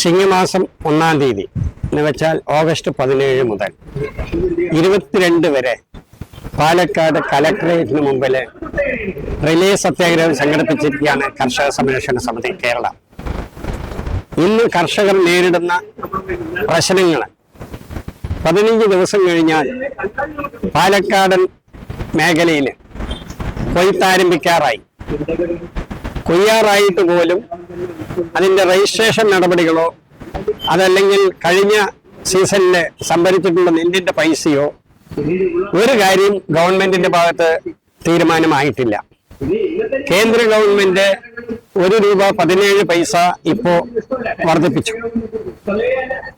ചിങ്ങമാസം 1-ാം തീയതി എന്ന് വെച്ചാൽ ഓഗസ്റ്റ് 17 മുതൽ 22 വരെ പാലക്കാട് കലക്ടറേറ്റിന് മുമ്പിൽ റിലേ സത്യാഗ്രഹം സംഘടിപ്പിച്ചിരിക്കുകയാണ് കർഷക സംരക്ഷണ സമിതി കേരള. ഇന്ന് കർഷകർ നേരിടുന്ന പ്രശ്നങ്ങൾ 15 ദിവസം കഴിഞ്ഞാൽ പാലക്കാടൻ മേഖലയിൽ കൊയ്ത്താരംഭിക്കാറായി. കൊയ്യാറായിട്ട് പോലും അതിൻ്റെ രജിസ്ട്രേഷൻ നടപടികളോ അതല്ലെങ്കിൽ കഴിഞ്ഞ സീസണിൽ സംഭരിച്ചിട്ടുള്ള നെല്ലിൻ്റെ പൈസയോ ഒരു കാര്യം ഗവൺമെന്റിന്റെ ഭാഗത്ത് തീരുമാനമായിട്ടില്ല. കേന്ദ്ര ഗവൺമെന്റ് ₹1.17 ഇപ്പോ വർദ്ധിപ്പിച്ചു.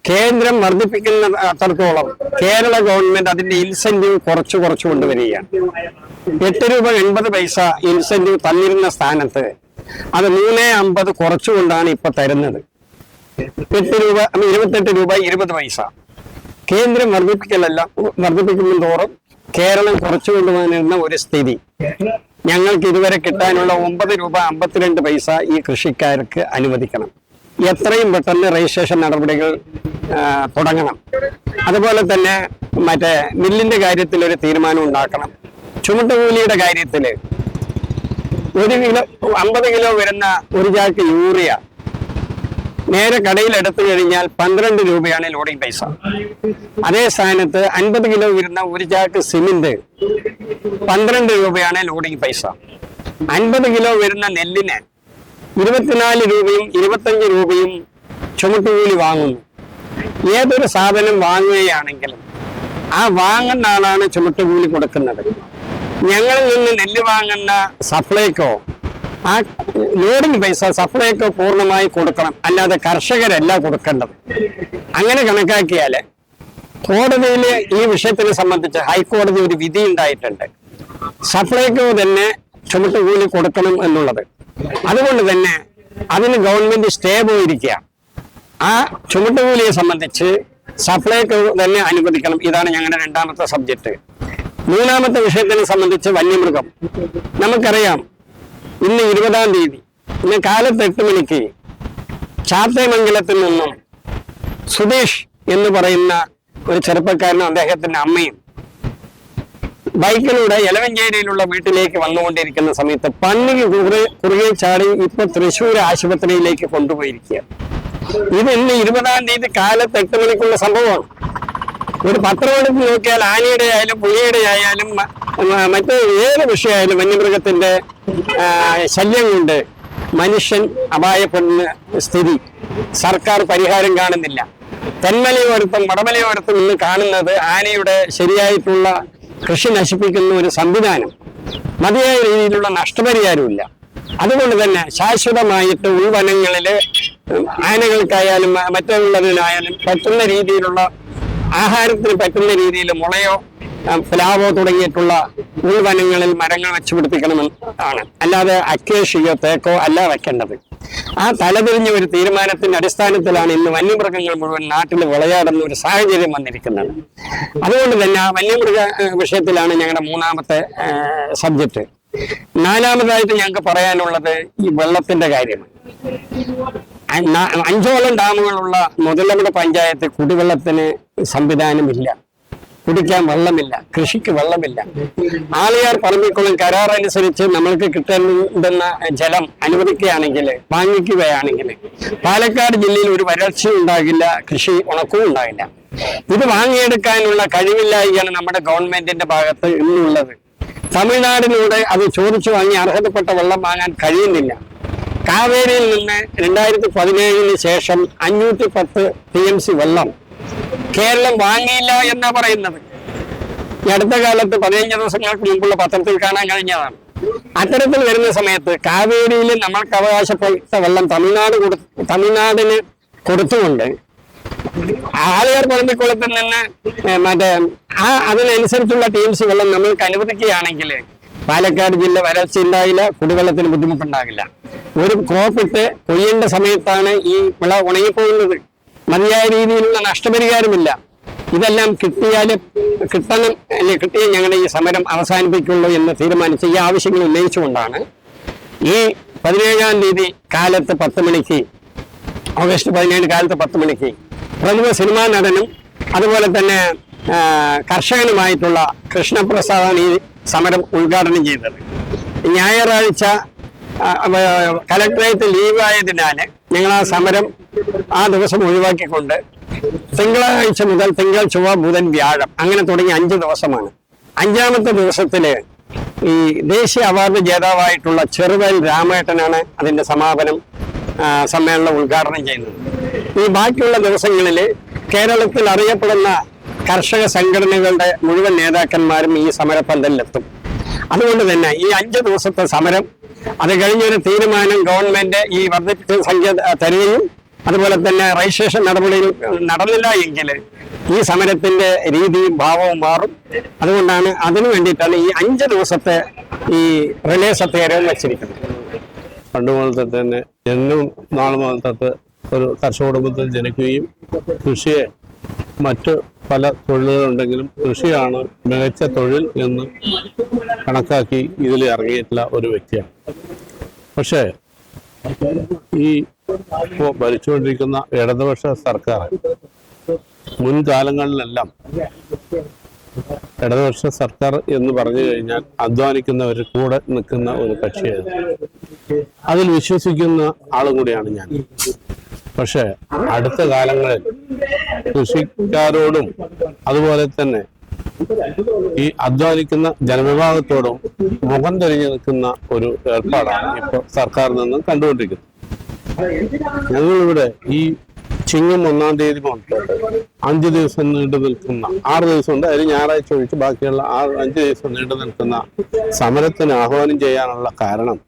കേന്ദ്രം വർദ്ധിപ്പിക്കുന്ന അത്രത്തോളം കേരള ഗവൺമെന്റ് അതിന്റെ ഇൻസെന്റീവ് കുറച്ചു കൊണ്ടുവരികയാണ്. ₹8.80 ഇൻസെന്റീവ് തന്നിരുന്ന സ്ഥാനത്ത് അത് ₹3.50 കുറച്ചുകൊണ്ടാണ് ഇപ്പൊ തരുന്നത്. ₹28.20. കേന്ദ്രം വർദ്ധിപ്പിക്കും തോറും കേരളം കുറച്ചു കൊണ്ടുവന്നിരുന്ന ഒരു സ്ഥിതി. ഞങ്ങൾക്ക് ഇതുവരെ കിട്ടാനുള്ള ₹9.52 ഈ കൃഷിക്കാർക്ക് അനുവദിക്കണം. എത്രയും പെട്ടെന്ന് രജിസ്ട്രേഷൻ നടപടികൾ തുടങ്ങണം. അതുപോലെ തന്നെ മറ്റേ മില്ലിന്റെ കാര്യത്തിൽ ഒരു തീരുമാനം ഉണ്ടാക്കണം. ചുമട്ടുകൂലിയുടെ കാര്യത്തിൽ 50 കിലോ വരുന്ന ഒരു ചാക്ക് യൂറിയ നേരെ കടയിൽ എടുത്തു കഴിഞ്ഞാൽ ₹12 ലോഡിംഗ് പൈസ. അതേ സ്ഥാനത്ത് 50 കിലോ വരുന്ന ഒരു ചാക്ക് സിമെന്റ് ₹12 ലോഡിംഗ് പൈസ. 50 കിലോ വരുന്ന നെല്ലിന് ₹24 ₹25 ചുമട്ടുകൂലി വാങ്ങുന്നു. ഏതൊരു സാധനം വാങ്ങുകയാണെങ്കിലും ആ വാങ്ങുന്ന ആളാണ് ചുമട്ടുകൂലി കൊടുക്കുന്നത്. ഞങ്ങളിൽ നിന്ന് നെല്ല് വാങ്ങുന്ന സപ്ലൈക്കോ ആ ലോഡിംഗ് പൈസ സപ്ലൈക്കോ പൂർണ്ണമായി കൊടുക്കണം, അല്ലാതെ കർഷകരല്ല കൊടുക്കേണ്ടത്. അങ്ങനെ കണക്കാക്കിയാൽ കോടതിയിൽ ഈ വിഷയത്തിനെ സംബന്ധിച്ച് ഹൈക്കോടതി ഒരു വിധി ഉണ്ടായിട്ടുണ്ട്. സപ്ലൈക്കോ തന്നെ ചുമട്ടുകൂലി കൊടുക്കണം എന്നുള്ളത്. അതുകൊണ്ട് തന്നെ അതിന് ഗവൺമെന്റ് സ്റ്റേ പോയിരിക്കുക. ആ ചുമട്ടുകൂലിയെ സംബന്ധിച്ച് സപ്ലൈക്കോ തന്നെ അനുവദിക്കണം. ഇതാണ് ഞങ്ങളുടെ 2ാമത്തെ സബ്ജക്റ്റ്. 3ാമത്തെ വിഷയത്തിനെ സംബന്ധിച്ച് വന്യമൃഗം. നമുക്കറിയാം, ഇന്ന് 20-ാം തീയതി ഇന്ന് കാലത്ത് 8 മണിക്ക് ചാത്തമംഗലത്തിൽ നിന്നും സുധീഷ് എന്ന് പറയുന്ന ഒരു ചെറുപ്പക്കാരനും അദ്ദേഹത്തിന്റെ അമ്മയും ബൈക്കിലൂടെ എലവഞ്ചേരിയിലുള്ള വീട്ടിലേക്ക് വന്നുകൊണ്ടിരിക്കുന്ന സമയത്ത് പന്നിക്ക് കുറുകെ ചാടി ഇപ്പൊ തൃശ്ശൂർ ആശുപത്രിയിലേക്ക് കൊണ്ടുപോയിരിക്കുക. ഇത് ഇന്ന് 20-ാം തീയതി കാലത്ത് 8 മണിക്കുള്ള സംഭവമാണ്. ഒരു പത്രമെടുത്ത് നോക്കിയാൽ ആനയുടെ ആയാലും പുലിയുടെ ആയാലും മറ്റ് ഏത് വിഷയമായാലും വന്യമൃഗത്തിന്റെ ശല്യം കൊണ്ട് മനുഷ്യൻ അപായപ്പെടുന്ന സ്ഥിതി. സർക്കാർ പരിഹാരം കാണുന്നില്ല. തെന്മലയോരത്തും വടമലയോരത്തും ഇന്ന് കാണുന്നത് ആനയുടെ ശരിയായിട്ടുള്ള കൃഷി നശിപ്പിക്കുന്ന ഒരു സംവിധാനം. മതിയായ രീതിയിലുള്ള നഷ്ടപരിഹാരമില്ല. അതുകൊണ്ട് തന്നെ ശാശ്വതമായിട്ട് ഉൾവനങ്ങളിൽ ആനകൾക്കായാലും മറ്റുള്ളതിനായാലും പറ്റുന്ന രീതിയിലുള്ള ആഹാരത്തിന് പറ്റുന്ന രീതിയിൽ മുളയോ പ്ലാവോ തുടങ്ങിയിട്ടുള്ള ഉൾവനങ്ങളിൽ മരങ്ങൾ വെച്ചുപിടിപ്പിക്കണമെന്നാണ്. അല്ലാതെ അക്കേഷ്യയോ തേക്കോ അല്ല വെക്കേണ്ടത്. ആ തലതിരിഞ്ഞ ഒരു തീരുമാനത്തിന്റെ അടിസ്ഥാനത്തിലാണ് ഇന്ന് വന്യമൃഗങ്ങൾ മുഴുവൻ നാട്ടിൽ വിളയാടുന്ന ഒരു സാഹചര്യം വന്നിരിക്കുന്നത്. അതുകൊണ്ട് തന്നെ ആ വന്യമൃഗ വിഷയത്തിലാണ് ഞങ്ങളുടെ 3ാമത്തെ സബ്ജക്റ്റ്. 4ാമതായിട്ട് ഞങ്ങൾക്ക് പറയാനുള്ളത് ഈ വെള്ളത്തിന്റെ കാര്യമാണ്. 5ഓളം ഡാമുകളുള്ള മുതലമട പഞ്ചായത്ത് കുടിവെള്ളത്തിന് സംവിധാനമില്ല. കുടിക്കാൻ വെള്ളമില്ല, കൃഷിക്ക് വെള്ളമില്ല. ആളിയാർ പറമ്പിക്കുളം കരാർ അനുസരിച്ച് നമ്മൾക്ക് കിട്ടേണ്ടുന്ന ജലം അനുവദിക്കുകയാണെങ്കിൽ, വാങ്ങിക്കുകയാണെങ്കിൽ പാലക്കാട് ജില്ലയിൽ ഒരു വരൾച്ചയും ഉണ്ടാകില്ല, കൃഷി ഉണക്കവും ഉണ്ടാകില്ല. ഇത് വാങ്ങിയെടുക്കാനുള്ള കഴിവില്ലായ്മയാണ് നമ്മുടെ ഗവൺമെന്റിന്റെ ഭാഗത്ത് ഇന്നുള്ളത്. തമിഴ്നാടിനൂടെ അത് ചോദിച്ചു വാങ്ങി അർഹതപ്പെട്ട വെള്ളം വാങ്ങാൻ കഴിയുന്നില്ല. കാവേരിയിൽ നിന്ന് 2017 ശേഷം 510 TMC വെള്ളം കേരളം വാങ്ങിയില്ല എന്നാ പറയുന്നത്. ഈ അടുത്ത കാലത്ത് 15 ദിവസങ്ങൾക്ക് മുമ്പുള്ള പത്രത്തിൽ കാണാൻ കഴിഞ്ഞതാണ്. അത്തരത്തിൽ വരുന്ന സമയത്ത് കാവേരിയിൽ നമ്മൾക്ക് അവകാശപ്പെട്ട വെള്ളം തമിഴ്നാടിന് കൊടുത്തുകൊണ്ട് ആളിയാർ പറമ്പിക്കുളത്തിൽ നിന്ന് അതിനനുസരിച്ചുള്ള TMC വെള്ളം നമ്മൾക്ക് അനുവദിക്കുകയാണെങ്കിൽ പാലക്കാട് ജില്ല വരൾച്ച ഉണ്ടാകില്ല, കുടിവെള്ളത്തിന് ബുദ്ധിമുട്ടുണ്ടാകില്ല. ഒരു ക്രോപ്പിട്ട് കൊയ്യേണ്ട സമയത്താണ് ഈ വിള ഉണങ്ങിപ്പോകുന്നത്. മതിയായ രീതിയിലുള്ള നഷ്ടപരിഹാരമില്ല. ഇതെല്ലാം കിട്ടിയാൽ ഞങ്ങളുടെ ഈ സമരം അവസാനിപ്പിക്കുള്ളൂ എന്ന് തീരുമാനിച്ച് ഈ ആവശ്യങ്ങൾ ഉന്നയിച്ചുകൊണ്ടാണ് ഈ 17-ാം തീയതി കാലത്ത് 10 മണിക്ക് ഓഗസ്റ്റ് 17 കാലത്ത് 10 മണിക്ക് പ്രമുഖ സിനിമാ നടനും അതുപോലെ തന്നെ കർഷകനുമായിട്ടുള്ള കൃഷ്ണപ്രസാദാണ് ഈ സമരം ഉദ്ഘാടനം ചെയ്തത്. ഞായറാഴ്ച കലക്ടറേറ്റ് ലീവായതിനാൽ ഞങ്ങൾ ആ സമരം ആ ദിവസം ഒഴിവാക്കിക്കൊണ്ട് തിങ്കളാഴ്ച മുതൽ തിങ്കൾ, ചൊവ്വ, ബുധൻ, വ്യാഴം അങ്ങനെ തുടങ്ങി 5 ദിവസമാണ്. 5ാമത്തെ ദിവസത്തില് ഈ ദേശീയ അവാർഡ് ജേതാവായിട്ടുള്ള ചെറുവയൽ രാമേട്ടനാണ് അതിന്റെ സമ്മേളനം ഉദ്ഘാടനം ചെയ്യുന്നത്. ഈ ബാക്കിയുള്ള ദിവസങ്ങളിൽ കേരളത്തിൽ അറിയപ്പെടുന്ന കർഷക സംഘടനകളുടെ മുഴുവൻ നേതാക്കന്മാരും ഈ സമരപ്പന്തലിലെത്തും. അതുകൊണ്ട് തന്നെ ഈ 5 ദിവസത്തെ സമരം അത് കഴിഞ്ഞൊരു തീരുമാനം ഗവൺമെന്റ് ഈ വർദ്ധിപ്പിച്ച സംഖ്യ തരികയും അതുപോലെ തന്നെ രജിസ്ട്രേഷൻ നടപടിയിൽ നടന്നില്ല എങ്കിൽ ഈ സമരത്തിന്റെ രീതിയും ഭാവവും മാറും. അതുകൊണ്ടാണ് അതിനു വേണ്ടിയിട്ടാണ് ഈ 5 ദിവസത്തെ ഈ റിലേ സത്യാഗ്രഹം വെച്ചിരിക്കുന്നത്. പണ്ട് മുതൽ തന്നെ എന്നും നാളെ മുതൽ തൊട്ട് ഒരു കർഷക കുടുംബത്തിൽ ജനിക്കുകയും കൃഷിയെ മറ്റ് പല തൊഴിലുകളുണ്ടെങ്കിലും കൃഷിയാണ് മികച്ച തൊഴിൽ എന്ന് കണക്കാക്കി ഇതിൽ ഇറങ്ങിയിട്ടുള്ള ഒരു വ്യക്തിയാണ്. പക്ഷേ ഈ ഇപ്പോൾ ഭരിച്ചുകൊണ്ടിരിക്കുന്ന ഇടതുപക്ഷ സർക്കാർ മുൻകാലങ്ങളിലെല്ലാം ഇടതുപക്ഷ സർക്കാർ എന്ന് പറഞ്ഞു കഴിഞ്ഞാൽ അധ്വാനിക്കുന്നവർ കൂടെ നിൽക്കുന്ന ഒരു കക്ഷിയാണ്. അതിൽ വിശ്വസിക്കുന്ന ആളും കൂടിയാണ് ഞാൻ. പക്ഷെ അടുത്ത കാലങ്ങളിൽ കൃഷിക്കാരോടും അതുപോലെ തന്നെ ഈ അധ്വാനിക്കുന്ന ജനവിഭാഗത്തോടും മുഖം തിരിഞ്ഞു നിൽക്കുന്ന ഒരു ഏർപ്പാടാണ് ഇപ്പോൾ സർക്കാരിൽ നിന്നും കണ്ടുകൊണ്ടിരിക്കുന്നത്. ഞങ്ങളിവിടെ ഈ ചിങ്ങം 1-ാം തീയതി മുതൽ 5 ദിവസം നീണ്ടു നിൽക്കുന്ന 6 ദിവസമുണ്ട്, അതിന് ഞായറാഴ്ച ഒഴിച്ച് ബാക്കിയുള്ള 5 ദിവസം നീണ്ടു നിൽക്കുന്ന സമരത്തിന് ആഹ്വാനം ചെയ്യാനുള്ള കാരണം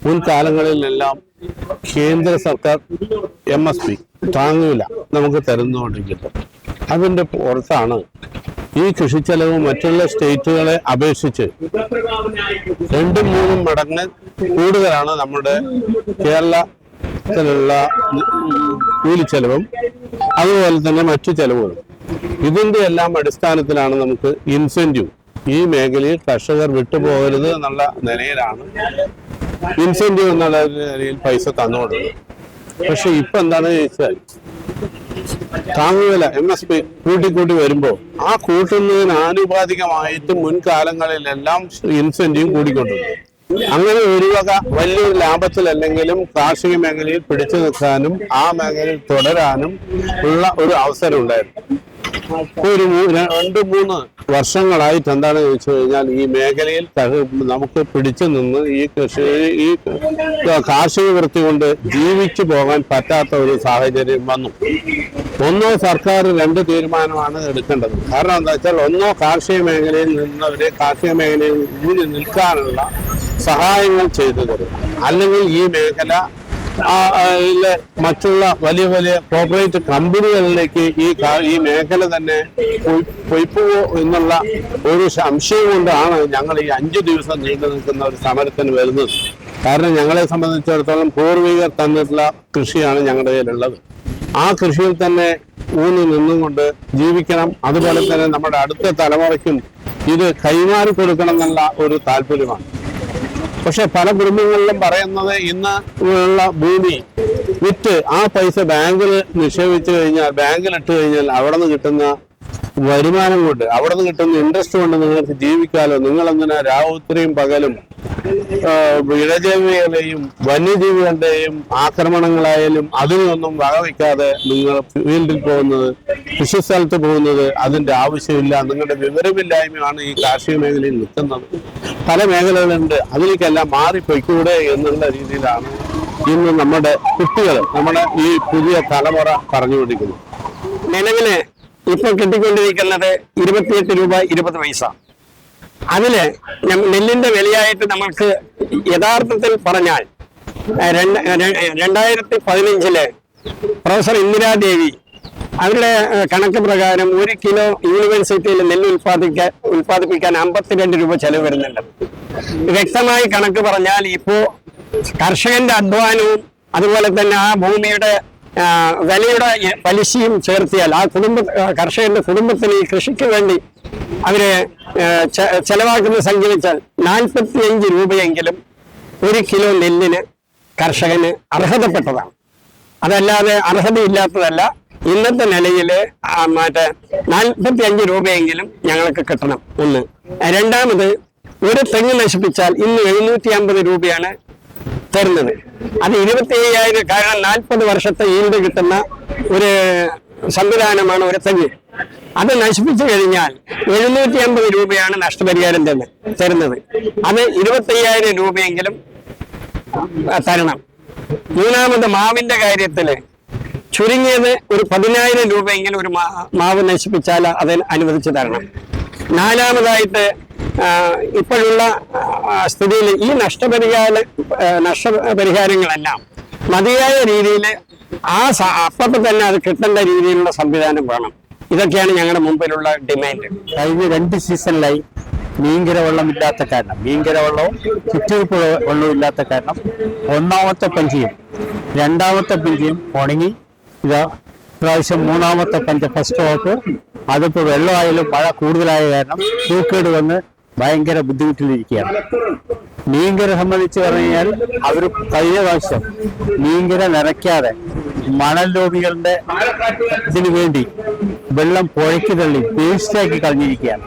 മുൻകാലങ്ങളിലെല്ലാം കേന്ദ്ര സർക്കാർ MSP താങ്ങുവില നമുക്ക് തരുന്നുകൊണ്ടിരിക്കുന്നത്. അതിന്റെ പുറത്താണ് ഈ കൃഷി ചെലവ് മറ്റുള്ള സ്റ്റേറ്റുകളെ അപേക്ഷിച്ച് 2-3 മടങ്ങ് കൂടുതലാണ് നമ്മുടെ കേരളത്തിലുള്ള കൂലിച്ചെലവും അതുപോലെ തന്നെ മറ്റു ചെലവുകളും. ഇതിന്റെ എല്ലാം അടിസ്ഥാനത്തിലാണ് നമുക്ക് ഇൻസെന്റീവ് ഈ മേഖലയിൽ കർഷകർ വിട്ടുപോകരുത് എന്നുള്ള നിലയിലാണ് ഇൻസെന്റീവ് എന്നുള്ള നിലയിൽ പൈസ തന്നുകൊടുക്കുന്നത്. പക്ഷെ ഇപ്പൊ എന്താണെന്ന് ചോദിച്ചാൽ താങ്ങുവില MSP കൂട്ടിക്കൂട്ടി വരുമ്പോൾ ആ കൂട്ടുന്നതിന് ആനുപാതികമായിട്ട് മുൻകാലങ്ങളിലെല്ലാം ഇൻസെന്റീവ് കൂടിക്കൊണ്ടിരുന്നു. അങ്ങനെ ഒരു വക വലിയൊരു ലാഭത്തിലല്ലെങ്കിലും കാർഷിക മേഖലയിൽ പിടിച്ചു നിൽക്കാനും ആ മേഖലയിൽ തുടരാനും ഉള്ള ഒരു അവസരം ഉണ്ടായിരുന്നു. ഒരു 2-3 വർഷങ്ങളായിട്ട് എന്താണെന്ന് ചോദിച്ചു കഴിഞ്ഞാൽ ഈ മേഖലയിൽ നമുക്ക് പിടിച്ചു നിന്ന് ഈ കാർഷിക വൃത്തി കൊണ്ട് ജീവിച്ചു പോകാൻ പറ്റാത്ത ഒരു സാഹചര്യം വന്നു. ഒന്നോ സർക്കാർ 2 തീരുമാനമാണ് എടുക്കേണ്ടത്. കാരണം എന്താ വെച്ചാൽ ഒന്നോ കാർഷിക മേഖലയിൽ നിന്നവരെ കാർഷിക മേഖലയിൽ ഊന്നി നിൽക്കാനുള്ള സഹായങ്ങൾ ചെയ്തു തരും, അല്ലെങ്കിൽ ഈ മേഖല മറ്റുള്ള വലിയ വലിയ കോർപ്പറേറ്റ് കമ്പനികളിലേക്ക് ഈ മേഖല തന്നെ പോയിപ്പോവോ എന്നുള്ള ഒരു സംശയം കൊണ്ടാണ് ഞങ്ങൾ ഈ 5 ദിവസം നീണ്ടു നിൽക്കുന്ന ഒരു സമരത്തിന് വരുന്നത്. കാരണം ഞങ്ങളെ സംബന്ധിച്ചിടത്തോളം പൂർവികർ തന്നിട്ടുള്ള കൃഷിയാണ് ഞങ്ങളുടെ കയ്യിലുള്ളത്. ആ കൃഷിയിൽ തന്നെ ഊന്നി നിന്നും കൊണ്ട് ജീവിക്കണം. അതുപോലെ തന്നെ നമ്മുടെ അടുത്ത തലമുറയ്ക്കും ഇത് കൈമാറി കൊടുക്കണം എന്നുള്ള ഒരു താല്പര്യമാണ്. പക്ഷെ പല കുടുംബങ്ങളിലും പറയുന്നത് ഇന്ന് ഉള്ള ഭൂമി വിറ്റ് ആ പൈസ ബാങ്കിൽ നിക്ഷേപിച്ചു കഴിഞ്ഞാൽ, ബാങ്കിലിട്ട് കഴിഞ്ഞാൽ അവിടെ നിന്ന് കിട്ടുന്ന വരുമാനം കൊണ്ട്, അവിടെ നിന്ന് കിട്ടുന്ന ഇൻട്രസ്റ്റ് കൊണ്ട് നിങ്ങൾക്ക് ജീവിക്കാലോ, നിങ്ങളെങ്ങനെ രാവുത്രയും പകലും ഇഴജീവികളെയും വന്യജീവികളുടെയും ആക്രമണങ്ങളായാലും അതിനൊന്നും വകവയ്ക്കാതെ നിങ്ങൾ ഫീൽഡിൽ പോകുന്നത്, കൃഷിസ്ഥലത്ത് പോകുന്നത് അതിന്റെ ആവശ്യമില്ല. നിങ്ങളുടെ വിവരമില്ലായ്മയാണ് ഈ കാർഷിക മേഖലയിൽ നിൽക്കുന്നത്. പല മേഖലകളുണ്ട്, അതിലേക്കെല്ലാം മാറിപ്പോയിക്കൂടെ എന്നുള്ള രീതിയിലാണ് ഇന്ന് നമ്മുടെ കുട്ടികൾ, നമ്മുടെ ഈ പുതിയ തലമുറ പറഞ്ഞുകൊണ്ടിരിക്കുന്നത്. നിലവില് ഇപ്പോൾ കിട്ടിക്കൊണ്ടിരിക്കുന്നത് 28 രൂപ 20 പൈസ. അതില് നെല്ലിന്റെ വിലയായിട്ട് നമുക്ക് യഥാർത്ഥത്തിൽ പറഞ്ഞാൽ 2015 പ്രൊഫസർ ഇന്ദിരാദേവി അവരുടെ കണക്ക് പ്രകാരം 1 കിലോ യൂണിവേഴ്സിറ്റിയിൽ നെല്ല് ഉൽപ്പാദിപ്പിക്കാൻ 52 രൂപ ചെലവ് വരുന്നുണ്ട്. വ്യക്തമായി കണക്ക് പറഞ്ഞാൽ ഇപ്പോ കർഷകന്റെ അധ്വാനവും അതുപോലെ തന്നെ ആ ഭൂമിയുടെ വിലയുടെ പലിശയും ചേർത്തിയാൽ ആ കർഷകന്റെ കുടുംബത്തിന് ഈ കൃഷിക്ക് വേണ്ടി അവര് ചെലവാക്കുന്ന സംഖ്യ വെച്ചാൽ 45 രൂപയെങ്കിലും 1 കിലോ നെല്ലിന് കർഷകന് അർഹതപ്പെട്ടതാണ്. അതല്ലാതെ അർഹതയില്ലാത്തതല്ല. ഇന്നത്തെ നിലയിൽ മറ്റേ 45 രൂപയെങ്കിലും ഞങ്ങൾക്ക് കിട്ടണം. ഒന്ന്. രണ്ടാമത്, ഒരു തെങ്ങ് നശിപ്പിച്ചാൽ ഇന്ന് 750 രൂപയാണ് തരുന്നത്. അത് 27,000. കാരണം 40 വർഷത്തെ ഈൽഡ് കിട്ടുന്ന ഒരു സംവിധാനമാണ് ഒരു തെങ്ങ്. അത് നശിപ്പിച്ചു കഴിഞ്ഞാൽ 750 രൂപയാണ് നഷ്ടപരിഹാരം തരുന്നത്. അത് 25,000 രൂപയെങ്കിലും തരണം. മൂന്നാമത്, മാവിന്റെ കാര്യത്തില് ചുരുങ്ങിയത് ഒരു 10,000 രൂപയെങ്കിലും ഒരു മാവ് നശിപ്പിച്ചാൽ അതിന് അനുവദിച്ചു തരണം. നാലാമതായിട്ട്, ഇപ്പോഴുള്ള സ്ഥിതിയിൽ ഈ നഷ്ടപരിഹാരങ്ങളെല്ലാം മതിയായ രീതിയിൽ അപ്പം തന്നെ അത് കിട്ടേണ്ട രീതിയിലുള്ള സംവിധാനം വേണം. ഇതൊക്കെയാണ് ഞങ്ങളുടെ മുമ്പിലുള്ള ഡിമാൻഡ്. കഴിഞ്ഞ 2 സീസണിലായി മീൻകര വെള്ളമില്ലാത്ത കാരണം, മീൻകര വെള്ളവും ചുറ്റിരിപ്പ് വെള്ളവും ഇല്ലാത്ത കാരണം ഒന്നാമത്തെ പഞ്ചിയും 2ാമത്തെ പഞ്ചിയും ഉണങ്ങി. ഇതാ പ്രാവശ്യം 3ാമത്തെ പഞ്ച ഫസ്റ്റ് ഓഫ്. അതിപ്പോൾ വെള്ളമായാലും മഴ കൂടുതലായ കാരണം ചൂക്കേട് വന്ന് ഭയങ്കര ബുദ്ധിമുട്ടിലിരിക്കുകയാണ്. മീൻകര സംബന്ധിച്ച് പറഞ്ഞാൽ അവർ കഴിഞ്ഞ പ്രാവശ്യം മീൻകര നിറയ്ക്കാതെ മണൽ ലോബികളുടെ ഇതിനു വേണ്ടി വെള്ളം പുഴയ്ക്ക് തള്ളി വേസ്റ്റാക്കി കളഞ്ഞിരിക്കുകയാണ്.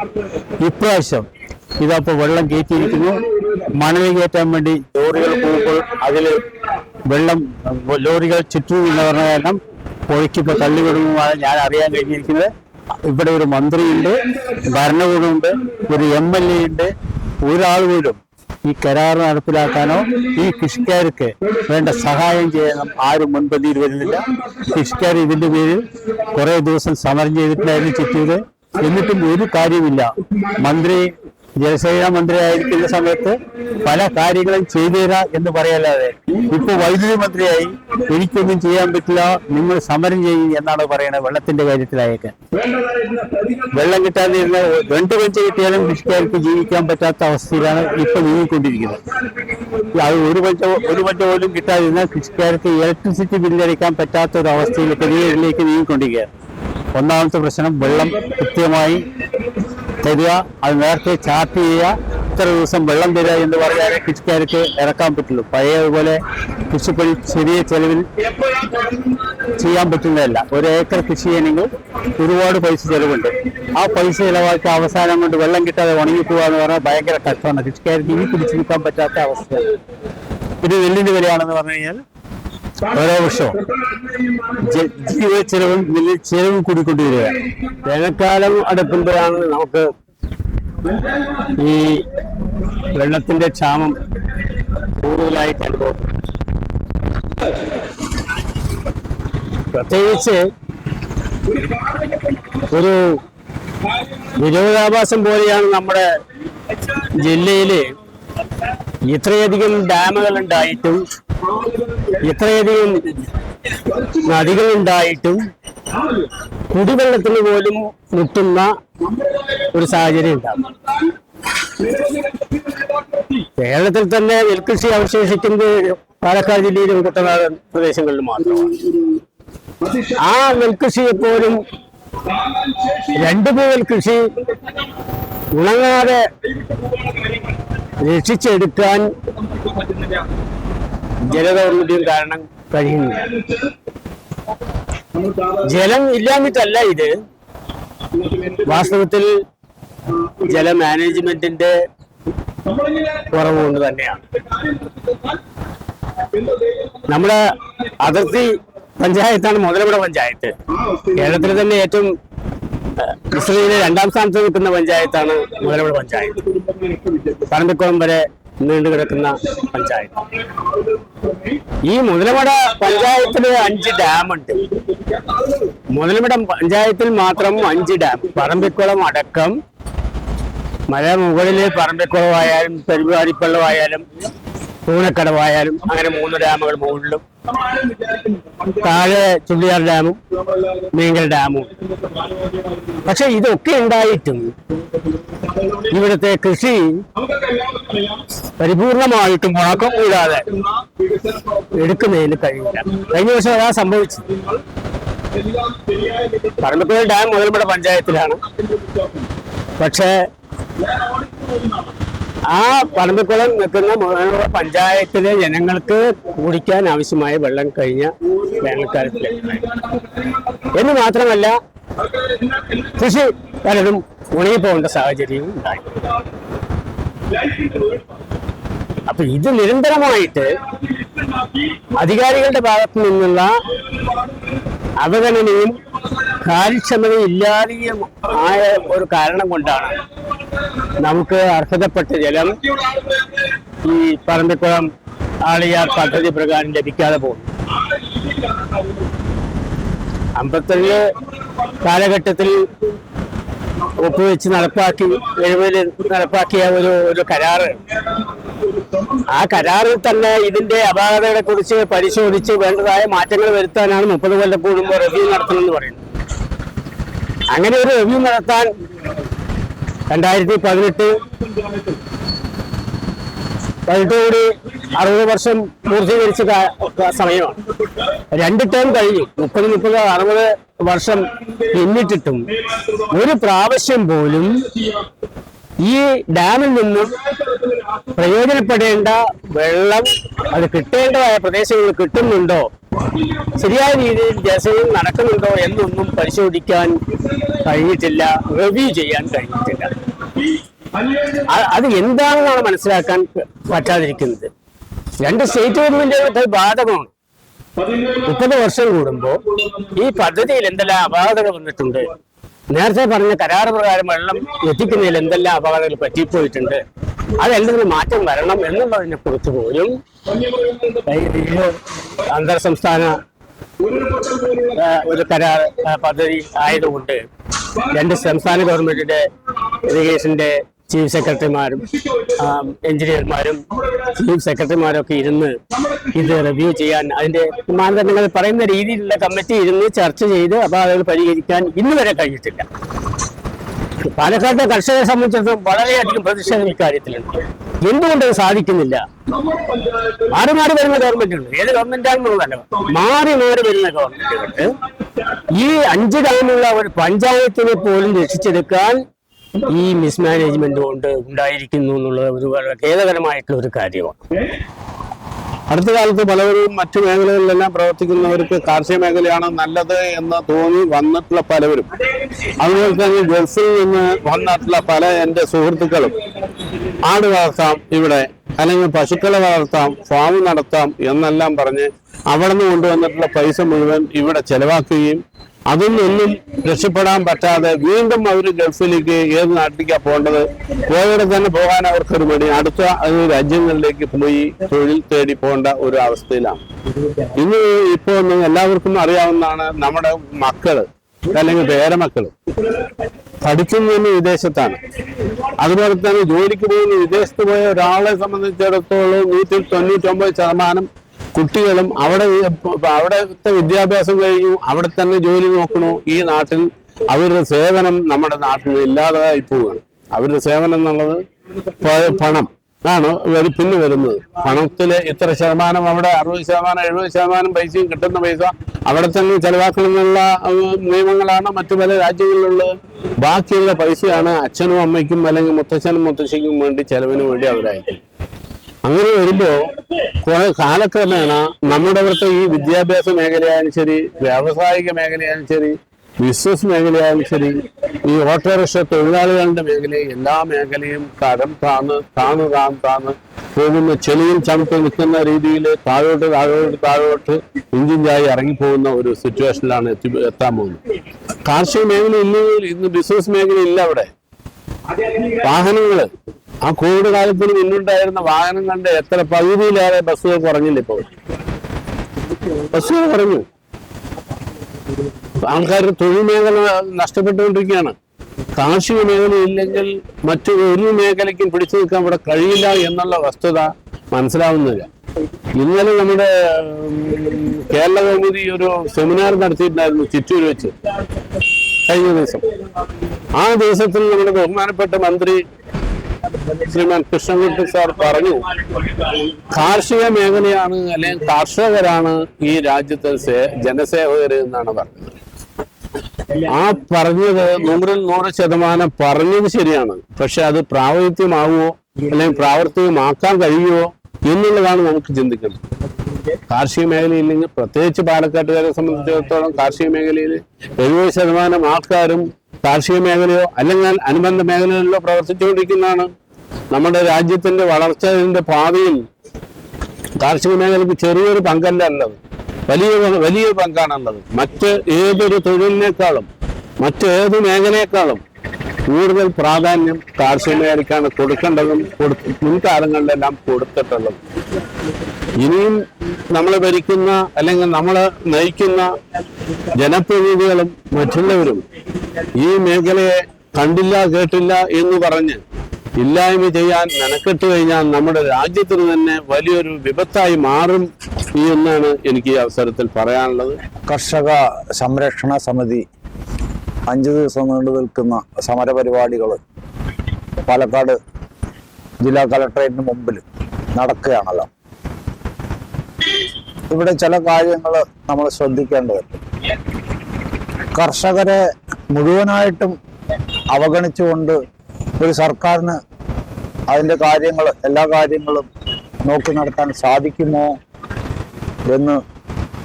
ഇപ്രാവശ്യം ഇതപ്പോൾ വെള്ളം കയറ്റിയിരിക്കുന്നു. മണൽ കയറ്റാൻ വേണ്ടി ലോറികൾ പോകുമ്പോൾ അതിൽ വെള്ളം ലോറികൾ ചുറ്റും എന്ന് പറഞ്ഞ കാരണം പുഴയ്ക്ക് ഇപ്പോൾ തള്ളിവിടുന്നതാണ് ഞാൻ അറിയാൻ കഴിഞ്ഞിരിക്കുന്നത്. ഇവിടെ ഒരു മന്ത്രിയുണ്ട്, ഭരണകൂടമുണ്ട്, ഒരു MLA ഉണ്ട്. ഒരാൾ പോലും ഈ കരാർ നടപ്പിലാക്കാനോ ഈ കൃഷിക്കാർക്ക് വേണ്ട സഹായം ചെയ്യാനും ആരും മുൻപന്തിയിൽ വരുന്നില്ല. കൃഷിക്കാർ ഇതിന്റെ പേരിൽ കുറെ ദിവസം സമരം ചെയ്തിട്ടുണ്ടായിരുന്നു ചിറ്റൂര്. എന്നിട്ടും ഒരു കാര്യമില്ല. മന്ത്രി ജലസേന മന്ത്രിയായിരിക്കുന്ന സമയത്ത് പല കാര്യങ്ങളും ചെയ്തു തരാ എന്ന് പറയല്ലാതെ ഇപ്പൊ വൈദ്യുതി മന്ത്രിയായി എനിക്കൊന്നും ചെയ്യാൻ പറ്റില്ല, നിങ്ങൾ സമരം ചെയ്യും എന്നാണ് പറയുന്നത്. വെള്ളത്തിന്റെ കാര്യത്തിലായേക്കാൻ വെള്ളം കിട്ടാതിരുന്ന 2 പഞ്ച് കിട്ടിയാലും കൃഷിക്കാർക്ക് ജീവിക്കാൻ പറ്റാത്ത അവസ്ഥയിലാണ് ഇപ്പൊ നീങ്ങിക്കൊണ്ടിരിക്കുന്നത്. അത് ഒരു പഞ്ച പോലും കിട്ടാതിരുന്നാൽ കൃഷിക്കാർക്ക് ഇലക്ട്രിസിറ്റി ബില്ലടിക്കാൻ പറ്റാത്ത ഒരു അവസ്ഥയിലേക്ക് നീങ്ങിക്കൊണ്ടിരിക്കുകയാണ്. ഒന്നാമത്തെ പ്രശ്നം, വെള്ളം കൃത്യമായി തരിക, അത് നേരത്തെ ചാർട്ട് ചെയ്യുക. ഇത്ര ദിവസം വെള്ളം തരിക എന്ന് പറഞ്ഞാൽ കൃഷിക്കാർക്ക് ഇറക്കാൻ പറ്റുള്ളൂ. പഴയതുപോലെ കൃഷിപ്പണി ചെറിയ ചെലവിൽ ചെയ്യാൻ പറ്റുന്നതല്ല. 1 ഏക്കർ കൃഷി ചെയ്യണമെങ്കിൽ ഒരുപാട് പൈസ ചെലവുണ്ട്. ആ പൈസ ചിലവാക്കി അവസാനം കൊണ്ട് വെള്ളം കിട്ടാതെ ഉണങ്ങിപ്പോവുക എന്ന് പറഞ്ഞാൽ ഭയങ്കര കഷ്ടമാണ്. കൃഷിക്കാർക്ക് ഇനി പിടിച്ചു നിൽക്കാൻ പറ്റാത്ത അവസ്ഥയാണ്. ഇത് നെല്ലിന്റെ വിലയാണെന്ന് പറഞ്ഞു കഴിഞ്ഞാൽ ഓരോ വർഷവും ചെലവും കൂടിക്കൊണ്ടിരിക്കുകയാണ്. വേനൽക്കാലം അടുക്കുമ്പോഴാണ് നമുക്ക് ഈ വെള്ളത്തിന്റെ ക്ഷാമം കൂടുതലായിട്ട് അനുഭവം. പ്രത്യേകിച്ച് ഒരു വിരോധാഭാസം പോലെയാണ് നമ്മുടെ ജില്ലയില് ഇത്രയധികം ഡാമുകൾ ഉണ്ടായിട്ടും ഇത്രയധികം നദികളുണ്ടായിട്ടും കുടിവെള്ളത്തിന് പോലും മുട്ടുന്ന ഒരു സാഹചര്യം ഉണ്ടാകും. കേരളത്തിൽ തന്നെ നെൽകൃഷി അവശേഷിക്കുന്നത് പാലക്കാട് ജില്ലയിലും കുട്ടനാട് പ്രദേശങ്ങളിലും മാത്രമാണ്. ആ നെൽകൃഷിയെ പോലും 2 പൂവൽ കൃഷി ഉണങ്ങാതെ രക്ഷിച്ചെടുക്കാൻ ജലദൗർലഭ്യം കാരണം കഴിയുന്നില്ല. ജലം ഇല്ലാഞ്ഞിട്ടല്ല ഇത്, വാസ്തവത്തിൽ ജല മാനേജ്മെന്റിന്റെ കുറവുകൊണ്ട് തന്നെയാണ്. നമ്മുടെ അതിർത്തി പഞ്ചായത്താണ് മുതലമട പഞ്ചായത്ത്. കേരളത്തിൽ തന്നെ ഏറ്റവും ഇസ്രയേലിലെ 2ാം സ്ഥാനത്ത് നിൽക്കുന്ന പഞ്ചായത്താണ് മുതലമട പഞ്ചായത്ത്. പറമ്പിക്കുളം വരെ നീണ്ടു കിടക്കുന്ന പഞ്ചായത്ത്. ഈ മുതലമട പഞ്ചായത്തില് 5 ഡാമുണ്ട്. മുതലമട പഞ്ചായത്തിൽ മാത്രം 5 ഡാം. പറമ്പിക്കുളം അടക്കം മല മുകളില് പറമ്പിക്കുളമായാലും പെരുവാടിപ്പള്ളമായാലും പൂനക്കടവായാലും അങ്ങനെ 3 ഡാമുകൾ മുകളിലും, താഴെ ചുള്ളിയാർ ഡാമും മീങ്കര ഡാമും. പക്ഷെ ഇതൊക്കെ ഉണ്ടായിട്ടും ഇവിടുത്തെ കൃഷി പരിപൂർണമായിട്ടും മുടക്കം കൂടാതെ എടുക്കുന്നതിന് കഴിയില്ല. കഴിഞ്ഞ വർഷം അതാ സംഭവിച്ചു. പറമ്പിക്കുളം ഡാം മുതലമട പഞ്ചായത്തിലാണ്. പക്ഷേ ആ പറമ്പിക്കുളം നിൽക്കുന്ന മുഴുവൻ പഞ്ചായത്തിലെ ജനങ്ങൾക്ക് കുടിക്കാൻ ആവശ്യമായ വെള്ളം കഴിഞ്ഞ വേനൽക്കാലത്തിൽ എന്ന് മാത്രമല്ല കൃഷി പലതും ഉണങ്ങിപ്പോകേണ്ട സാഹചര്യവും ഉണ്ടായി. അപ്പൊ ഇത് നിരന്തരമായിട്ട് അധികാരികളുടെ ഭാഗത്തു നിന്നുള്ള അവഗണനയും കാര്യക്ഷമതയും ഇല്ലാതെയും ആയ ഒരു കാരണം കൊണ്ടാണ് നമുക്ക് അർഹതപ്പെട്ട ജലം ഈ പറമ്പിക്കുളം ആളിയാർ പദ്ധതി പ്രകാരം ലഭിക്കാതെ പോകും. 57 കാലഘട്ടത്തിൽ ഒപ്പുവെച്ച് നടപ്പാക്കി 70 നടപ്പാക്കിയ ഒരു കരാറ്, ആ കരാറിൽ തന്നെ ഇതിന്റെ അപാകതകളെ കുറിച്ച് പരിശോധിച്ച് വേണ്ടതായ മാറ്റങ്ങൾ വരുത്താനാണ് 30 കൊല്ലം കൂടുമ്പോൾ റിവ്യൂ നടത്തണമെന്ന് പറയുന്നത്. അങ്ങനെ ഒരു റിവ്യൂ നടത്താൻ 2018 കൂടി 60 വർഷം പൂർത്തീകരിച്ച സമയമാണ്. 2 ടേം കഴിഞ്ഞു. 30, 60 വർഷം പിന്നിട്ടിട്ടും ഒരു പ്രാവശ്യം പോലും ഈ ഡാമിൽ നിന്നും പ്രയോജനപ്പെടേണ്ട വെള്ളം അത് കിട്ടേണ്ടതായ പ്രദേശങ്ങളിൽ കിട്ടുന്നുണ്ടോ, ശരിയായ രീതിയിൽ ജലസേചനം നടക്കുന്നുണ്ടോ എന്നൊന്നും പരിശോധിക്കാൻ കഴിഞ്ഞിട്ടില്ല, റിവ്യൂ ചെയ്യാൻ കഴിഞ്ഞിട്ടില്ല. അത് എന്താണെന്നാണ് മനസ്സിലാക്കാൻ പറ്റാതിരിക്കുന്നത്. 2 സ്റ്റേറ്റ് ഗവൺമെന്റുകൾക്ക് ബാധകമാണ്. 30 വർഷം കൂടുമ്പോൾ ഈ പദ്ധതിയിൽ എന്തെല്ലാം അപാകതകൾ വന്നിട്ടുണ്ട്, നേരത്തെ പറഞ്ഞ കരാർ പ്രകാരം വെള്ളം എത്തിക്കുന്നതിൽ എന്തെല്ലാം അപകടങ്ങൾ പറ്റിപ്പോയിട്ടുണ്ട്, അതെല്ലാം മാറ്റം വരണം എന്നുള്ളതിനെ കുറിച്ച് പോലും അന്തർ സംസ്ഥാന ഒരു കരാർ പദ്ധതി ആയതുകൊണ്ട് 2 സംസ്ഥാന ഗവൺമെന്റിന്റെ ഇറിഗേഷന്റെ ചീഫ് സെക്രട്ടറിമാരും എഞ്ചിനീയർമാരും ചീഫ് സെക്രട്ടറിമാരും ഒക്കെ ഇരുന്ന് ഇത് റിവ്യൂ ചെയ്യാൻ, അതിന്റെ മാനദണ്ഡങ്ങൾ പറയുന്ന രീതിയിലുള്ള കമ്മിറ്റി ഇരുന്ന് ചർച്ച ചെയ്ത് അപാകതകൾ പരിഹരിക്കാൻ ഇന്ന് വരെ കഴിഞ്ഞിട്ടില്ല. പാലക്കാട്ടെ കർഷകരെ സംബന്ധിച്ചിടത്തോളം വളരെയധികം പ്രതിഷേധം ഇക്കാര്യത്തിലുണ്ട്. എന്തുകൊണ്ടത് സാധിക്കുന്നില്ല? മാറി മാറി വരുന്ന ഗവൺമെന്റുണ്ട്, ഏത് ഗവൺമെന്റാണെന്നുള്ളതല്ല, മാറി മാറി വരുന്ന ഗവൺമെന്റുകൾക്ക് ഈ 5 ഡാമുള്ള ഒരു പഞ്ചായത്തിനെ പോലും രക്ഷിച്ചെടുക്കാൻ ഈ മിസ്മാനേജ്മെന്റ് കൊണ്ട് ഉണ്ടായിരിക്കുന്നു എന്നുള്ളത് ഒരു വളരെ ഖേദകരമായിട്ടുള്ള ഒരു കാര്യമാണ്. അടുത്ത കാലത്ത് പലവരും മറ്റു മേഖലകളിലെല്ലാം പ്രവർത്തിക്കുന്നവർക്ക് കാർഷിക മേഖലയാണ് നല്ലത് എന്ന് തോന്നി വന്നിട്ടുള്ള പലവരും, അതുപോലെ തന്നെ ഗൾഫിൽ നിന്ന് വന്നിട്ടുള്ള പല എൻ്റെ സുഹൃത്തുക്കളും ആട് വളർത്താം ഇവിടെ, അല്ലെങ്കിൽ പശുക്കളെ വളർത്താം, ഫാം നടത്താം എന്നെല്ലാം പറഞ്ഞ് അവിടെ നിന്ന് കൊണ്ടുവന്നിട്ടുള്ള പൈസ മുഴുവൻ ഇവിടെ ചെലവാക്കുകയും അതിൽ നിന്നും രക്ഷപ്പെടാൻ പറ്റാതെ വീണ്ടും അവർ ഗൾഫിലേക്ക്, ഏത് നാട്ടിലേക്കാണ് പോകേണ്ടത്, പോയവിടെ തന്നെ പോകാൻ അവർക്കൊരു മടി, അടുത്ത രാജ്യങ്ങളിലേക്ക് പോയി തൊഴിൽ തേടി പോകേണ്ട ഒരു അവസ്ഥയിലാണ്. ഇന്ന് ഇപ്പോൾ എല്ലാവർക്കും അറിയാവുന്നതാണ്, നമ്മുടെ മക്കള് അല്ലെങ്കിൽ പേരമക്കള് പഠിക്കുന്നതിന് വിദേശത്താണ്. അതുപോലെ തന്നെ ജോലിക്ക് പോകുന്ന വിദേശത്ത് പോയ ഒരാളെ സംബന്ധിച്ചിടത്തോളം 99% കുട്ടികളും അവിടുത്തെ വിദ്യാഭ്യാസം കഴിഞ്ഞു, അവിടെ തന്നെ ജോലി നോക്കണു. ഈ നാട്ടിൽ അവരുടെ സേവനം നമ്മുടെ നാട്ടിൽ ഇല്ലാതായി പോവുകയാണ്. അവരുടെ സേവനം എന്നുള്ളത് പണം ആണ് പിന്നെ വരുന്നത്. പണത്തില് ഇത്ര ശതമാനം, അവിടെ 60%, 70% പൈസയും കിട്ടുന്ന പൈസ അവിടെ തന്നെ ചെലവാക്കണമെന്നുള്ള നിയമങ്ങളാണ് മറ്റു പല രാജ്യങ്ങളിലുള്ളത്. ബാക്കിയുള്ള പൈസയാണ് അച്ഛനും അമ്മയ്ക്കും അല്ലെങ്കിൽ മുത്തച്ഛനും മുത്തശ്ശിക്കും വേണ്ടി ചെലവിന് വേണ്ടി അവരയക്കും. അങ്ങനെ വരുമ്പോ കുറെ കാലക്രമേണ നമ്മുടെ ഇവിടുത്തെ ഈ വിദ്യാഭ്യാസ മേഖലയായാലും ശരി, വ്യാവസായിക മേഖലയായാലും ശരി, ബിസിനസ് മേഖലയായാലും ശരി, ഈ ഓട്ടോറിക്ഷ തൊഴിലാളികളുടെ മേഖലയും എല്ലാ മേഖലയും തരം താന്ന് പോകുന്ന, ചെളിയും ചവിട്ട് നിൽക്കുന്ന രീതിയിൽ താഴോട്ട് ഇഞ്ചിഞ്ചായി ഇറങ്ങിപ്പോകുന്ന ഒരു സിറ്റുവേഷനിലാണ് എത്താൻ പോകുന്നത്. കാർഷിക മേഖല ഇല്ലെങ്കിൽ ഇന്ന് ബിസിനസ് മേഖല ഇല്ല. അവിടെ വാഹനങ്ങള്, ആ കോവിഡ് കാലത്തിന് മുന്നുണ്ടായിരുന്ന വാഹനം കണ്ട് എത്ര പകുതിയിലേറെ ബസ്സുകൾ കുറഞ്ഞില്ല. ഇപ്പോൾ ബസ്സുകൾ കുറഞ്ഞു. ആൾക്കാർക്ക് തൊഴിൽ മേഖല നഷ്ടപ്പെട്ടുകൊണ്ടിരിക്കുകയാണ്. കാർഷിക മേഖല ഇല്ലെങ്കിൽ മറ്റു ഒരു മേഖലയ്ക്കും പിടിച്ചു നിൽക്കാൻ ഇവിടെ കഴിയില്ല എന്നുള്ള വസ്തുത മനസ്സിലാവുന്നില്ല. ഇന്നലെ നമ്മുടെ കേരള കൗമുദി ഒരു സെമിനാർ നടത്തിയിട്ടുണ്ടായിരുന്നു ചിറ്റൂർ വെച്ച് കഴിഞ്ഞ ദിവസം. ആ ദിവസത്തിൽ നമ്മുടെ ബഹുമാനപ്പെട്ട മന്ത്രി ശ്രീമാൻ കൃഷ്ണൻകുട്ടി സാർ പറഞ്ഞു, കാർഷിക മേഖലയാണ് അല്ലെങ്കിൽ കർഷകരാണ് ഈ രാജ്യത്തെ ജനസേവകർ എന്നാണ് പറഞ്ഞത്. ആ പറഞ്ഞത് 100% പറഞ്ഞത് ശരിയാണ്. പക്ഷെ അത് പ്രാവർത്തികമാകുമോ അല്ലെങ്കിൽ പ്രാവർത്തികമാക്കാൻ കഴിയുമോ എന്നുള്ളതാണ് നമുക്ക് ചിന്തിക്കുന്നത്. കാർഷിക മേഖലയില്ലെങ്കിൽ പ്രത്യേകിച്ച് പാലക്കാട്ടുകാരെ സംബന്ധിച്ചിടത്തോളം കാർഷിക മേഖലയിൽ 70% ആൾക്കാരും കാർഷിക മേഖലയോ അല്ലെങ്കിൽ അനുബന്ധ മേഖലകളിലോ പ്രവർത്തിച്ചുകൊണ്ടിരിക്കുന്നതാണ്. നമ്മുടെ രാജ്യത്തിന്റെ വളർച്ചയുടെ പാതയിൽ കാർഷിക മേഖലയ്ക്ക് ചെറിയൊരു പങ്കല്ല ഉള്ളത്, വലിയ പങ്കാണുള്ളത്. മറ്റ് ഏതൊരു തൊഴിലിനേക്കാളും മറ്റേത് മേഖലയെക്കാളും കൂടുതൽ പ്രാധാന്യം കാർഷിക മേഖലയ്ക്കാണ് കൊടുക്കേണ്ടതും മുൻകാലങ്ങളിലെല്ലാം കൊടുത്തിട്ടുള്ളത്. ഇനിയും നമ്മളെ ഭരിക്കുന്ന അല്ലെങ്കിൽ നമ്മളെ നയിക്കുന്ന ജനപ്രതിനിധികളും മറ്റുള്ളവരും ഈ മേഖലയെ കണ്ടില്ല കേട്ടില്ല എന്ന് പറഞ്ഞ് ഇല്ലായ്മ ചെയ്യാൻ മെനക്കെട്ട് കഴിഞ്ഞാൽ നമ്മുടെ രാജ്യത്തിന് തന്നെ വലിയൊരു വിപത്തായി മാറും എന്നാണ് എനിക്ക് ഈ അവസരത്തിൽ പറയാനുള്ളത്. കർഷക സംരക്ഷണ സമിതി 5 ദിവസം നീണ്ടു നിൽക്കുന്ന സമരപരിപാടികൾ പാലക്കാട് ജില്ലാ കളക്ടറേറ്റിന് മുമ്പിൽ നടക്കുകയാണല്ലോ. ഇവിടെ ചില കാര്യങ്ങൾ നമ്മൾ ശ്രദ്ധിക്കേണ്ടതുണ്ട്. കർഷകരെ മുഴുവനായിട്ടും അവഗണിച്ചുകൊണ്ട് ഒരു സർക്കാരിന് അതിൻ്റെ എല്ലാ കാര്യങ്ങളും നോക്കി നടത്താൻ സാധിക്കുമോ എന്ന്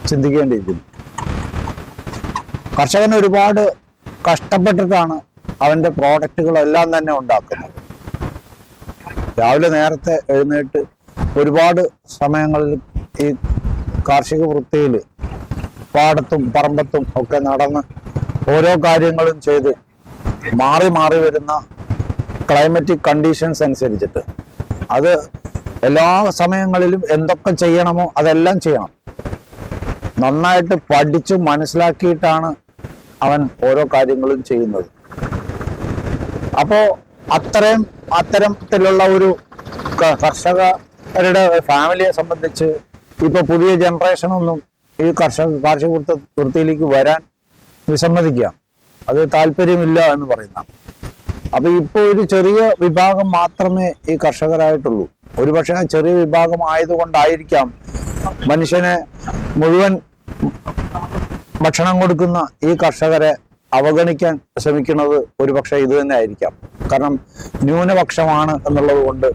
ചിന്തിക്കേണ്ടിയിരിക്കുന്നു. കർഷകൻ ഒരുപാട് കഷ്ടപ്പെട്ടിട്ടാണ് അവൻ്റെ പ്രോഡക്റ്റുകളെല്ലാം തന്നെ ഉണ്ടാക്കുന്നത്. രാവിലെ നേരത്തെ എഴുന്നേറ്റ് ഒരുപാട് സമയങ്ങളിൽ ഈ കാർഷിക വൃത്തിയിൽ പാടത്തും പറമ്പത്തും ഒക്കെ നടന്ന് ഓരോ കാര്യങ്ങളും ചെയ്ത് മാറി മാറി വരുന്ന ക്ലൈമറ്റിക് കണ്ടീഷൻസ് അനുസരിച്ചിട്ട് അത് എല്ലാ സമയങ്ങളിലും എന്തൊക്കെ ചെയ്യണമോ അതെല്ലാം ചെയ്യണം. നന്നായിട്ട് പഠിച്ചു മനസ്സിലാക്കിയിട്ടാണ് അവൻ ഓരോ കാര്യങ്ങളും ചെയ്യുന്നത്. അപ്പോൾ അത്തരത്തിലുള്ള ഒരു കർഷകരുടെ ഫാമിലിയെ സംബന്ധിച്ച് ഇപ്പൊ പുതിയ ജനറേഷനൊന്നും ഈ കാർഷിക വൃത്തിയിലേക്ക് വരാൻ വിസമ്മതിക്കുക, അത് താല്പര്യമില്ല എന്ന് പറയുന്ന. അപ്പൊ ഇപ്പൊ ഒരു ചെറിയ വിഭാഗം മാത്രമേ ഈ കർഷകരായിട്ടുള്ളൂ. ഒരുപക്ഷെ ചെറിയ വിഭാഗം ആയതുകൊണ്ടായിരിക്കാം മനുഷ്യനെ മുഴുവൻ ഭക്ഷണം കൊടുക്കുന്ന ഈ കർഷകരെ അവഗണിക്കാൻ ശ്രമിക്കുന്നത്. ഒരുപക്ഷെ ഇത് തന്നെ ആയിരിക്കാം. കാരണം ന്യൂനപക്ഷമാണ് എന്നുള്ളത് കൊണ്ട്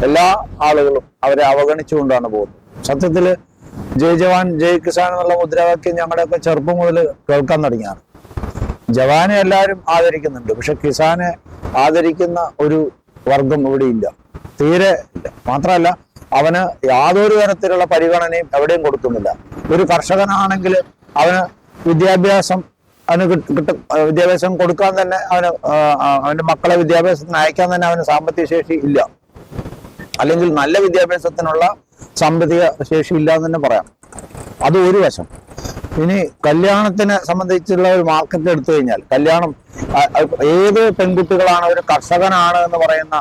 എല്ലാ ആളുകളും അവരെ അവഗണിച്ചുകൊണ്ടാണ് പോകുന്നത്. സത്യത്തില് ജയ് ജവാൻ ജയ് കിസാൻ എന്നുള്ള മുദ്രാവാക്യം ഞങ്ങളുടെയൊക്കെ ചെറുപ്പം മുതൽ കേൾക്കാൻ തുടങ്ങിയാണ്. ജവാനെ എല്ലാവരും ആദരിക്കുന്നുണ്ട്, പക്ഷെ കിസാനെ ആദരിക്കുന്ന ഒരു വർഗം ഇവിടെ ഇല്ല, തീരെ ഇല്ല. മാത്രമല്ല അവന് യാതൊരു തരത്തിലുള്ള പരിഗണനയും എവിടെയും കൊടുക്കുന്നില്ല. ഒരു കർഷകനാണെങ്കിൽ അവന് വിദ്യാഭ്യാസം വിദ്യാഭ്യാസം കൊടുക്കാൻ തന്നെ അവന്റെ മക്കളെ വിദ്യാഭ്യാസത്തിന് അയക്കാൻ തന്നെ അവന് സാമ്പത്തിക ശേഷി ഇല്ല, അല്ലെങ്കിൽ നല്ല വിദ്യാഭ്യാസത്തിനുള്ള സാമ്പത്തിക ശേഷി ഇല്ല എന്ന് തന്നെ പറയാം. അത് ഒരു വശം. ഇനി കല്യാണത്തിനെ സംബന്ധിച്ചുള്ള ഒരു മാർക്കറ്റ് എടുത്തു കഴിഞ്ഞാൽ കല്യാണം ഏത് പെൺകുട്ടികളാണ് ഒരു കർഷകനാണ് എന്ന് പറയുന്ന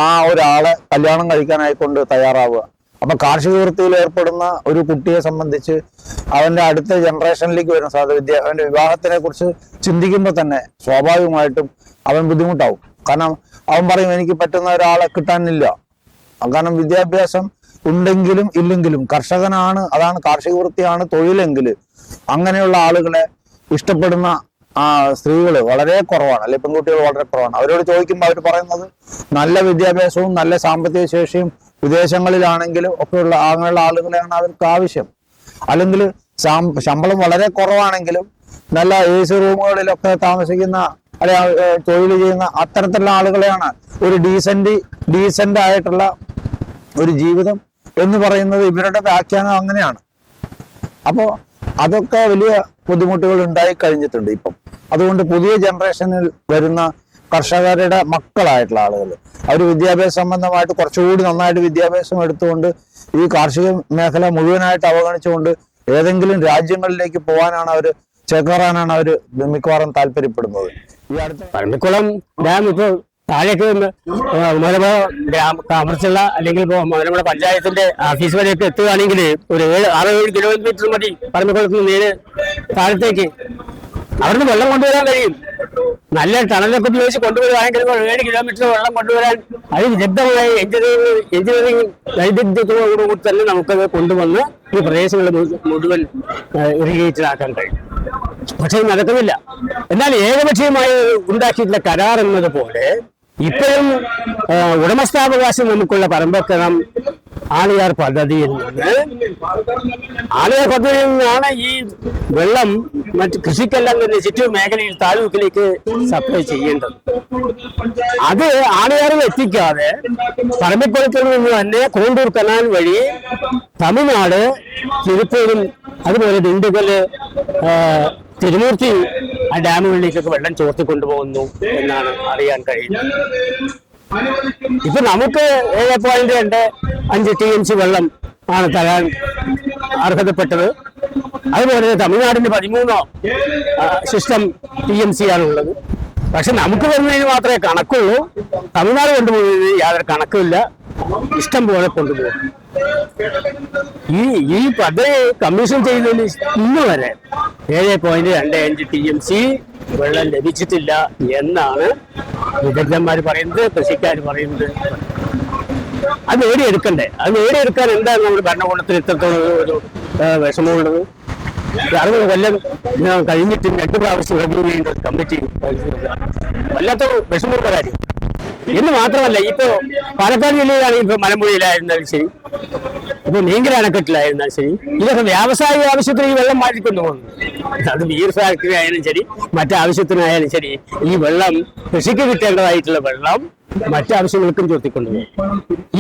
ആ ഒരാളെ കല്യാണം കഴിക്കാനായിക്കൊണ്ട് തയ്യാറാവുക. അപ്പൊ കാർഷിക വൃത്തിയിൽ ഏർപ്പെടുന്ന ഒരു കുട്ടിയെ സംബന്ധിച്ച് അവന്റെ അടുത്ത ജനറേഷനിലേക്ക് വരുന്ന സാധ്യത അവന്റെ വിവാഹത്തിനെ കുറിച്ച് ചിന്തിക്കുമ്പോൾ തന്നെ സ്വാഭാവികമായിട്ടും അവൻ ബുദ്ധിമുട്ടാവും. കാരണം അവൻ പറയും എനിക്ക് പറ്റുന്ന ഒരാളെ കിട്ടാനില്ല. കാരണം വിദ്യാഭ്യാസം ഉണ്ടെങ്കിലും ഇല്ലെങ്കിലും കർഷകനാണ്, അതാണ് കാർഷിക വൃത്തിയാണ് തൊഴിലെങ്കിൽ അങ്ങനെയുള്ള ആളുകളെ ഇഷ്ടപ്പെടുന്ന സ്ത്രീകൾ വളരെ കുറവാണ്, അല്ലെ പെൺകുട്ടികൾ വളരെ കുറവാണ്. അവരോട് ചോദിക്കുമ്പോൾ അവർ പറയുന്നത് നല്ല വിദ്യാഭ്യാസവും നല്ല സാമ്പത്തിക ശേഷിയും വിദേശങ്ങളിലാണെങ്കിലും ഒക്കെയുള്ള അങ്ങനെയുള്ള ആളുകളെയാണ് അവർക്ക് ആവശ്യം. അല്ലെങ്കിൽ ശമ്പളം വളരെ കുറവാണെങ്കിലും നല്ല AC റൂമുകളിലൊക്കെ താമസിക്കുന്ന അല്ലെ തൊഴിൽ ചെയ്യുന്ന അത്തരത്തിലുള്ള ആളുകളെയാണ് ഒരു ഡീസന്റ് ആയിട്ടുള്ള ഒരു ജീവിതം എന്ന് പറയുന്നത്. ഇവരുടെ വ്യാഖ്യാനം അങ്ങനെയാണ്. അപ്പോൾ അതൊക്കെ വലിയ ബുദ്ധിമുട്ടുകൾ ഉണ്ടായി കഴിഞ്ഞിട്ടുണ്ട് ഇപ്പം. അതുകൊണ്ട് പുതിയ ജനറേഷനിൽ വരുന്ന കർഷകരുടെ മക്കളായിട്ടുള്ള ആളുകൾ അവർ വിദ്യാഭ്യാസ സംബന്ധമായിട്ട് കുറച്ചുകൂടി നന്നായിട്ട് വിദ്യാഭ്യാസം എടുത്തുകൊണ്ട് ഈ കാർഷിക മേഖല മുഴുവനായിട്ട് അവഗണിച്ചുകൊണ്ട് ഏതെങ്കിലും രാജ്യങ്ങളിലേക്ക് പോകാനാണ് അവർ ചേക്കേറാനാണ് അവർ മിക്കവാറും താല്പര്യപ്പെടുന്നത്. ഈ അടുത്ത പറമ്പിക്കുളം ഡാം ഇപ്പോൾ താഴേക്ക് മലമ്പുഴ കമർച്ചുള്ള അല്ലെങ്കിൽ ഇപ്പോൾ മലമ്പുഴ പഞ്ചായത്തിന്റെ ഓഫീസ് വരെയൊക്കെ എത്തുകയാണെങ്കിൽ ഒരു 6-7 കിലോമീറ്റർ മതി പറമ്പിക്കുളത്ത് നിന്ന് നേരെ താഴത്തേക്ക്. അവിടുന്ന് വെള്ളം കൊണ്ടുവരാൻ കഴിയും. നല്ല ടണലൊക്കെ ഉപയോഗിച്ച് കൊണ്ടുവരുവാണെങ്കിൽ 7 കിലോമീറ്റർ വെള്ളം കൊണ്ടുവരാൻ അത് വിദഗ്ധമായ എഞ്ചിനീയറിംഗ് വൈദഗ്ധ്യത്തോടുകൂടി തന്നെ നമുക്കത് കൊണ്ടുവന്ന് ഈ പ്രദേശങ്ങൾ മുഴുവൻ ഇറിഗേറ്റഡ് ആക്കാൻ കഴിയും. പക്ഷെ നടക്കുന്നില്ല. എന്നാൽ ഏകപക്ഷീയമായി ഉണ്ടാക്കിയിട്ടുള്ള കരാർ എന്നതുപോലെ ഇപ്പോഴും ഉടമസ്ഥാവകാശം നമുക്കുള്ള പറമ്പക്കണം ആളിയാർ പദ്ധതിയിൽ നിന്ന്. ആളിയാർ പദ്ധതിയിൽ നിന്നാണ് ഈ വെള്ളം മറ്റ് കൃഷിക്കെല്ലാം തന്നെ ചുറ്റൂർ മേഖലയിൽ താലൂക്കിലേക്ക് സപ്ലൈ ചെയ്യേണ്ടത്. അത് ആളിയാറിൽ എത്തിക്കാതെ പറമ്പിക്കുളത്തിൽ നിന്ന് തന്നെ കോണ്ടൂർ കനാൽ വഴി തമിഴ്നാട്, തിരുപ്പൂരും അതുപോലെ ദിണ്ടുകല്, തിരുമൂർത്തി ആ ഡാമുകളിലേക്കൊക്കെ വെള്ളം ചോർത്തി കൊണ്ടുപോകുന്നു എന്നാണ് അറിയാൻ കഴിയുന്നത്. ഇപ്പൊ നമുക്ക് 7.25 TMC വെള്ളം ആണ് തരാൻ അർഹതപ്പെട്ടത്. അതുപോലെ തമിഴ്നാടിന് 13 സിസ്റ്റം TMC ആണുള്ളത്. പക്ഷെ നമുക്ക് വരുന്നതിന് മാത്രമേ കണക്കുള്ളൂ. തമിഴ്നാട് കൊണ്ടുപോകുന്നതിന് യാതൊരു കണക്കുമില്ല, ഇഷ്ടം പോലെ കൊണ്ടുപോകും. ഈ പദ്ധതി കമ്മീഷൻ ചെയ്തതിന് ഇന്ന് വരെ 7.25 TMC വെള്ളം ലഭിച്ചിട്ടില്ല എന്നാണ് വിദഗ്ധന്മാർ പറയുന്നത്, കൃഷിക്കാർ പറയുന്നത്. അത് നേടിയെടുക്കണ്ടേ? അത് നേടിയെടുക്കാൻ എന്താണ് നമ്മുടെ ഭരണകൂടത്തിൽ ഇത്രത്തോളം ഒരു വിഷമമുള്ളത്? 60 കൊല്ലം കഴിഞ്ഞിട്ട് 2 പ്രാവശ്യം റെവ്യൂ ചെയ്യേണ്ട ഒരു കമ്മിറ്റി വല്ലാത്ത വിഷമമുള്ള കാര്യം. എന്ന് മാത്രമല്ല, ഇപ്പോ പാലക്കാട് ജില്ലയിലാണ് ഇപ്പൊ മലമ്പുഴയിലായിരുന്നാലും ശരി, ഇപ്പൊ മീങ്കര അണക്കെട്ടിലായിരുന്നാലും ശരി, ഇതൊക്കെ വ്യാവസായിക ആവശ്യത്തിന് ഈ വെള്ളം മാറ്റിക്കൊണ്ടു പോകുന്നു. അത് ബീർ ഫാക്ടറി ആയാലും ശരി, മറ്റാവശ്യത്തിനായാലും ശരി, ഈ വെള്ളം കൃഷിക്ക് കിട്ടേണ്ടതായിട്ടുള്ള വെള്ളം മറ്റാവശ്യങ്ങൾക്കും ചോർത്തിക്കൊണ്ടുപോകും.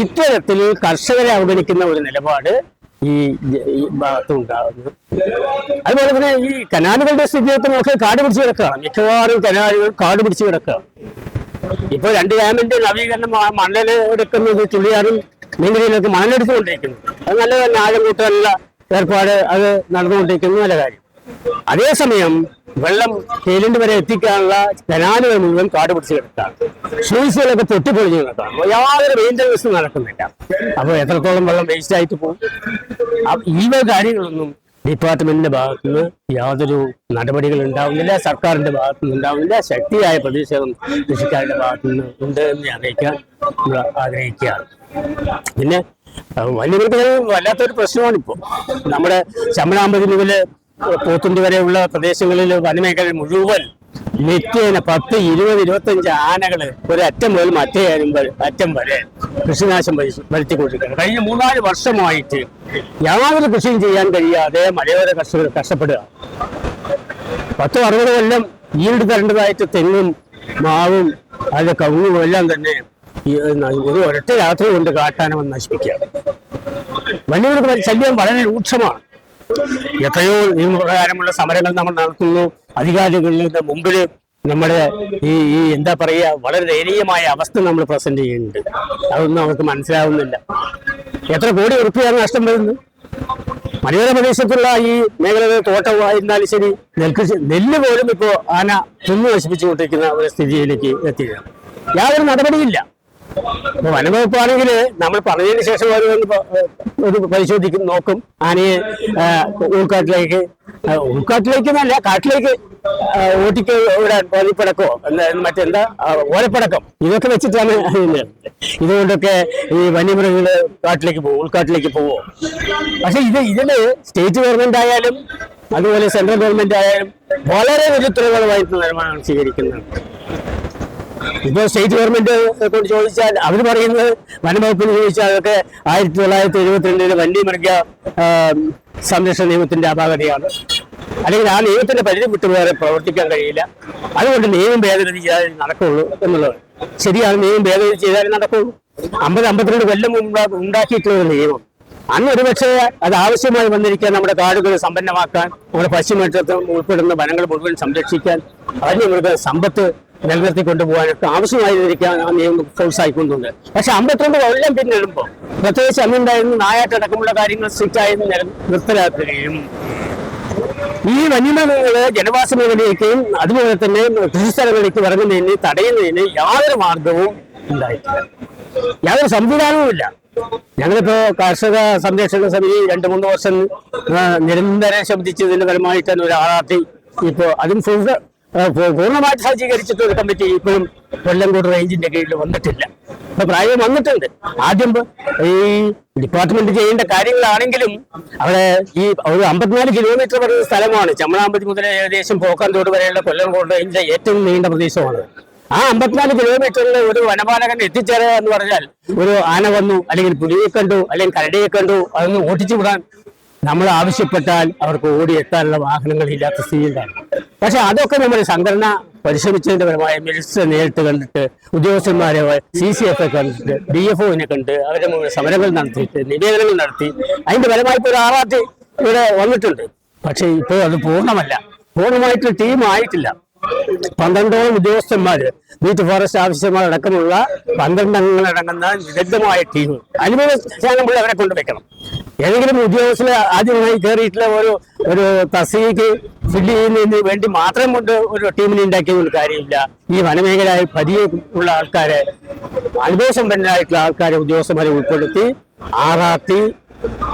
ഇത്തരത്തിൽ കർഷകരെ അവഗണിക്കുന്ന ഒരു നിലപാട് ഈ ഭാഗത്തും ഉണ്ടാകുന്നു. അതുപോലെ തന്നെ ഈ കനാലുകളുടെ സ്ഥിതിയൊക്കെ നമുക്ക് കാട് പിടിച്ച് കിടക്കുകയാണ്. മിക്കവാറും കനാലുകൾ കാട് പിടിച്ച് കിടക്കുകയാണ്. ഇപ്പൊ 2 ഡാമിന്റെ നവീകരണം, മണൽ എടുക്കുന്നത് ചുള്ളിയാറും മീൻകരയിലൊക്കെ മണലെടുത്തുകൊണ്ടിരിക്കുന്നു. അത് നല്ല തന്നെ, ആഴം കൂട്ടാനുള്ള ഏർപ്പാട് അത് നടന്നുകൊണ്ടിരിക്കുന്നു, നല്ല കാര്യം. അതേസമയം വെള്ളം കേലിന്റെ വരെ എത്തിക്കാനുള്ള കനാലുകൾ മുഴുവൻ കാട് പിടിച്ച് കിടക്കുകയാണ്. സ്ലൂസുകളൊക്കെ പൊട്ടിപ്പൊളിഞ്ഞ് കിടക്കുകയാണ്. യാതൊരു മെയിൻ്റനൻസും നടക്കുന്നില്ല. അപ്പോൾ എത്രത്തോളം വെള്ളം വേസ്റ്റ് ആയിട്ട് പോകും? ഈ കാര്യങ്ങളൊന്നും ഡിപ്പാർട്ട്മെന്റിന്റെ ഭാഗത്തുനിന്ന് യാതൊരു നടപടികൾ ഉണ്ടാവുന്നില്ല, സർക്കാരിന്റെ ഭാഗത്തുനിന്ന് ഉണ്ടാവുന്നില്ല. ശക്തിയായ പ്രതിഷേധം കൃഷിക്കാരുടെ ഭാഗത്തുനിന്ന് ഉണ്ട് എന്ന് ആഗ്രഹിക്കുകയാണ്. പിന്നെ വന്യമൃഗങ്ങൾ വല്ലാത്തൊരു പ്രശ്നമാണ് ഇപ്പോൾ. നമ്മുടെ ചമ്മനാമ്പതി മുതൽ പോത്തുണ്ടി വരെയുള്ള പ്രദേശങ്ങളിൽ വനമേഖല മുഴുവൻ നിത്യേന 10, 20, 25 ആനകള് ഒരറ്റം മുതൽ മറ്റേ അറ്റം വരെ കൃഷിനാശം വരുത്തിക്കൊണ്ടിരിക്കുകയാണ്. കഴിഞ്ഞ 3-4 വർഷമായിട്ട് യാതൊരു കൃഷിയും ചെയ്യാൻ കഴിയാതെ മലയോര കർഷകർ കഷ്ടപ്പെടുക. 10-60 കൊല്ലം ഈട് തരേണ്ടതായിട്ട് തെങ്ങും മാവും അതിന്റെ കവുങ്ങും എല്ലാം തന്നെ ഒരു ഒരൊറ്റ രാത്രി കൊണ്ട് കാട്ടാനവൻ നശിപ്പിക്കുക. വന്യമൃഗ ശല്യം വളരെ രൂക്ഷമാണ്. എത്രയോ നിയമപ്രകാരമുള്ള സമരങ്ങൾ നമ്മൾ നടത്തുന്നു. അധികാരികളുടെ മുമ്പിൽ നമ്മുടെ ഈ എന്താ പറയുക, വളരെ ദയനീയമായ അവസ്ഥ നമ്മൾ പ്രസന്റ് ചെയ്യുന്നുണ്ട്. അതൊന്നും അവർക്ക് മനസ്സിലാവുന്നില്ല. എത്ര കോടി ഉറുപ്പിയാണ് നഷ്ടം വരുന്നത്? മലയോര പ്രദേശത്തുള്ള ഈ മേഖലകൾ തോട്ടമായിരുന്നാലും ശരി, നെല്ല് പോലും ഇപ്പോൾ ആന തിന്നു നശിപ്പിച്ചുകൊണ്ടിരിക്കുന്ന ഒരു സ്ഥിതിയിലേക്ക് എത്തിയാണ്. യാതൊരു നടപടിയില്ല. ഇപ്പൊ വനംവകുപ്പാണെങ്കിൽ നമ്മൾ പറഞ്ഞതിന് ശേഷം ഒരു പരിശോധിക്കും, നോക്കും. ആനയെ ഉൾക്കാട്ടിലേക്കെന്നല്ല, കാട്ടിലേക്ക് ഓട്ടിക്ക് വിടാൻ ഓലിപ്പടക്കോ മറ്റെന്താ ഓലപ്പടക്കം ഇതൊക്കെ വെച്ചിട്ടാണ് ഇതുകൊണ്ടൊക്കെ ഈ വന്യമൃഗങ്ങള് കാട്ടിലേക്ക് പോകും, ഉൾക്കാട്ടിലേക്ക് പോവോ? പക്ഷെ ഇതില് സ്റ്റേറ്റ് ഗവൺമെന്റ് ആയാലും അതുപോലെ സെൻട്രൽ ഗവൺമെന്റ് ആയാലും വളരെ വിരുദ്ധമായിട്ടുള്ള നിലപാടാണ് സ്വീകരിക്കുന്നത്. ഇപ്പൊ സ്റ്റേറ്റ് ഗവൺമെന്റ് കൊണ്ട് ചോദിച്ചാൽ അവർ പറയുന്നത്, വനംവകുപ്പിന് ചോദിച്ചാൽ അതൊക്കെ 1972 വന്യമൃഗ സംരക്ഷണ നിയമത്തിന്റെ അപാകതയാണ്, അല്ലെങ്കിൽ ആ നിയമത്തിന്റെ പരിധി വിട്ട് വേറെ പ്രവർത്തിക്കാൻ കഴിയില്ല, അതുകൊണ്ട് നിയമം ഭേദഗതി ചെയ്താലേ നടക്കുള്ളൂ എന്നുള്ളത് ശരിയാണ്. നിയമം ഭേദഗതി ചെയ്താലേ നടക്കുള്ളൂ. 50-52 കൊല്ലം മുമ്പ് ഉണ്ടാക്കിയിട്ടുള്ള നിയമം അന്ന് ഒരുപക്ഷെ അത് ആവശ്യമായി വന്നിരിക്കാൻ, നമ്മുടെ കാടുകൾ സമ്പന്നമാക്കാൻ, നമ്മുടെ പശ്ചിമഘട്ടത്തിൽ ഉൾപ്പെടുന്ന വനങ്ങൾ മുഴുവൻ സംരക്ഷിക്കാൻ, വന്യമൃഗ സമ്പത്ത് നിലനിർത്തി കൊണ്ടുപോകാനൊക്കെ ആവശ്യമായിരിക്കാൻ ആ നിയമം പ്രോത്സാഹിക്കുന്നുണ്ട്. പക്ഷെ 52 കൊല്ലം പിന്നിടുമ്പോൾ, പ്രത്യേകിച്ച് അന്നുണ്ടായിരുന്ന നായാട്ടടക്കമുള്ള കാര്യങ്ങൾ സ്ട്രിക്റ്റായി നിർത്തലാക്കുകയും ഈ വന്യമൃഗങ്ങള് ജനവാസ മേഖലയിലേക്കും അതുപോലെ തന്നെ കൃഷിസ്ഥലങ്ങളിലേക്ക് ഇറങ്ങുന്നതിന് തടയുന്നതിന് യാതൊരു മാർഗവും ഉണ്ടായിട്ടില്ല, യാതൊരു സംവിധാനവും ഇല്ല. ഞങ്ങളിപ്പോ കർഷക സംരക്ഷണ സമിതി 2-3 വർഷം നിരന്തരം ശബ്ദിച്ചതിന്റെ ഫലമായിട്ടാണ് ഒരു RRT ഇപ്പോ അതും പൂർണ്ണമായിട്ട് സജ്ജീകരിച്ചിട്ട് ഒരു കമ്മിറ്റി ഇപ്പോഴും കൊല്ലംകോട് റേഞ്ചിന്റെ കീഴിൽ വന്നിട്ടില്ല. ഇപ്പൊ പ്രായം വന്നിട്ടുണ്ട്. ആദ്യം ഈ ഡിപ്പാർട്ട്മെന്റ് ചെയ്യേണ്ട കാര്യങ്ങളാണെങ്കിലും അവിടെ ഈ ഒരു 54 കിലോമീറ്റർ വരുന്ന സ്ഥലമാണ്. ചമ്മണാമ്പതി മുതൽ ഏകദേശം പോക്കാൻതോട് വരെയുള്ള കൊല്ലംകോട് റേഞ്ചിലെ ഏറ്റവും നീണ്ട പ്രദേശമാണ്. ആ 54 കിലോമീറ്ററിൽ ഒരു വനപാലകൻ എത്തിച്ചേരുക എന്ന് പറഞ്ഞാൽ ഒരു ആന വന്നു, അല്ലെങ്കിൽ പുലിയെ കണ്ടു, അല്ലെങ്കിൽ കരടിയെ കണ്ടു, അതൊന്ന് ഓടിച്ചു വിടാൻ നമ്മൾ ആവശ്യപ്പെട്ടാൽ അവർക്ക് ഓടിയെത്താനുള്ള വാഹനങ്ങളില്ലാത്ത സ്ഥിതിയിലാണ്. പക്ഷെ അതൊക്കെ നമ്മുടെ സംഘടന പരിശ്രമിച്ചതിന്റെ ഫലമായി മിനിസ്റ്റർ നേരിട്ട് കണ്ടിട്ട്, ഉദ്യോഗസ്ഥന്മാരെ CCF കണ്ടിട്ട്, DFOനെ കണ്ട് അവരുടെ മുന്നിൽ സമരങ്ങൾ നടത്തിയിട്ട് നിവേദനങ്ങൾ നടത്തി അതിന്റെ ഫലമായിട്ട് ഒരു RRT ഇവിടെ വന്നിട്ടുണ്ട്. പക്ഷെ ഇപ്പോൾ അത് പൂർണ്ണമായിട്ട് ടീം ആയിട്ടില്ല. 12ഓളം ഉദ്യോഗസ്ഥന്മാര്, ബീറ്റ് ഫോറസ്റ്റ് ഓഫീസർമാരടക്കമുള്ള 12 അംഗങ്ങളടങ്ങുന്ന വിദഗ്ധമായ ടീം, അനുഭവശാലമുള്ള അവരെ കൊണ്ടുവയ്ക്കണം. ഏതെങ്കിലും ഉദ്യോഗസ്ഥർ ആദ്യമായി കയറിയിട്ടുള്ള ഒരു തസ്തികയ്ക്ക് ഫില്ല് ചെയ്യുന്നതിന് വേണ്ടി മാത്രം കൊണ്ട് ഒരു ടീമിനെ ഉണ്ടാക്കിയതുകൊണ്ട് കാര്യമില്ല. ഈ വനമേഖലയിൽ പരിചയമുള്ള ആൾക്കാരെ, അനുഭവസമ്പന്നരായിട്ടുള്ള ആൾക്കാരെ, ഉദ്യോഗസ്ഥന്മാരെ ഉൾപ്പെടുത്തി RRT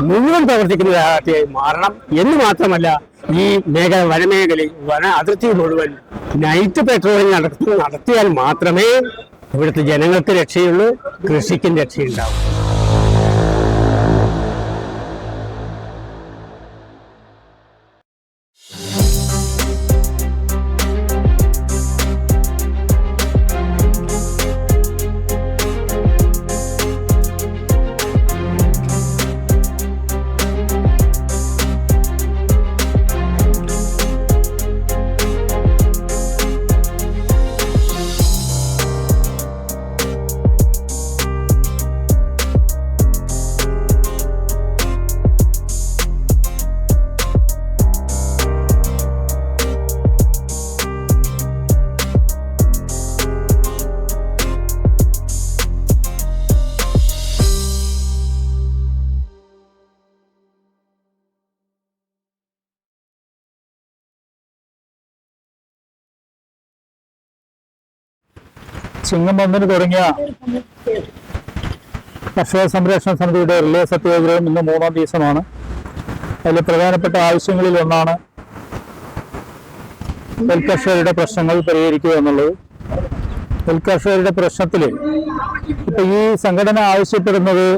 മുഴുവൻ പ്രവർത്തിക്കുന്ന RRT ആയി മാറണം എന്ന് മാത്രമല്ല, ഈ വനമേഖലയിൽ വന അതിർത്തി മുഴുവൻ നൈറ്റ് പെട്രോളിംഗ് നടത്തിയാൽ മാത്രമേ ഇവിടുത്തെ ജനങ്ങൾക്ക് രക്ഷയുള്ളൂ, കൃഷിക്കും രക്ഷയുണ്ടാവും. ചിങ്ങം 1 തുടങ്ങിയ കർഷക സംരക്ഷണ സമിതിയുടെ റിലേ സത്യാഗ്രഹം ഇന്ന് 3ാം ദിവസമാണ്. അതിൽ പ്രധാനപ്പെട്ട ആവശ്യങ്ങളിൽ ഒന്നാണ് നെൽകർഷകരുടെ പ്രശ്നങ്ങൾ പരിഹരിക്കുക എന്നുള്ളത്. നെൽകർഷകരുടെ പ്രശ്നത്തിൽ ഇപ്പൊ ഈ സംഘടന ആവശ്യപ്പെടുന്നത്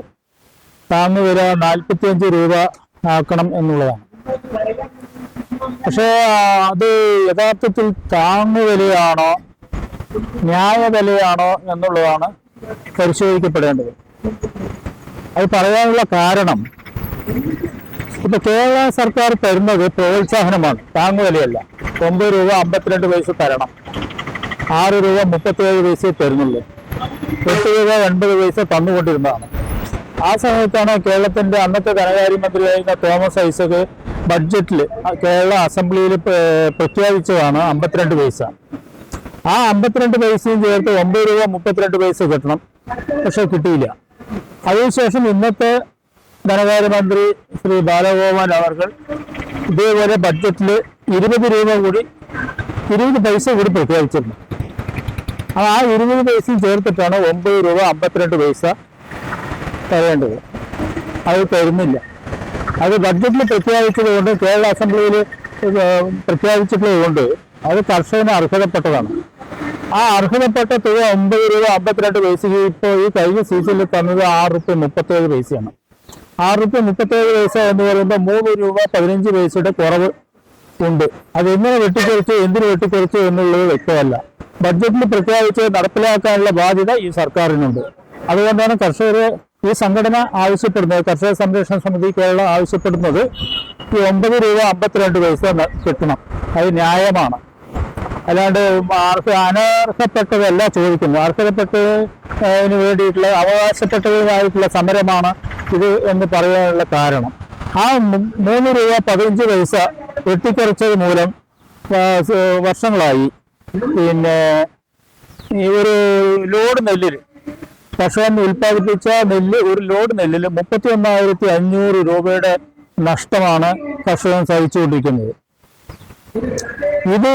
താങ്ങുവില 45 രൂപ ആക്കണം എന്നുള്ളതാണ്. പക്ഷേ അത് യഥാർത്ഥത്തിൽ താങ്ങുവിലയാണോ ന്യായവിലയാണോ എന്നുള്ളതാണ് പരിശോധിക്കപ്പെടേണ്ടത്. അത് പറയാനുള്ള കാരണം, ഇപ്പൊ കേരള സർക്കാർ തരുന്നത് പ്രോത്സാഹനമാണ്, താങ്ങുവിലയല്ല. 9 രൂപ 52 പൈസ തരണം, 6 രൂപ 37 പൈസ തരുന്നുള്ളൂ, 8 രൂപ 80 പൈസ തന്നുകൊണ്ടിരുന്നതാണ്. ആ സമയത്താണ് കേരളത്തിന്റെ അന്നത്തെ ധനകാര്യമന്ത്രിയായിരുന്ന തോമസ് ഐസക് ബഡ്ജറ്റിൽ കേരള അസംബ്ലിയിൽ പ്രഖ്യാപിച്ചതാണ് 52 പൈസ. ആ 52 പൈസയും ചേർത്ത് 9 രൂപ 32 പൈസ കിട്ടണം. പക്ഷെ കിട്ടിയില്ല. അതിനുശേഷം ഇന്നത്തെ ധനകാര്യമന്ത്രി ശ്രീ ബാലഗോപാൽ അവർ ഇതേപോലെ ബഡ്ജറ്റിൽ 20 രൂപ കൂടി 20 പൈസ കൂടി പ്രഖ്യാപിച്ചിരുന്നു. ആ 20 പൈസയും ചേർത്തിട്ടാണ് 9 രൂപ 52 പൈസ തരേണ്ടത്. അത് തരുന്നില്ല. അത് ബഡ്ജറ്റിൽ പ്രഖ്യാപിച്ചത് കൊണ്ട്, കേരള അസംബ്ലിയിൽ പ്രഖ്യാപിച്ചിട്ടുള്ളത് കൊണ്ട് അത് കർഷകന് അർഹതപ്പെട്ടതാണ്. ആ അർഹതപ്പെട്ട തുക 9 രൂപ 52 പൈസക്ക് ഇപ്പോൾ ഈ കഴിഞ്ഞ സീസണിൽ തന്നത് 6 രൂപ 37 പൈസയാണ്. 6 രൂപ 37 പൈസ എന്ന് പറയുമ്പോൾ 3 രൂപ 15 പൈസയുടെ കുറവ് ഉണ്ട്. അത് എങ്ങനെ വെട്ടിക്കുറച്ചു, എന്തിനു വെട്ടിക്കുറച്ചു എന്നുള്ളത് വ്യക്തമല്ല. ബഡ്ജറ്റിൽ പ്രഖ്യാപിച്ച് നടപ്പിലാക്കാനുള്ള ബാധ്യത ഈ സർക്കാരിനുണ്ട്. അതുകൊണ്ടാണ് കർഷകരെ ഈ സംഘടന ആവശ്യപ്പെടുന്നത്, കർഷക സംരക്ഷണ സമിതി കേരള ആവശ്യപ്പെടുന്നത് ഈ 9 രൂപ 52 പൈസ കിട്ടണം. അത് ന്യായമാണ്. അല്ലാണ്ട് അനർഹപ്പെട്ടതല്ല ചോദിക്കുന്നത്. അർഹതപ്പെട്ടതിന് വേണ്ടിയിട്ടുള്ള അവകാശപ്പെട്ടതിനായിട്ടുള്ള സമരമാണ് ഇത് എന്ന് പറയാനുള്ള കാരണം, ആ 3 രൂപ 15 പൈസ വെട്ടിക്കുറച്ചത് മൂലം വർഷങ്ങളായി പിന്നെ ഈ ഒരു ലോഡ് നെല്ലിൽ, കർഷകൻ ഉൽപ്പാദിപ്പിച്ച നെല്ല്, ഒരു ലോഡ് നെല്ലിൽ 31,500 രൂപയുടെ നഷ്ടമാണ് കർഷകൻ സഹിച്ചുകൊണ്ടിരിക്കുന്നത്. ഇത്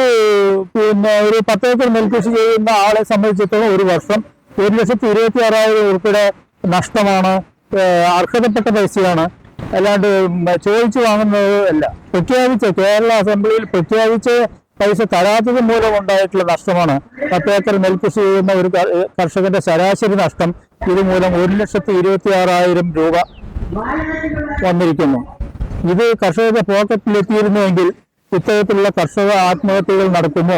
പിന്നെ ഒരു 10 ഏക്കർ നെൽകൃഷി ചെയ്യുന്ന ആളെ സംബന്ധിച്ചിടത്തോളം ഒരു വർഷം 1,26,000 രൂപയുടെ നഷ്ടമാണ്. അർഹതപ്പെട്ട പൈസയാണ്, അല്ലാണ്ട് ചോദിച്ചു വാങ്ങുന്നത് അല്ല. കേരള അസംബ്ലിയിൽ പ്രഖ്യാപിച്ച് പൈസ തരാത്തത് മൂലം ഉണ്ടായിട്ടുള്ള നഷ്ടമാണ്. 10 ഏക്കർ നെൽകൃഷി ചെയ്യുന്ന ഒരു കർഷകന്റെ ശരാശരി നഷ്ടം ഇതുമൂലം 1,26,000 രൂപ വന്നിരിക്കുന്നു. ഇത് കർഷകരുടെ പോക്കറ്റിലെത്തിയിരുന്നുവെങ്കിൽ ഇത്തരത്തിലുള്ള കർഷക ആത്മഹത്യകൾ നടക്കുമോ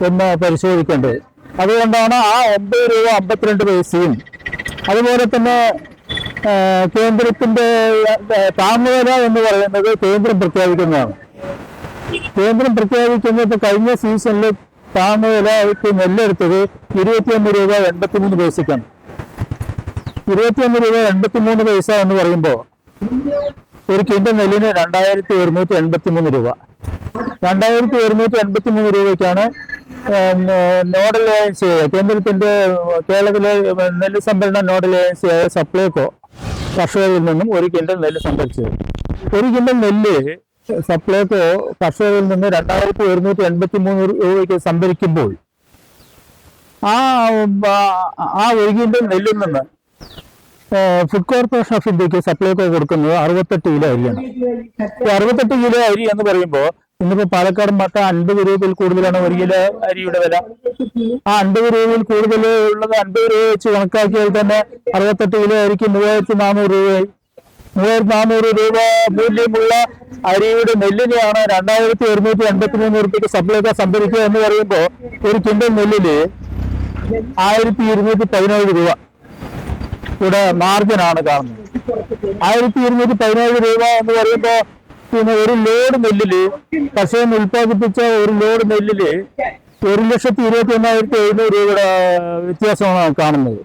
എന്ന് പരിശോധിക്കേണ്ടത്. അതുകൊണ്ടാണ് ആ 9 രൂപ 52 പൈസയും. അതുപോലെ തന്നെ കേന്ദ്രത്തിന്റെ താങ്ങുവില എന്ന് പറയുന്നത് കേന്ദ്രം പ്രഖ്യാപിക്കുന്നതാണ്. കേന്ദ്രം പ്രഖ്യാപിക്കുന്നത് ഇപ്പൊ കഴിഞ്ഞ സീസണിൽ താങ്ങുവില നെല്ലെടുത്തത് 21 രൂപ 83 പൈസക്കാണ്. 21 രൂപ 83 പൈസ എന്ന് പറയുമ്പോൾ ഒരു കിൻഡൽ നെല്ലിന് 2183 രൂപ. 2183 രൂപയ്ക്കാണ് നോഡൽ ഏജൻസിയായ കേന്ദ്രത്തിന്റെ കേരളത്തിലെ നെല്ല് സംഭരണ നോഡൽ ഏജൻസിയായ സപ്ലൈകോ കർഷകരിൽ നിന്നും ഒരു കിൻഡൽ നെല്ല് സംഭരിച്ചത്. ഒരു കിൻഡൽ നെല്ല് സപ്ലൈകോ കർഷകരിൽ നിന്ന് 2183 രൂപയ്ക്ക് സംഭരിക്കുമ്പോൾ ആ ഒരു കിൻഡൽ നെല്ലിൽ നിന്ന് ഫുഡ് കോർപ്പറേഷൻ ഓഫ് ഇന്ത്യക്ക് സപ്ലൈകോ കൊടുക്കുന്നത് 68 കിലോ അരിയാണ്. ഈ 68 കിലോ അരി എന്ന് പറയുമ്പോൾ ഇന്നിപ്പോ പാലക്കാട് മട്ട 50 രൂപയിൽ കൂടുതലാണ് 1 കിലോ അരിയുടെ വില. ആ 50 രൂപയിൽ കൂടുതൽ ഉള്ളത് 50 രൂപ വെച്ച് കണക്കാക്കിയാൽ തന്നെ 68 കിലോ അരിക്ക് 3400 രൂപയായി. 3400 രൂപ മൂല്യമുള്ള അരിയുടെ നെല്ലിനെയാണ് 2183 രൂപയ്ക്ക് സപ്ലൈകോ സംഭരിക്കുക എന്ന് പറയുമ്പോൾ ഒരു കിൻഡൽ നെല്ലില് 1217 രൂപ ഇവിടെ മാർജിനാണ് കാണുന്നത്. 1217 രൂപ എന്ന് പറയുമ്പോൾ പിന്നെ ഒരു ലോഡ് നെല്ലില് കർഷകൻ ഉൽപ്പാദിപ്പിച്ച ഒരു ലോഡ് നെല്ലില് 1,21,700 രൂപയുടെ വ്യത്യാസമാണ് കാണുന്നത്.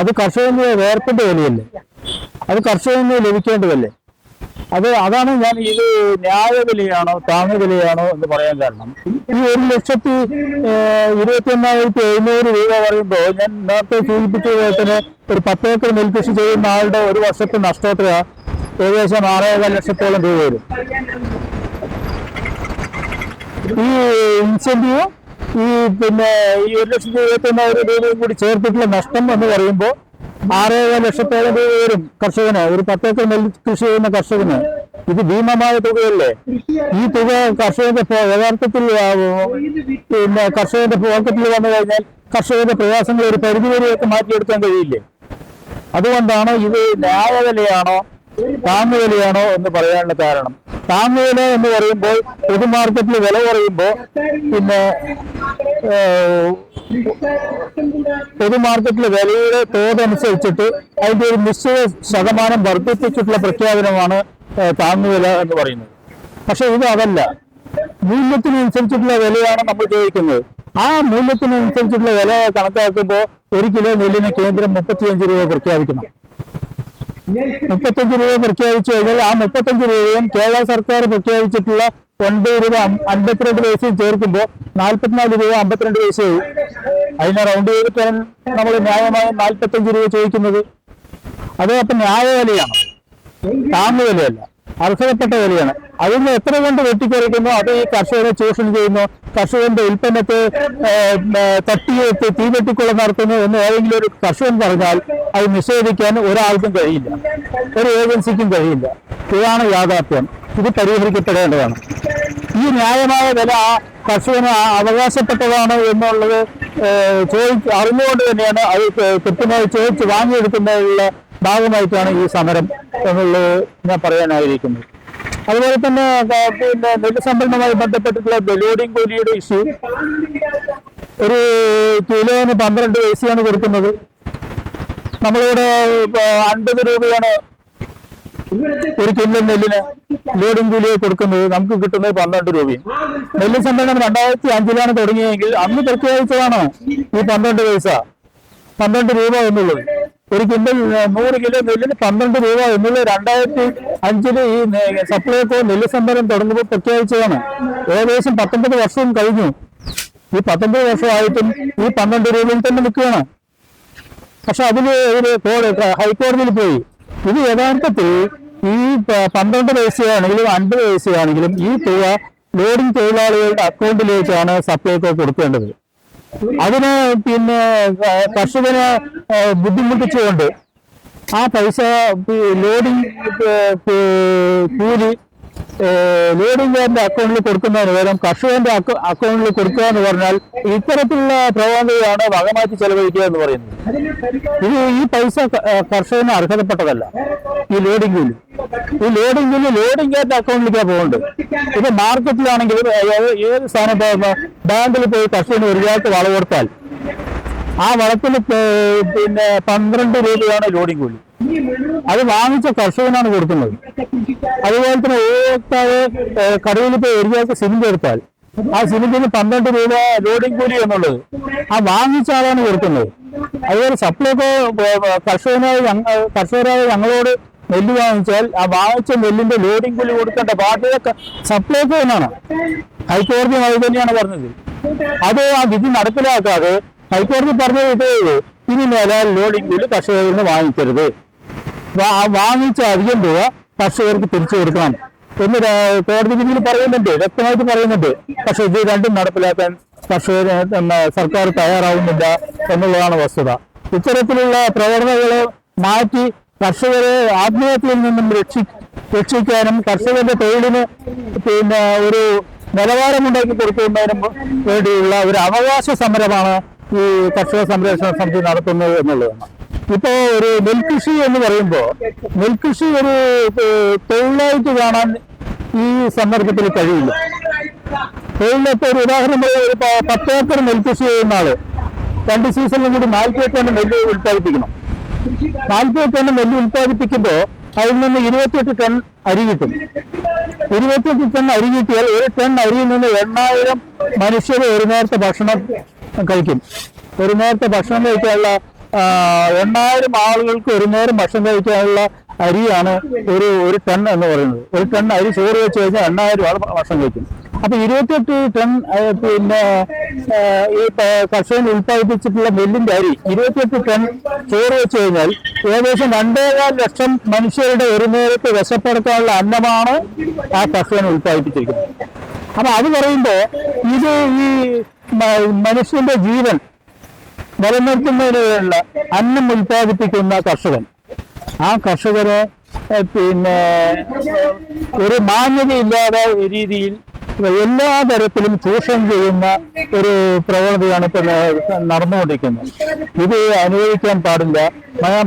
അത് കർഷകന് വേർപ്പിന്റെ വിലയല്ലേ, അത് കർഷകന് ലഭിക്കേണ്ടതല്ലേ. അതാണ് ഞാൻ ഇത് ന്യായവിലയാണോ താങ്ങുവിലയാണോ എന്ന് പറയാൻ കാരണം. ഈ 1,21,700 രൂപ പറയുമ്പോൾ ഞാൻ നേരത്തെ സൂചിപ്പിച്ചതുപോലെ തന്നെ ഒരു 10 ഏക്കർ നെൽകൃഷി ചെയ്യുന്ന ആളുടെ ഒരു വർഷത്തെ നഷ്ടത്ര ഏകദേശം 6.5 ലക്ഷത്തോളം രൂപ വരും. ഈ ഇൻസെന്റീവും ഈ 1,21,700 രൂപയും കൂടി ചേർത്തിട്ടുള്ള നഷ്ടം എന്ന് പറയുമ്പോൾ 6.5 ലക്ഷത്തോളം രൂപ വരും കർഷകന്. ഒരു 10 ഏക്കർ നെൽ കൃഷി ചെയ്യുന്ന കർഷകന് ഇത് ഭീമമായ തുകയല്ലേ. ഈ തുക കർഷകന്റെ യഥാർത്ഥത്തിൽ കർഷകന്റെ പോക്കറ്റിൽ വന്നു കഴിഞ്ഞാൽ കർഷകന്റെ പ്രയാസങ്ങൾ ഒരു പരിധിവരെയൊക്കെ മാറ്റിയെടുക്കാൻ കഴിയില്ലേ. അതുകൊണ്ടാണ് ഇത് ന്യായവിലയാണോ താങ്ങുവിലയാണോ എന്ന് പറയാനുള്ള കാരണം. താങ്ങുവില എന്ന് പറയുമ്പോൾ പൊതുമാർക്കറ്റിൽ വില കുറയുമ്പോൾ പൊതുമാർക്കറ്റിലെ വിലയുടെ തോതനുസരിച്ചിട്ട് അതിന്റെ ഒരു നിശ്ചിത ശതമാനം വർദ്ധിപ്പിച്ചിട്ടുള്ള പ്രഖ്യാപനമാണ് താങ്ങുവില എന്ന് പറയുന്നത്. പക്ഷെ ഇത് അതല്ല, മൂല്യത്തിനനുസരിച്ചിട്ടുള്ള വിലയാണ് നമ്മൾ ചോദിക്കുന്നത്. ആ മൂല്യത്തിനനുസരിച്ചിട്ടുള്ള വില കണക്കാക്കുമ്പോൾ 1 കിലോ നെല്ലിന് കേന്ദ്രം 35 രൂപ പ്രഖ്യാപിക്കണം. 35 രൂപ പ്രഖ്യാപിച്ചു കഴിഞ്ഞാൽ ആ 35 രൂപയും കേരള സർക്കാർ പ്രഖ്യാപിച്ചിട്ടുള്ള 9 രൂപ 52 പൈസയും ചേർക്കുമ്പോൾ 44 രൂപ 52 പൈസയായി. അതിനെ റൗണ്ട് ചെയ്തിട്ടാണ് നമ്മൾ ന്യായമായ 45 രൂപ ചോദിക്കുന്നത്. അത് അപ്പം ന്യായവിലയാണ്, താങ്ങുവിലയല്ല, അർഹതപ്പെട്ട വിലയാണ്. അതിന് എത്ര കൊണ്ട് വെട്ടിക്കുറയ്ക്കുന്നു അത് ഈ കർഷകരെ ചൂഷണം ചെയ്യുന്നു, കർഷകന്റെ ഉൽപ്പന്നത്തെ തട്ടിയെത്തി തീവെട്ടിക്കൊള്ള നടത്തുന്നു എന്ന് ഏതെങ്കിലും ഒരു കർഷകൻ പറഞ്ഞാൽ അത് നിഷേധിക്കാൻ ഒരാൾക്കും കഴിയില്ല, ഒരു ഏജൻസിക്കും കഴിയില്ല. ഇതാണ് യാഥാർത്ഥ്യം. ഇത് പരിഹരിക്കപ്പെടേണ്ടതാണ്. ഈ ന്യായമായ വില ആ കർഷകന് അവകാശപ്പെട്ടതാണ് എന്നുള്ളത് അറിഞ്ഞുകൊണ്ട് തന്നെയാണ് അത് കൃത്യമായി ചോദിച്ച് വാങ്ങിയെടുക്കുന്നതിനുള്ള ഭാഗമായിട്ടാണ് ഈ സമരം എന്നുള്ളത് ഞാൻ പറയാൻ ആഗ്രഹിക്കുന്നത്. അതുപോലെ തന്നെ നെല്ല് സംഭരണവുമായി ബന്ധപ്പെട്ടിട്ടുള്ള ലോഡിംഗ് കൂലിയുടെ ഇഷ്യൂ. ഒരു കിലോന് 12 പൈസയാണ് കൊടുക്കുന്നത്. നമ്മളിവിടെ 50 രൂപയാണ് ഒരു കിലോ നെല്ലിന് ലോഡിംഗ് കൂലിയെ കൊടുക്കുന്നത്. നമുക്ക് കിട്ടുന്നത് 12 രൂപയും. നെല്ല് സംഭരണം 2005 തുടങ്ങിയെങ്കിൽ അന്ന് പ്രഖ്യാപിച്ചതാണ് ഈ 12 പൈസ 12 രൂപ എന്നുള്ളത്. ഒരു കിൻഡൽ 100 കിലോ നെല്ലിന് 12 രൂപ എന്നുള്ളത് 2005 ഈ സപ്ലൈകോ നെല്ല് സംഭരണം തുടങ്ങുമ്പോൾ പ്രഖ്യാപിച്ചതാണ്. ഏകദേശം 19 വർഷവും കഴിഞ്ഞു. ഈ 19 വർഷമായിട്ടും ഈ 12 രൂപയിൽ തന്നെ നിൽക്കുകയാണ്. പക്ഷെ അതിന് ഹൈക്കോടതിയിൽ പോയി. ഇത് യഥാർത്ഥത്തിൽ ഈ 12 പൈസയാണെങ്കിലും 50 പൈസയാണെങ്കിലും ഈ തുക ലോഡിംഗ് തൊഴിലാളികളുടെ അക്കൗണ്ടിലേക്കാണ് സപ്ലൈകോ കൊടുക്കേണ്ടത്. അതിന് കർഷകനെ ബുദ്ധിമുട്ടിച്ചുകൊണ്ട് ആ പൈസ ലോഡിംഗ് കൂലി ലോഡിംഗുകാരന്റെ അക്കൗണ്ടിൽ കൊടുക്കുന്നതിന് പകരം കർഷകന്റെ അക്കൗണ്ടിൽ കൊടുക്കുക എന്ന് പറഞ്ഞാൽ ഇത്തരത്തിലുള്ള പ്രവണതയാണ് വകമാറ്റി ചെലവഴിക്കുക എന്ന് പറയുന്നത്. ഇത് ഈ പൈസ കർഷകന് അർഹതപ്പെട്ടതല്ല. ഈ ലോഡിംഗ് ലോഡിംഗുകാരന്റെ അക്കൗണ്ടിലേക്കാണ് പോകുന്നത്. ഇപ്പൊ മാർക്കറ്റിലാണെങ്കിലും ഏത് സ്ഥാനത്ത് ബാങ്കിൽ പോയി കർഷകന് ഒരു ചാക്ക് വളം കൊടുത്താൽ ആ വളത്തിന് പിന്നെ 12 രൂപയാണ് ലോഡിംഗ് കൂലി. അത് വാങ്ങിച്ച കർഷകനാണ് കൊടുക്കുന്നത്. അതുപോലെ തന്നെ ഉപഭോക്താവ് കടയിൽ പോയി ഒരു ചാക്ക് സിമന്റ് എടുത്താൽ ആ സിമന്റിന് 12 രൂപ ലോഡിംഗ് കൂലി എന്നുള്ളത് ആ വാങ്ങിച്ച ആളാണ് കൊടുക്കുന്നത്. അതുപോലെ സപ്ലൈകോ കർഷകരായ ഞങ്ങളോട് നെല്ല് വാങ്ങിച്ചാൽ ആ വാങ്ങിച്ച നെല്ലിന്റെ ലോഡിംഗ് കൂലി കൊടുക്കേണ്ട ബാധ്യത സപ്ലൈകോ എന്നാണ്. ഹൈക്കോടതി അത് തന്നെയാണ് പറഞ്ഞത്. അത് ആ വിധി നടപ്പിലാക്കാതെ ഹൈക്കോടതി പറഞ്ഞത് ഇതേ ഇനി മേലാൽ ലോഡിംഗ് കൂലി കർഷകരിൽ നിന്ന് വാങ്ങിക്കരുത്, വാങ്ങിച്ച അധികം തുക കർഷകർക്ക് തിരിച്ചു കൊടുക്കണം എന്ന് കോടതി വിധിയിൽ പറയുന്നുണ്ട്, വ്യക്തമായിട്ട് പറയുന്നുണ്ട്. പക്ഷെ ഇത് രണ്ടും നടപ്പിലാക്കാൻ കർഷകർ സർക്കാർ തയ്യാറാവുന്നില്ല എന്നുള്ളതാണ് വസ്തുത. ഇത്തരത്തിലുള്ള പ്രവണതകളെ മാറ്റി കർഷകരെ ആത്മഹത്യയിൽ നിന്നും രക്ഷിക്കാനും കർഷകരുടെ തൊഴിലിന് പിന്നെ ഒരു നിലവാരമുണ്ടാക്കി കൊടുക്കുന്നതിനും വേണ്ടിയുള്ള ഒരു അവകാശ സമരമാണ് ഈ കർഷക സംരക്ഷണ സമിതി നടത്തുന്നത് എന്നുള്ളതാണ്. ഇപ്പോ ഒരു നെൽകൃഷി എന്ന് പറയുമ്പോൾ നെൽകൃഷി ഒരു തൊഴിലായിട്ട് കാണാൻ ഈ സന്ദർഭത്തിൽ കഴിയില്ല. തൊഴിലിപ്പോ ഒരു ഉദാഹരണം ഒരു 10 ഏക്കർ നെൽകൃഷി ചെയ്യുന്ന ആള് 2 സീസണിലും കൂടി 40 ടൺ നെല്ല് ഉൽപ്പാദിപ്പിക്കണം. 40 ടൺ നെല്ല് ഉൽപ്പാദിപ്പിക്കുമ്പോൾ അതിൽ നിന്ന് 28 ടൺ അരി കിട്ടും. 28 ടൺ അരി കിട്ടിയാൽ ഒരു ടൺ അരിയിൽ നിന്ന് 8000 മനുഷ്യർ ഒരു നേരത്തെ ഭക്ഷണം കഴിക്കും. ഒരു നേരത്തെ ഭക്ഷണം കഴിക്കാനുള്ള 8000 ആളുകൾക്ക് ഒരു നേരം ഭക്ഷണം കഴിക്കാനുള്ള അരിയാണ് ഒരു ടൺ എന്ന് പറയുന്നത്. ഒരു ടൺ അരി ചോറ് വെച്ച് കഴിഞ്ഞാൽ 8000 ആൾ ഭക്ഷണം കഴിക്കും. അപ്പൊ 28 ടൺ പിന്നെ ഈ കർഷകൻ ഉൽപ്പാദിപ്പിച്ചിട്ടുള്ള നെല്ലിന്റെ അരി 28 ടൺ ചോറ് വെച്ച് കഴിഞ്ഞാൽ ഏകദേശം 2.25 ലക്ഷം മനുഷ്യരുടെ ഒരു നേരത്തെ വിശപ്പെടുക്കാനുള്ള അന്നമാണ് ആ കർഷകൻ ഉൽപ്പാദിപ്പിച്ചിരിക്കുന്നത്. അപ്പൊ അത് പറയുമ്പോ ഇത് ഈ മനുഷ്യന്റെ ജീവൻ നിലനിർത്തുന്നതിനുള്ള അന്നം ഉൽപ്പാദിപ്പിക്കുന്ന കർഷകൻ, ആ കർഷകരെ പിന്നെ ഒരു മാന്യതയില്ലാത്ത രീതിയിൽ എല്ലാ തരത്തിലും ചൂഷണം ചെയ്യുന്ന ഒരു പ്രവണതയാണ് ഇപ്പൊ നടന്നുകൊണ്ടിരിക്കുന്നത്. ഇത് അനുവദിക്കാൻ പാടില്ല.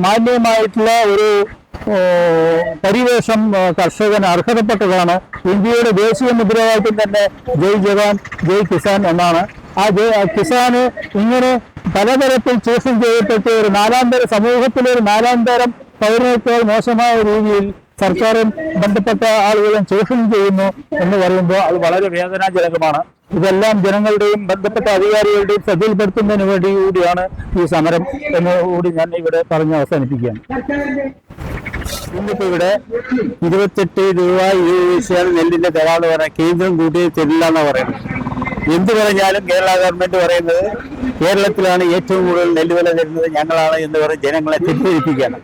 മാന്യമായിട്ടുള്ള ഒരു പരിവേഷം കർഷകന് അർഹതപ്പെട്ടതാണ്. ഇന്ത്യയുടെ ദേശീയ മുദ്രാവാക്യം തന്നെ ജയ് ജവാൻ ജയ് കിസാൻ എന്നാണ്. ആ കിസാന് ഇങ്ങനെ പലതരത്തിൽ ചൂഷണം ചെയ്യപ്പെട്ട് ഒരു സമൂഹത്തിലെ ഒരു 4ാം തരം പൗരനേക്കാൾ മോശമായ രീതിയിൽ സർക്കാരും ബന്ധപ്പെട്ട ആളുകളും ചൂഷണം ചെയ്യുന്നു എന്ന് പറയുമ്പോൾ അത് വളരെ വേദനാജനകമാണ്. ഇതെല്ലാം ജനങ്ങളുടെയും ബന്ധപ്പെട്ട അധികാരികളുടെയും ശ്രദ്ധയിൽപ്പെടുത്തുന്നതിന് വേണ്ടി കൂടിയാണ് ഈ സമരം എന്ന് കൂടി ഞാൻ ഇവിടെ പറഞ്ഞ് അവസാനിപ്പിക്കുകയാണ്. ഇന്നിപ്പോ ഇവിടെ 28 രൂപ 20 പൈസയാണ് നെല്ലിന്റെ തരാന്ന് പറഞ്ഞാൽ കേന്ദ്രം കൂട്ടി തരില്ല എന്നാ പറയുന്നത്. എന്ത് പറഞ്ഞാലും കേരള ഗവൺമെന്റ് പറയുന്നത് കേരളത്തിലാണ് ഏറ്റവും കൂടുതൽ നെല്ലുവില തരുന്നത് ഞങ്ങളാണ് എന്ന് പറഞ്ഞ് ജനങ്ങളെ തെറ്റിദ്ധരിപ്പിക്കുകയാണ്.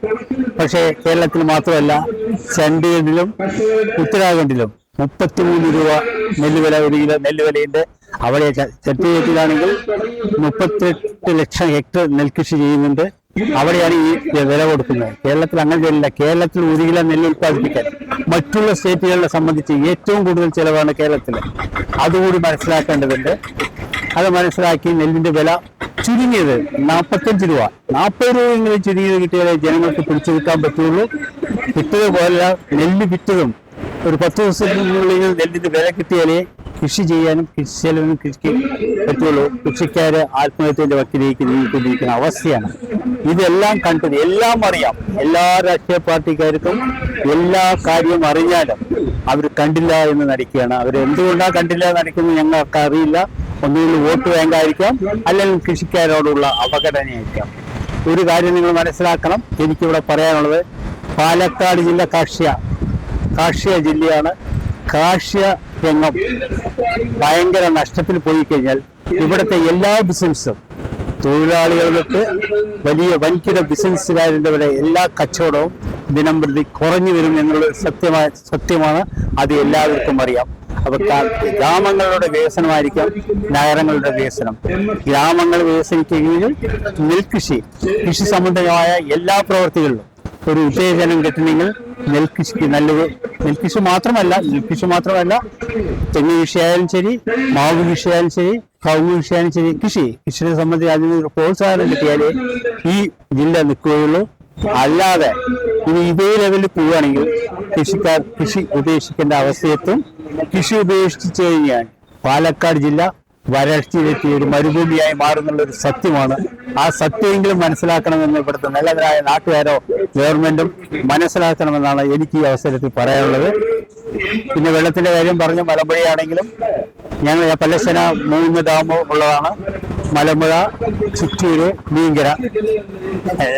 പക്ഷേ കേരളത്തിൽ മാത്രമല്ല, ചണ്ഡീഗഡിലും ഉത്തരാഖണ്ഡിലും 33 രൂപ നെല്ലുവില ഒരു കിലോ നെല്ലുവിലയുണ്ട്. അവിടെ ഛത്തീസ്ഗഡിലാണെങ്കിൽ 38 ലക്ഷം ഹെക്ടർ നെൽകൃഷി ചെയ്യുന്നുണ്ട്. അവിടെയാണ് ഈ വില കൊടുക്കുന്നത്. കേരളത്തിൽ അങ്ങനെ ചെയ്യില്ല. കേരളത്തിൽ 1 കിലോ നെല്ല് ഉൽപ്പാദിപ്പിക്കാൻ മറ്റുള്ള സ്റ്റേറ്റുകളെ സംബന്ധിച്ച് ഏറ്റവും കൂടുതൽ ചെലവാണ് കേരളത്തിൽ. അതുകൂടി മനസ്സിലാക്കേണ്ടതുണ്ട്. അത് മനസ്സിലാക്കി നെല്ലിന്റെ വില ചുരുങ്ങിയത് 45 രൂപ 40 രൂപയെങ്കിലും ചുരുങ്ങിയത് കിട്ടിയാലേ ജനങ്ങൾക്ക് പിടിച്ചു നിൽക്കാൻ പറ്റുള്ളൂ. കിട്ടിയതുപോലെ നെല്ല് വിറ്റതും ഒരു 10 ദിവസത്തിനുള്ളിൽ നെല്ലിന്റെ വില കിട്ടിയാലേ കൃഷി ചെയ്യാനും കൃഷി ചെലവിനും കൃഷിക്ക് പറ്റുള്ളൂ. കൃഷിക്കാര് ആത്മഹത്യന്റെ വക്കിലേക്ക് നീങ്ങിക്കൊണ്ടിരിക്കുന്ന അവസ്ഥയാണ്. ഇതെല്ലാം കണ്ടത്, എല്ലാം അറിയാം. എല്ലാ രാഷ്ട്രീയ പാർട്ടിക്കാർക്കും എല്ലാ കാര്യവും അറിഞ്ഞാലും അവർ കണ്ടില്ല എന്ന് നടിക്കുകയാണ്. അവർ എന്തുകൊണ്ടാണ് കണ്ടില്ല എന്ന് നടിക്കുന്നത് ഞങ്ങൾക്ക് അറിയില്ല. ഒന്നുകിൽ വോട്ട് ബാങ്കായിരിക്കാം, അല്ലെങ്കിൽ കൃഷിക്കാരോടുള്ള അവഗണനയായിരിക്കാം. ഒരു കാര്യം നിങ്ങൾ മനസ്സിലാക്കണം. എനിക്കിവിടെ പറയാനുള്ളത്, പാലക്കാട് ജില്ല കാർഷിക ജില്ലയാണ്. കാർഷിക രംഗം ഭയങ്കര നഷ്ടത്തിൽ പോയി കഴിഞ്ഞാൽ ഇവിടുത്തെ എല്ലാ ബിസിനസ്സും തൊഴിലാളികൾക്ക് വൻകിട ബിസിനസ്സുകാരുടെ എല്ലാ കച്ചവടവും ദിനം പ്രതി കുറഞ്ഞു വരും എന്നുള്ളത് സത്യമാണ്. അത് എല്ലാവർക്കും അറിയാം. അപ്പൊ ഗ്രാമങ്ങളുടെ വികസനമായിരിക്കാം നഗരങ്ങളുടെ വികസനം. ഗ്രാമങ്ങൾ വികസിക്കുകയും നെൽകൃഷി സംബന്ധമായ എല്ലാ പ്രവൃത്തികളിലും ഒരു ഉത്തേജനം കിട്ടണമെങ്കിൽ നെൽകൃഷിക്ക് നല്ലത്. നെൽകൃഷി മാത്രമല്ല തെങ്ങ് കൃഷിയായാലും ശരി, മാവ് കൃഷിയായാലും ശരി, കവുങ്ങ് കൃഷിയായാലും ശരി, കൃഷിയെ സംബന്ധിച്ച് അതിനൊരു പ്രോത്സാഹനം കിട്ടിയാലേ ഈ ജില്ല നിൽക്കുകയുള്ളൂ. അല്ലാതെ ഇനി ഇതേ ലെവലിൽ പോവുകയാണെങ്കിൽ കൃഷിക്കാർ കൃഷി ഉപേക്ഷിക്കേണ്ട അവസ്ഥയെത്തും. കൃഷി ഉപേക്ഷിച്ചു കഴിഞ്ഞാൽ പാലക്കാട് ജില്ല വരൾച്ചയിലെത്തി ഒരു മരുഭൂമിയായി മാറുന്നുള്ളൊരു സത്യമാണ്. ആ സത്യമെങ്കിലും മനസ്സിലാക്കണമെന്ന് ഇവിടുത്തെ നല്ലവരായ നാട്ടുകാരോ ഗവൺമെന്റും മനസ്സിലാക്കണമെന്നാണ് എനിക്ക് ഈ അവസരത്തിൽ പറയാനുള്ളത്. പിന്നെ വെള്ളത്തിന്റെ കാര്യം പറഞ്ഞ മലമ്പുഴയാണെങ്കിലും ഞങ്ങൾ പല്ലശ്ശന 3 ഡാം ഉള്ളതാണ്. മലമ്പുഴ, ചിറ്റൂര്, മീങ്കര.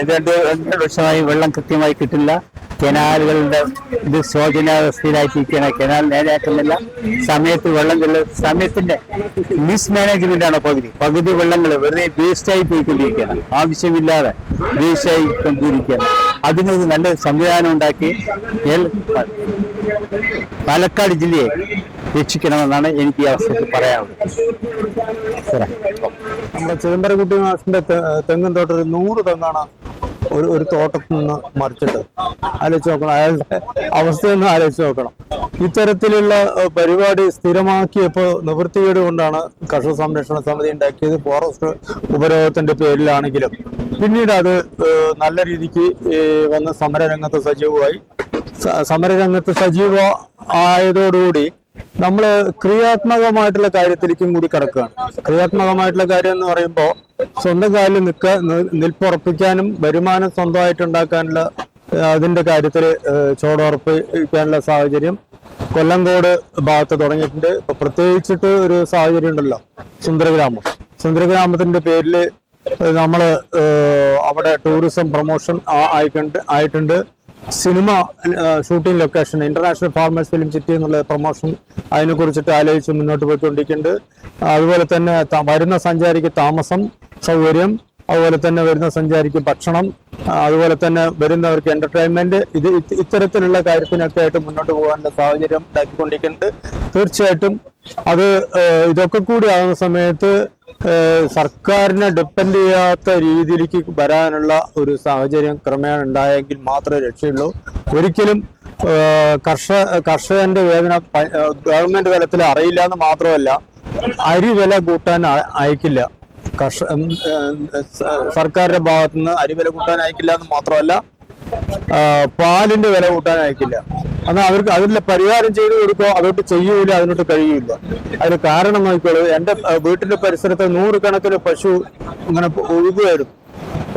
രണ്ട് വർഷമായി വെള്ളം കൃത്യമായി കിട്ടില്ല. കനാലുകളുടെ ഇത് ശോചനാവസ്ഥയിലായിട്ടിരിക്കുകയാണ്. കനാൽ നേരെയാക്കുന്നില്ല. സമയത്ത് വെള്ളം സമയത്തിന്റെ മിസ്മാനേജ്മെന്റ് ആണ്. പകുതി വെള്ളങ്ങൾ വെറുതെ വേസ്റ്റായി പോയിക്കൊണ്ടിരിക്കുകയാണ്. ആവശ്യമില്ലാതെ വേസ്റ്റായി കൊണ്ടിരിക്കുകയാണ്. അതിനൊരു നല്ല സംവിധാനം ഉണ്ടാക്കി പാലക്കാട് ജില്ലയെ രക്ഷിക്കണമെന്നാണ് എനിക്ക് ഈ അവസരത്തിൽ പറയാനുള്ളത്. നമ്മുടെ ചിദംബരക്കുട്ടി മാഷിന്റെ തെങ്ങിൻ തോട്ടത്തിൽ 100 തെങ്ങാണ് ഒരു തോട്ടത്തിൽ നിന്ന് മറിച്ചിട്ട്. ആലോചിച്ച് നോക്കണം, അയാളുടെ അവസ്ഥയൊന്നും ആലോചിച്ച് നോക്കണം. ഇത്തരത്തിലുള്ള പരിപാടി സ്ഥിരമാക്കിയപ്പോൾ നിവൃത്തികേട് കൊണ്ടാണ് കർഷക സംരക്ഷണ സമിതി ഉണ്ടാക്കിയത്. ഫോറസ്റ്റ് ഉപരോധത്തിന്റെ പേരിലാണെങ്കിലും പിന്നീട് അത് നല്ല രീതിക്ക് വന്ന് സമരരംഗത്ത് സജീവമായി. സമരരംഗത്ത് സജീവ ആയതോടുകൂടി നമ്മൾ ക്രിയാത്മകമായിട്ടുള്ള കാര്യത്തിലേക്കും കൂടി കിടക്കുകയാണ്. ക്രിയാത്മകമായിട്ടുള്ള കാര്യം എന്ന് പറയുമ്പോൾ സ്വന്തം കാലിൽ നിൽപ്പുറപ്പിക്കാനും വരുമാനം സ്വന്തമായിട്ട് ഉണ്ടാക്കാനുള്ള അതിന്റെ കാര്യത്തിൽ ചോടുറപ്പിക്കാനുള്ള സാഹചര്യം കൊല്ലങ്കോട് ഭാഗത്ത് തുടങ്ങിയിട്ടുണ്ട്. ഇപ്പൊ പ്രത്യേകിച്ചിട്ട് ഒരു സാഹചര്യം ഉണ്ടല്ലോ, സുന്ദരഗ്രാമത്തിന്റെ പേരിൽ നമ്മള് അവിടെ ടൂറിസം പ്രൊമോഷൻ ആയിട്ടുണ്ട്. Cinema shooting location international farmers film city എന്നുള്ള പ്രൊമോഷൻ അതിനെ കുറിച്ചിട്ട് ആലോചിച്ച് മുന്നോട്ട് പോയിക്കൊണ്ടിരിക്കുന്നുണ്ട്. അതുപോലെ തന്നെ വരുന്ന സഞ്ചാരിക്ക് താമസം സൗകര്യം, അതുപോലെ തന്നെ വരുന്ന സഞ്ചാരിക്ക് ഭക്ഷണം, അതുപോലെ തന്നെ വരുന്നവർക്ക് എന്റർടൈൻമെന്റ്, ഇത്തരത്തിലുള്ള കാര്യത്തിനൊക്കെ ആയിട്ട് മുന്നോട്ട് പോകാനുള്ള സാഹചര്യം ഉണ്ടാക്കിക്കൊണ്ടിരിക്കുന്നുണ്ട്. തീർച്ചയായിട്ടും അത് ഇതൊക്കെ കൂടി ആകുന്ന സമയത്ത് സർക്കാരിനെ ഡിപ്പെൻഡ് ചെയ്യാത്ത രീതിയിലേക്ക് വരാനുള്ള ഒരു സാഹചര്യം ക്രമേണ ഉണ്ടായെങ്കിൽ മാത്രമേ രക്ഷയുള്ളൂ. ഒരിക്കലും കർഷകന്റെ വേദന ഗവൺമെന്റ് തലത്തിൽ അറിയില്ല എന്ന് മാത്രമല്ല, അരി വില കൂട്ടാൻ അയക്കില്ല. സർക്കാരിന്റെ ഭാഗത്തുനിന്ന് അരി വില കൂട്ടാൻ അയക്കില്ല എന്ന് മാത്രമല്ല, പാലിന്റെ വില കൂട്ടാൻ അയക്കില്ല. എന്നാൽ അവർക്ക് അതിനുള്ള പരിഹാരം ചെയ്തു കൊടുക്കുക, അതോട്ട് ചെയ്യൂല, അതിനോട്ട് കഴിയൂല. അതിന് കാരണം നോക്കിക്കോളൂ, എന്റെ വീട്ടിന്റെ പരിസരത്ത് 100 കണക്കിന് പശു ഇങ്ങനെ ഒഴുകുമായിരുന്നു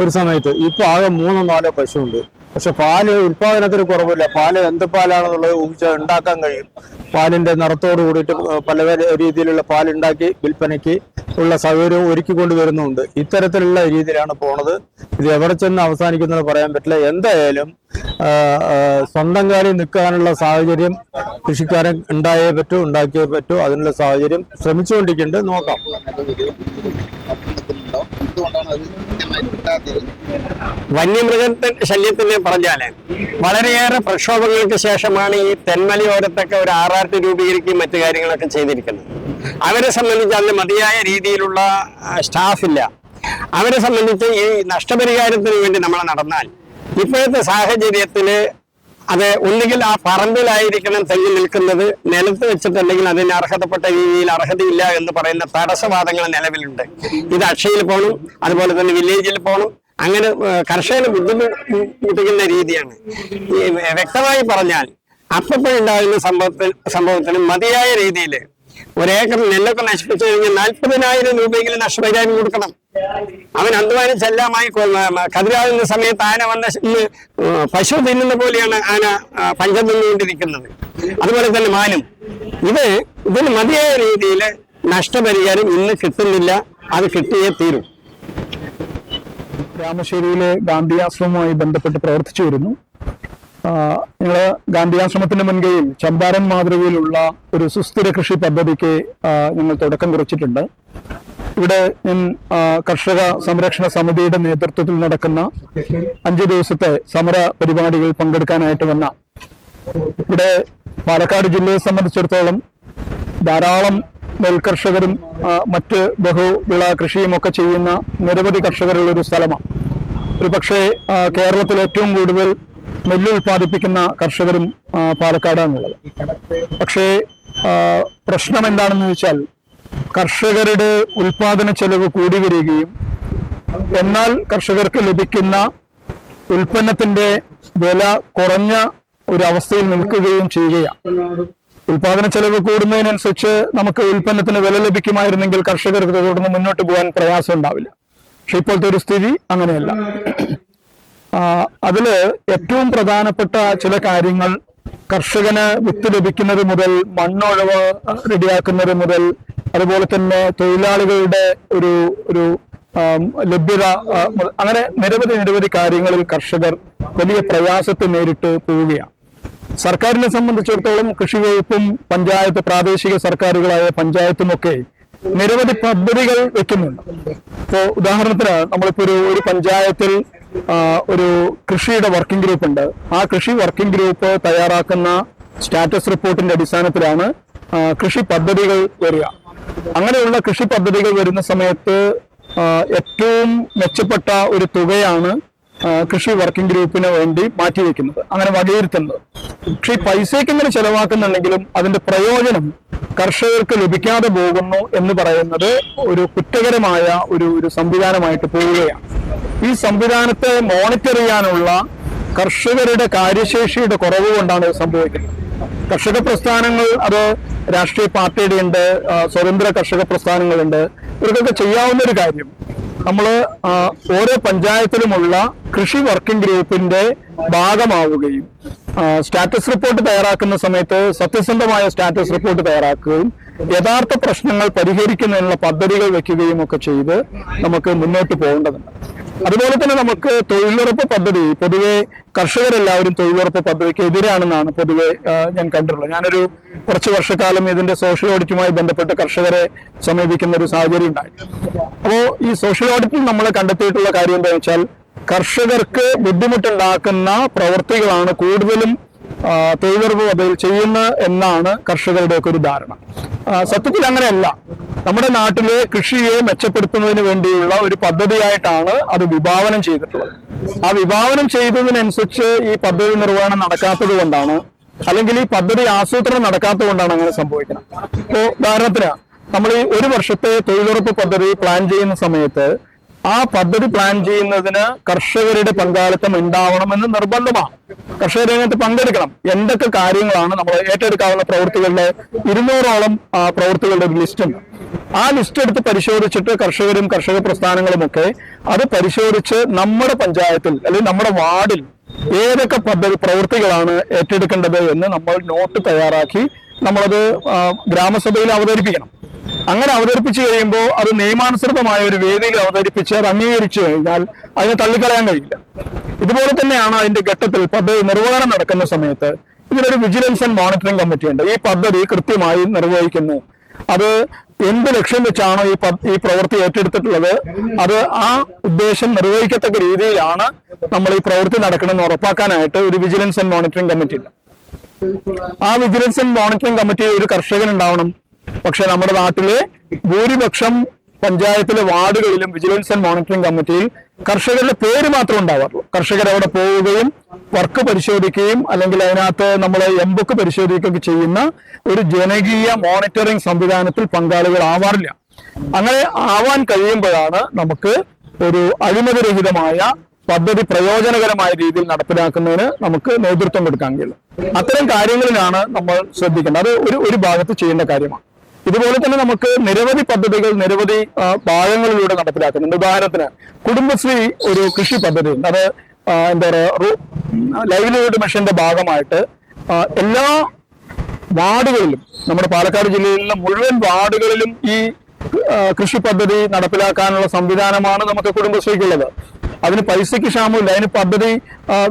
ഒരു സമയത്ത്. ഇപ്പൊ ആകെ 3-4 പശു ഉണ്ട്. പക്ഷെ പാല് ഉത്പാദനത്തിന് കുറവില്ല. പാല് എന്ത് പാലാണെന്നുള്ളത് ഊഹിച്ചാൽ ഉണ്ടാക്കാൻ കഴിയും. പാലിന്റെ നിറത്തോട് കൂടിയിട്ട് പല രീതിയിലുള്ള പാലുണ്ടാക്കി വിൽപ്പനയ്ക്ക് ഉള്ള സൗകര്യം ഒരുക്കിക്കൊണ്ട് വരുന്നുണ്ട്. ഇത്തരത്തിലുള്ള രീതിയിലാണ് പോണത്. ഇത് എവിടെ ചെന്ന് അവസാനിക്കുന്നത് പറയാൻ പറ്റില്ല. എന്തായാലും സ്വന്തം കാലിൽ നിൽക്കാനുള്ള സാഹചര്യം കൃഷിക്കാരൻ ഉണ്ടാക്കിയേ പറ്റൂ. അതിനുള്ള സാഹചര്യം ശ്രമിച്ചുകൊണ്ടിരിക്കുന്നുണ്ട്. നോക്കാം. വന്യമൃഗ ശല്യത്തിന് പറഞ്ഞാല് വളരെയേറെ പ്രക്ഷോഭങ്ങൾക്ക് ശേഷമാണ് ഈ തെന്മലയോരത്തൊക്കെ ഒരു RRT രൂപീകരിക്കുകയും മറ്റു കാര്യങ്ങളൊക്കെ ചെയ്തിരിക്കുന്നത്. അവരെ സംബന്ധിച്ച് അതിന് മതിയായ രീതിയിലുള്ള സ്റ്റാഫില്ല. അവരെ സംബന്ധിച്ച് ഈ നഷ്ടപരിഹാരത്തിന് വേണ്ടി നമ്മൾ നടന്നാൽ ഇപ്പോഴത്തെ സാഹചര്യത്തില് അത് ഒന്നുകിൽ ആ പറമ്പിലായിരിക്കണം തെങ്ങ് നിൽക്കുന്നത്, നിലത്ത് വെച്ചിട്ടുണ്ടെങ്കിൽ അതിന് അർഹതപ്പെട്ട രീതിയിൽ അർഹതയില്ല എന്ന് പറയുന്ന തടസ്സവാദങ്ങൾ നിലവിലുണ്ട്. ഇത് അക്ഷയയിൽ പോകണം, അതുപോലെ തന്നെ വില്ലേജിൽ പോകണം. അങ്ങനെ കർഷകന് ബുദ്ധിമുട്ടിക്കുന്ന രീതിയാണ്. വ്യക്തമായി പറഞ്ഞാൽ അപ്പോഴുണ്ടാകുന്ന സംഭവത്തിന് മതിയായ രീതിയിൽ 1 ഏക്കർ നെല്ലൊക്കെ നശിപ്പിച്ചു കഴിഞ്ഞാൽ 40,000 രൂപയെങ്കിലും നഷ്ടപരിഹാരം കൊടുക്കണം. അവൻ അധ്വാനിച്ചെല്ലാമായി കതിരാകുന്ന സമയത്ത് ആന വന്ന പശു തിന്നുന്ന പോലെയാണ് ആന പഞ്ചം തിന്നുകൊണ്ടിരിക്കുന്നത്. അതുപോലെ തന്നെ മാനും ഇതിന് മതിയായ രീതിയിൽ നഷ്ടപരിഹാരം ഇന്ന് കിട്ടുന്നില്ല. അത് കിട്ടിയേ തീരും. രാമശ്ശേരിയിലെ ഗാന്ധി ആശ്രമവുമായി ബന്ധപ്പെട്ട് പ്രവർത്തിച്ചു വരുന്നു. ഞങ്ങള് ഗാന്ധി ആശ്രമത്തിന്റെ മുൻകൈയിൽ ചമ്പാരൻ മാതൃകയിലുള്ള ഒരു സുസ്ഥിര കൃഷി പദ്ധതിക്ക് ഞങ്ങൾ തുടക്കം കുറിച്ചിട്ടുണ്ട്. ഇവിടെ കർഷക സംരക്ഷണ സമിതിയുടെ നേതൃത്വത്തിൽ നടക്കുന്ന 5 ദിവസത്തെ സമര പരിപാടികൾ പങ്കെടുക്കാനായിട്ട് വന്ന ഇവിടെ പാലക്കാട് ജില്ലയെ സംബന്ധിച്ചിടത്തോളം ധാരാളം നെൽകർഷകരും മറ്റ് ബഹുവിള കൃഷിയും ഒക്കെ ചെയ്യുന്ന നിരവധി കർഷകരുള്ള ഒരു സ്ഥലമാണ്. ഒരു പക്ഷേ കേരളത്തിൽ ഏറ്റവും കൂടുതൽ നെല്ല് ഉൽപ്പാദിപ്പിക്കുന്ന കർഷകരും പാലക്കാടാണുള്ളത്. പക്ഷേ പ്രശ്നം എന്താണെന്ന് ചോദിച്ചാൽ കർഷകരുടെ ഉൽപാദന ചെലവ് കൂടി വരികയും എന്നാൽ കർഷകർക്ക് ലഭിക്കുന്ന ഉൽപ്പന്നത്തിന്റെ വില കുറഞ്ഞ ഒരു അവസ്ഥയിൽ നിൽക്കുകയും ചെയ്യുകയാണ്. ഉൽപാദന ചെലവ് കൂടുന്നതിനനുസരിച്ച് നമുക്ക് ഉൽപ്പന്നത്തിന് വില ലഭിക്കുമായിരുന്നെങ്കിൽ കർഷകർക്ക് തുടർന്ന് മുന്നോട്ട് പോകാൻ പ്രയാസം ഉണ്ടാവില്ല. പക്ഷെ ഇപ്പോഴത്തെ ഒരു സ്ഥിതി അങ്ങനെയല്ല. അതില് ഏറ്റവും പ്രധാനപ്പെട്ട ചില കാര്യങ്ങൾ കർഷകന് വിത്ത് ലഭിക്കുന്നത് മുതൽ മണ്ണൊഴവ് റെഡിയാക്കുന്നത് മുതൽ അതുപോലെ തന്നെ തൊഴിലാളികളുടെ ഒരു ലഭ്യത, അങ്ങനെ നിരവധി കാര്യങ്ങളിൽ കർഷകർ വലിയ പ്രയാസത്തെ നേരിട്ട് പോവുകയാണ്. സർക്കാരിനെ സംബന്ധിച്ചിടത്തോളം കൃഷി വകുപ്പും പഞ്ചായത്ത് പ്രാദേശിക സർക്കാരുകളായ പഞ്ചായത്തുമൊക്കെ നിരവധി പദ്ധതികൾ വെക്കുന്നുണ്ട്. ഇപ്പോ ഉദാഹരണത്തിന് നമ്മളിപ്പോ ഒരു പഞ്ചായത്തിൽ ഒരു കൃഷിയുടെ വർക്കിംഗ് ഗ്രൂപ്പ് ഉണ്ട്. ആ കൃഷി വർക്കിംഗ് ഗ്രൂപ്പ് തയ്യാറാക്കുന്ന സ്റ്റാറ്റസ് റിപ്പോർട്ടിന്റെ അടിസ്ഥാനത്തിലാണ് കൃഷി പദ്ധതികൾ വരിക. അങ്ങനെയുള്ള കൃഷി പദ്ധതികൾ വരുന്ന സമയത്ത് ഏറ്റവും മെച്ചപ്പെട്ട ഒരു തുകയാണ് കൃഷി വർക്കിംഗ് ഗ്രൂപ്പിന് വേണ്ടി മാറ്റിവെക്കുന്നത്, അങ്ങനെ വകയിരുത്തുന്നത്. പക്ഷെ ഈ പൈസയ്ക്ക് ഇങ്ങനെ ചെലവാക്കുന്നുണ്ടെങ്കിലും അതിന്റെ പ്രയോജനം കർഷകർക്ക് ലഭിക്കാതെ പോകുന്നു എന്ന് പറയുന്നത് ഒരു കുറ്റകരമായ ഒരു സംവിധാനമായിട്ട് പോവുകയാണ്. ഈ സംവിധാനത്തെ മോണിറ്റർ ചെയ്യാനുള്ള കർഷകരുടെ കാര്യശേഷിയുടെ കുറവ് കൊണ്ടാണ് ഇത് സംഭവിക്കുന്നത്. കർഷക പ്രസ്ഥാനങ്ങൾ, അത് രാഷ്ട്രീയ പാർട്ടിയുടെ ഉണ്ട്, സ്വതന്ത്ര കർഷക പ്രസ്ഥാനങ്ങളുണ്ട്. ഇവർക്കൊക്കെ ചെയ്യാവുന്ന ഒരു കാര്യം, നമ്മൾ ഓരോ പഞ്ചായത്തിലുമുള്ള കൃഷി വർക്കിംഗ് ഗ്രൂപ്പിന്റെ ഭാഗമാവുകയും സ്റ്റാറ്റസ് റിപ്പോർട്ട് തയ്യാറാക്കുന്ന സമയത്ത് സത്യസന്ധമായ സ്റ്റാറ്റസ് റിപ്പോർട്ട് തയ്യാറാക്കുകയും യഥാർത്ഥ പ്രശ്നങ്ങൾ പരിഹരിക്കുന്നതിനുള്ള പദ്ധതികൾ വെക്കുകയും ഒക്കെ ചെയ്ത് നമുക്ക് മുന്നോട്ട് പോകേണ്ടതുണ്ട്. അതുപോലെ തന്നെ നമുക്ക് തൊഴിലുറപ്പ് പദ്ധതി, പൊതുവെ കർഷകരെല്ലാവരും തൊഴിലുറപ്പ് പദ്ധതിക്ക് എതിരാണെന്നാണ് പൊതുവെ ഞാൻ കണ്ടിട്ടുള്ളത്. ഞാനൊരു കുറച്ച് വർഷക്കാലം ഇതിന്റെ സോഷ്യൽ ഓഡിറ്റുമായി ബന്ധപ്പെട്ട് കർഷകരെ സമീപിക്കുന്ന ഒരു സാഹചര്യം ഉണ്ടായി. അപ്പോൾ ഈ സോഷ്യൽ ഓഡിറ്റിൽ നമ്മൾ കണ്ടെത്തിയിട്ടുള്ള കാര്യം എന്താണെന്ന് വെച്ചാൽ കർഷകർക്ക് ബുദ്ധിമുട്ടുണ്ടാക്കുന്ന പ്രവൃത്തികളാണ് കൂടുതലും തൊഴിലുറപ്പ് പദ്ധതിയിൽ ചെയ്യുന്നത് എന്നാണ് കർഷകരുടെയൊക്കെ ഒരു ധാരണ. സത്യത്തിൽ അങ്ങനെയല്ല. നമ്മുടെ നാട്ടിലെ കൃഷിയെ മെച്ചപ്പെടുത്തുന്നതിന് വേണ്ടിയുള്ള ഒരു പദ്ധതിയായിട്ടാണ് അത് വിഭാവനം ചെയ്തിട്ടുള്ളത്. ആ വിഭാവനം ചെയ്തതിനനുസരിച്ച് ഈ പദ്ധതി നിർവഹണം നടക്കാത്തത് കൊണ്ടാണ്, അല്ലെങ്കിൽ ഈ പദ്ധതി ആസൂത്രണം നടക്കാത്തത് കൊണ്ടാണ് അങ്ങനെ സംഭവിക്കുന്നത്. ഇപ്പോ ഉദാഹരണത്തിന് നമ്മൾ ഈ ഒരു വർഷത്തെ തൊഴിലുറപ്പ് പദ്ധതി പ്ലാൻ ചെയ്യുന്ന സമയത്ത് ആ പദ്ധതി പ്ലാൻ ചെയ്യുന്നതിന് കർഷകരുടെ പങ്കാളിത്തം ഉണ്ടാവണമെന്ന് നിർബന്ധമാണ്. കർഷക രംഗത്ത് പങ്കെടുക്കണം. എന്തൊക്കെ കാര്യങ്ങളാണ് നമ്മൾ ഏറ്റെടുക്കാവുന്ന പ്രവൃത്തികളുടെ 200ഓളം പ്രവൃത്തികളുടെ ഒരു ലിസ്റ്റ് ഉണ്ട്. ആ ലിസ്റ്റ് എടുത്ത് പരിശോധിച്ചിട്ട് കർഷകരും കർഷക പ്രസ്ഥാനങ്ങളും ഒക്കെ അത് പരിശോധിച്ച് നമ്മുടെ പഞ്ചായത്തിൽ അല്ലെങ്കിൽ നമ്മുടെ വാർഡിൽ ഏതൊക്കെ പ്രവൃത്തികളാണ് ഏറ്റെടുക്കേണ്ടത് എന്ന് നമ്മൾ നോട്ട് തയ്യാറാക്കി നമ്മളത് ഗ്രാമസഭയിൽ അവതരിപ്പിക്കണം. അങ്ങനെ അവതരിപ്പിച്ചു കഴിയുമ്പോൾ അത് നിയമാനുസൃതമായ ഒരു വേദിയിൽ അവതരിപ്പിച്ച് അത് അംഗീകരിച്ചു കഴിഞ്ഞാൽ അതിനെ തള്ളിക്കളയാൻ കഴിയില്ല. ഇതുപോലെ തന്നെയാണ് അതിന്റെ ഘട്ടത്തിൽ പദ്ധതി നിർവഹണം നടക്കുന്ന സമയത്ത് ഇതിനൊരു വിജിലൻസ് ആൻഡ് മോണിറ്ററിംഗ് കമ്മിറ്റി ഉണ്ട്. ഈ പദ്ധതി കൃത്യമായി നിർവഹിക്കുന്നു, അത് എന്ത് ലക്ഷ്യം വെച്ചാണോ ഈ പ്രവൃത്തി ഏറ്റെടുത്തിട്ടുള്ളത്, അത് ആ ഉദ്ദേശം നിർവഹിക്കത്തക്ക രീതിയിലാണ് നമ്മൾ ഈ പ്രവൃത്തി നടക്കണമെന്ന് ഉറപ്പാക്കാനായിട്ട് ഒരു വിജിലൻസ് ആൻഡ് മോണിറ്ററിംഗ് കമ്മിറ്റി ഉണ്ട്. ആ വിജിലൻസ് ആൻഡ് മോണിറ്ററിംഗ് കമ്മിറ്റി ഒരു കർഷകൻ ഉണ്ടാവണം. പക്ഷെ നമ്മുടെ നാട്ടിലെ ഭൂരിപക്ഷം പഞ്ചായത്തിലെ വാർഡുകളിലും വിജിലൻസ് ആൻഡ് മോണിറ്ററിംഗ് കമ്മിറ്റിയിൽ കർഷകരുടെ പേര് മാത്രം ഉണ്ടാവാറുള്ളൂ. കർഷകർ അവിടെ പോവുകയും വർക്ക് പരിശോധിക്കുകയും അല്ലെങ്കിൽ അതിനകത്ത് നമ്മൾ എംബുക്ക് പരിശോധിക്കുകയൊക്കെ ചെയ്യുന്ന ഒരു ജനകീയ മോണിറ്ററിംഗ് സംവിധാനത്തിൽ പങ്കാളികളാവാറില്ല. അങ്ങനെ ആവാൻ കഴിയുമ്പോഴാണ് നമുക്ക് ഒരു അഴിമതിരഹിതമായ പദ്ധതി പ്രയോജനകരമായ രീതിയിൽ നടപ്പിലാക്കുന്നതിന് നമുക്ക് നേതൃത്വം കൊടുക്കാൻ കഴിയും. അത്തരം കാര്യങ്ങളിലാണ് നമ്മൾ ശ്രദ്ധിക്കേണ്ടത്. അത് ഒരു ഭാഗത്ത് ചെയ്യേണ്ട കാര്യമാണ്. ഇതുപോലെ തന്നെ നമുക്ക് നിരവധി പദ്ധതികൾ നിരവധി ഭാഗങ്ങളിലൂടെ നടപ്പിലാക്കുന്നുണ്ട്. ഉദാഹരണത്തിന് കുടുംബശ്രീ ഒരു കൃഷി പദ്ധതി ഉണ്ട്. അത് എന്താ പറയുക, ലൈവ്ലിഹുഡ് മിഷന്റെ ഭാഗമായിട്ട് എല്ലാ വാർഡുകളിലും, നമ്മുടെ പാലക്കാട് ജില്ലയിലുള്ള മുഴുവൻ വാർഡുകളിലും ഈ കൃഷി പദ്ധതി നടപ്പിലാക്കാനുള്ള സംവിധാനമാണ് നമുക്ക് കുടുംബശ്രീക്കുള്ളത്. അതിന് പൈസയ്ക്ക് ക്ഷാമമില്ല, അതിന് പദ്ധതി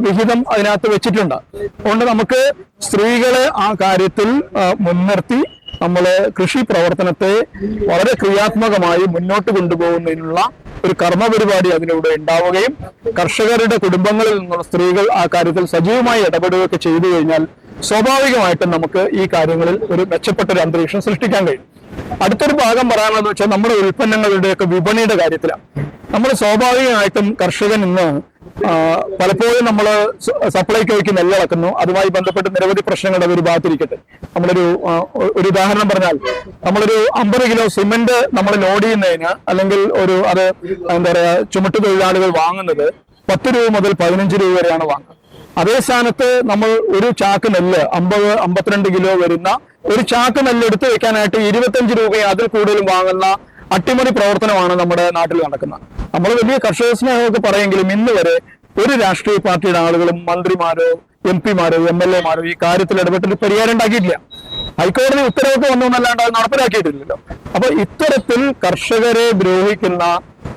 വിഹിതം അതിനകത്ത് വെച്ചിട്ടുണ്ട്. അതുകൊണ്ട് നമുക്ക് സ്ത്രീകളെ ആ കാര്യത്തിൽ മുൻനിർത്തി നമ്മള് കൃഷി പ്രവർത്തനത്തെ വളരെ ക്രിയാത്മകമായി മുന്നോട്ട് കൊണ്ടുപോകുന്നതിനുള്ള ഒരു കർമ്മപരിപാടി അതിലൂടെ ഉണ്ടാവുകയും കർഷകരുടെ കുടുംബങ്ങളിൽ നിന്നുള്ള സ്ത്രീകൾ ആ കാര്യത്തിൽ സജീവമായി ഇടപെടുകയൊക്കെ ചെയ്തു കഴിഞ്ഞാൽ സ്വാഭാവികമായിട്ടും നമുക്ക് ഈ കാര്യങ്ങളിൽ ഒരു മെച്ചപ്പെട്ട ഒരു അന്തരീക്ഷം സൃഷ്ടിക്കാൻ കഴിയും. അടുത്തൊരു ഭാഗം പറയാനുള്ളത് വെച്ചാൽ നമ്മുടെ ഉൽപ്പന്നങ്ങളുടെയൊക്കെ വിപണിയുടെ കാര്യത്തിലാണ്. നമ്മൾ സ്വാഭാവികമായിട്ടും കർഷകൻ ഇന്ന് പലപ്പോഴും നമ്മൾ സപ്ലൈകോയ്ക്ക് നെല്ലിളക്കുന്നു. അതുമായി ബന്ധപ്പെട്ട് നിരവധി പ്രശ്നങ്ങൾ ഒരു ഭാഗത്തിരിക്കട്ടെ. ഒരു ഉദാഹരണം പറഞ്ഞാൽ, നമ്മളൊരു 50 കിലോ സിമന്റ് നമ്മൾ ലോഡ് ചെയ്യുന്നതിന്, അല്ലെങ്കിൽ അത് എന്താ പറയാ, ചുമട്ട് തൊഴിലാളികൾ വാങ്ങുന്നത് 10 രൂപ മുതൽ 15 രൂപ വരെയാണ് വാങ്ങുന്നത്. അതേ സ്ഥാനത്ത് നമ്മൾ ഒരു ചാക്ക് നെല്ല് 52 കിലോ വരുന്ന ഒരു ചാക്ക് നെല്ല് എടുത്തു വെക്കാനായിട്ട് 25 രൂപയും അതിൽ കൂടുതലും വാങ്ങുന്ന അട്ടിമറി പ്രവർത്തനമാണ് നമ്മുടെ നാട്ടിൽ നടക്കുന്നത്. നമ്മൾ വലിയ കർഷക സ്നേഹമൊക്കെ പറയുമെങ്കിലും ഇന്ന് വരെ ഒരു രാഷ്ട്രീയ പാർട്ടിയുടെ ആളുകളും മന്ത്രിമാരോ MP-മാരോ MLA-മാരോ ഈ കാര്യത്തിൽ ഇടപെട്ടൊരു പരിഹാരം ഉണ്ടാക്കിയിട്ടില്ല. ഹൈക്കോടതി ഉത്തരവൊക്കെ വന്നു എന്നല്ലാണ്ട് അത് നടപ്പിലാക്കിയിട്ടില്ലല്ലോ. അപ്പൊ ഇത്തരത്തിൽ കർഷകരെ ദ്രോഹിക്കുന്ന,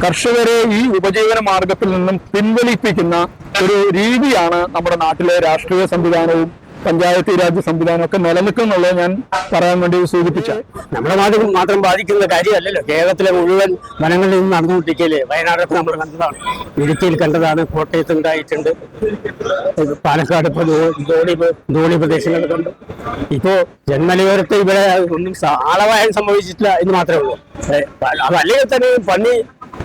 കർഷകരെ ഈ ഉപജീവന മാർഗത്തിൽ നിന്നും പിൻവലിപ്പിക്കുന്ന ഒരു രീതിയാണ് നമ്മുടെ നാട്ടിലെ രാഷ്ട്രീയ സംവിധാനവും പഞ്ചായത്ത് രാജ് സംവിധാനം ഒക്കെ നിലനിൽക്കുന്നുള്ളത് ഞാൻ പറയാൻ വേണ്ടി സൂചിപ്പിച്ച. നമ്മുടെ നാട്ടിൽ മാത്രം ബാധിക്കുന്ന കാര്യമല്ലല്ലോ, കേരളത്തിലെ മുഴുവൻ വനങ്ങളിൽ നിന്ന് നടന്നുകൊണ്ടിരിക്കല്ലേ. വയനാടൊക്കെ നമ്മൾ കണ്ടതാണ്, ഇടുക്കിയിൽ കണ്ടതാണ്, കോട്ടയത്ത് ഉണ്ടായിട്ടുണ്ട്, പാലക്കാട് ഇപ്പോൾ ധോണി പ്രദേശങ്ങളിൽ കണ്ടു. ഇപ്പോ ജന്മലയോരത്ത് ഇവിടെ ഒന്നും ആളപായം സംഭവിച്ചിട്ടില്ല എന്ന് മാത്രമേ ഉള്ളൂ. അതല്ലെങ്കിൽ തന്നെ പന്നി,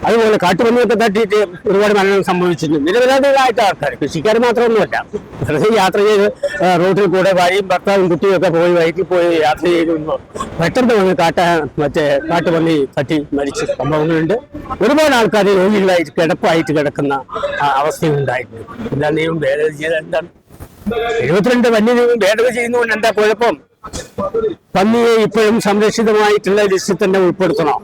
അതുപോലെ കാട്ടുപന്നിയൊക്കെ തട്ടിയിട്ട് ഒരുപാട് മരണങ്ങൾ സംഭവിച്ചിട്ടുണ്ട്. നിരവധികളായിട്ട് ആൾക്കാർ, കൃഷിക്കാർ മാത്രമൊന്നുമല്ല, യാത്ര ചെയ്ത് റോഡിൽ കൂടെ ഭാര്യയും ഭർത്താവും കുട്ടിയും ഒക്കെ വൈകിട്ട് പോയി യാത്ര ചെയ്തുമ്പോൾ പെട്ടെന്ന് വന്ന് കാട്ടുപന്നി തട്ടി മരിച്ച സംഭവങ്ങളുണ്ട്. ഒരുപാട് ആൾക്കാർ രോഗികളായിട്ട് കിടപ്പായിട്ട് കിടക്കുന്ന അവസ്ഥയും ഉണ്ടായിട്ടുണ്ട്. എല്ലാ നിയമം ഭേദഗതി ചെയ്താൽ എന്താണ്? 72 വന്യനിയമം ഭേദഗതി ചെയ്യുന്നതുകൊണ്ട് എന്താ കുഴപ്പം? പന്നിയെ ഇപ്പോഴും സംരക്ഷിതമായിട്ടുള്ള ലിസ്റ്റിൽ തന്നെ ഉൾപ്പെടുത്തണം.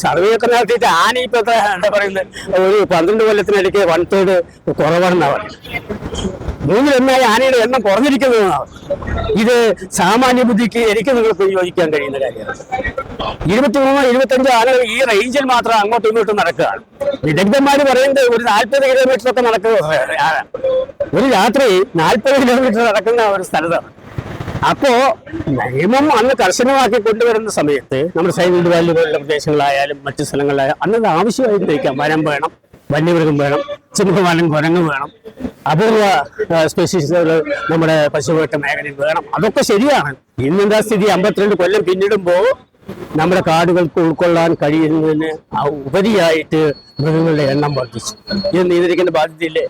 സർവേ ഒക്കെ നടത്തിയിട്ട് ആന ഇപ്പൊ എന്താ പറയുന്നത്, ഒരു 12 കൊല്ലത്തിനിടയ്ക്ക് 1/3 കുറവാണെന്നാണ് പറയുന്നത്. 3 ആനയുടെ എണ്ണം കുറഞ്ഞിരിക്കുന്നതാണ്. ഇത് സാമാന്യ ബുദ്ധിക്ക് എനിക്ക് നിങ്ങൾക്ക് യോജിക്കാൻ കഴിയുന്ന കാര്യമാണ്. 23-25 ആനകൾ ഈ റേഞ്ചിൽ മാത്രം അങ്ങോട്ടും ഇങ്ങോട്ടും നടക്കുകയാണ്. വിദഗ്ധന്മാര് പറയുന്നത് ഒരു 40 കിലോമീറ്റർ ഒക്കെ നടക്കുക. ഒരു രാത്രി 40 കിലോമീറ്റർ നടക്കുന്ന ഒരു സ്ഥലത്താണ്. അപ്പോ നിയമം അന്ന് കർശനമാക്കി കൊണ്ടുവരുന്ന സമയത്ത് നമ്മുടെ സൈലന്റ് വാലി പോലുള്ള പ്രദേശങ്ങളായാലും മറ്റു സ്ഥലങ്ങളിലായാലും അന്നത് ആവശ്യമായിട്ട് വയ്ക്കാം. വനം വേണം, വന്യമൃഗം വേണം, സിംഹവാലം, കുരങ്ങ് വേണം, അപൂർവ സ്പെഷീസുകൾ നമ്മുടെ പശുവേട്ട മേഖലയിൽ വേണം. അതൊക്കെ ശരിയാണ്. ഇന്നെന്താ സ്ഥിതി? 52 കൊല്ലം പിന്നിടുമ്പോൾ നമ്മുടെ കാടുകൾക്ക് ഉൾക്കൊള്ളാൻ കഴിയുന്നതിന് ഉപരിയായിട്ട് മൃഗങ്ങളുടെ എണ്ണം വർദ്ധിച്ചു. ഇത് നിയന്ത്രിക്കേണ്ട ബാധ്യതയില്ലേ?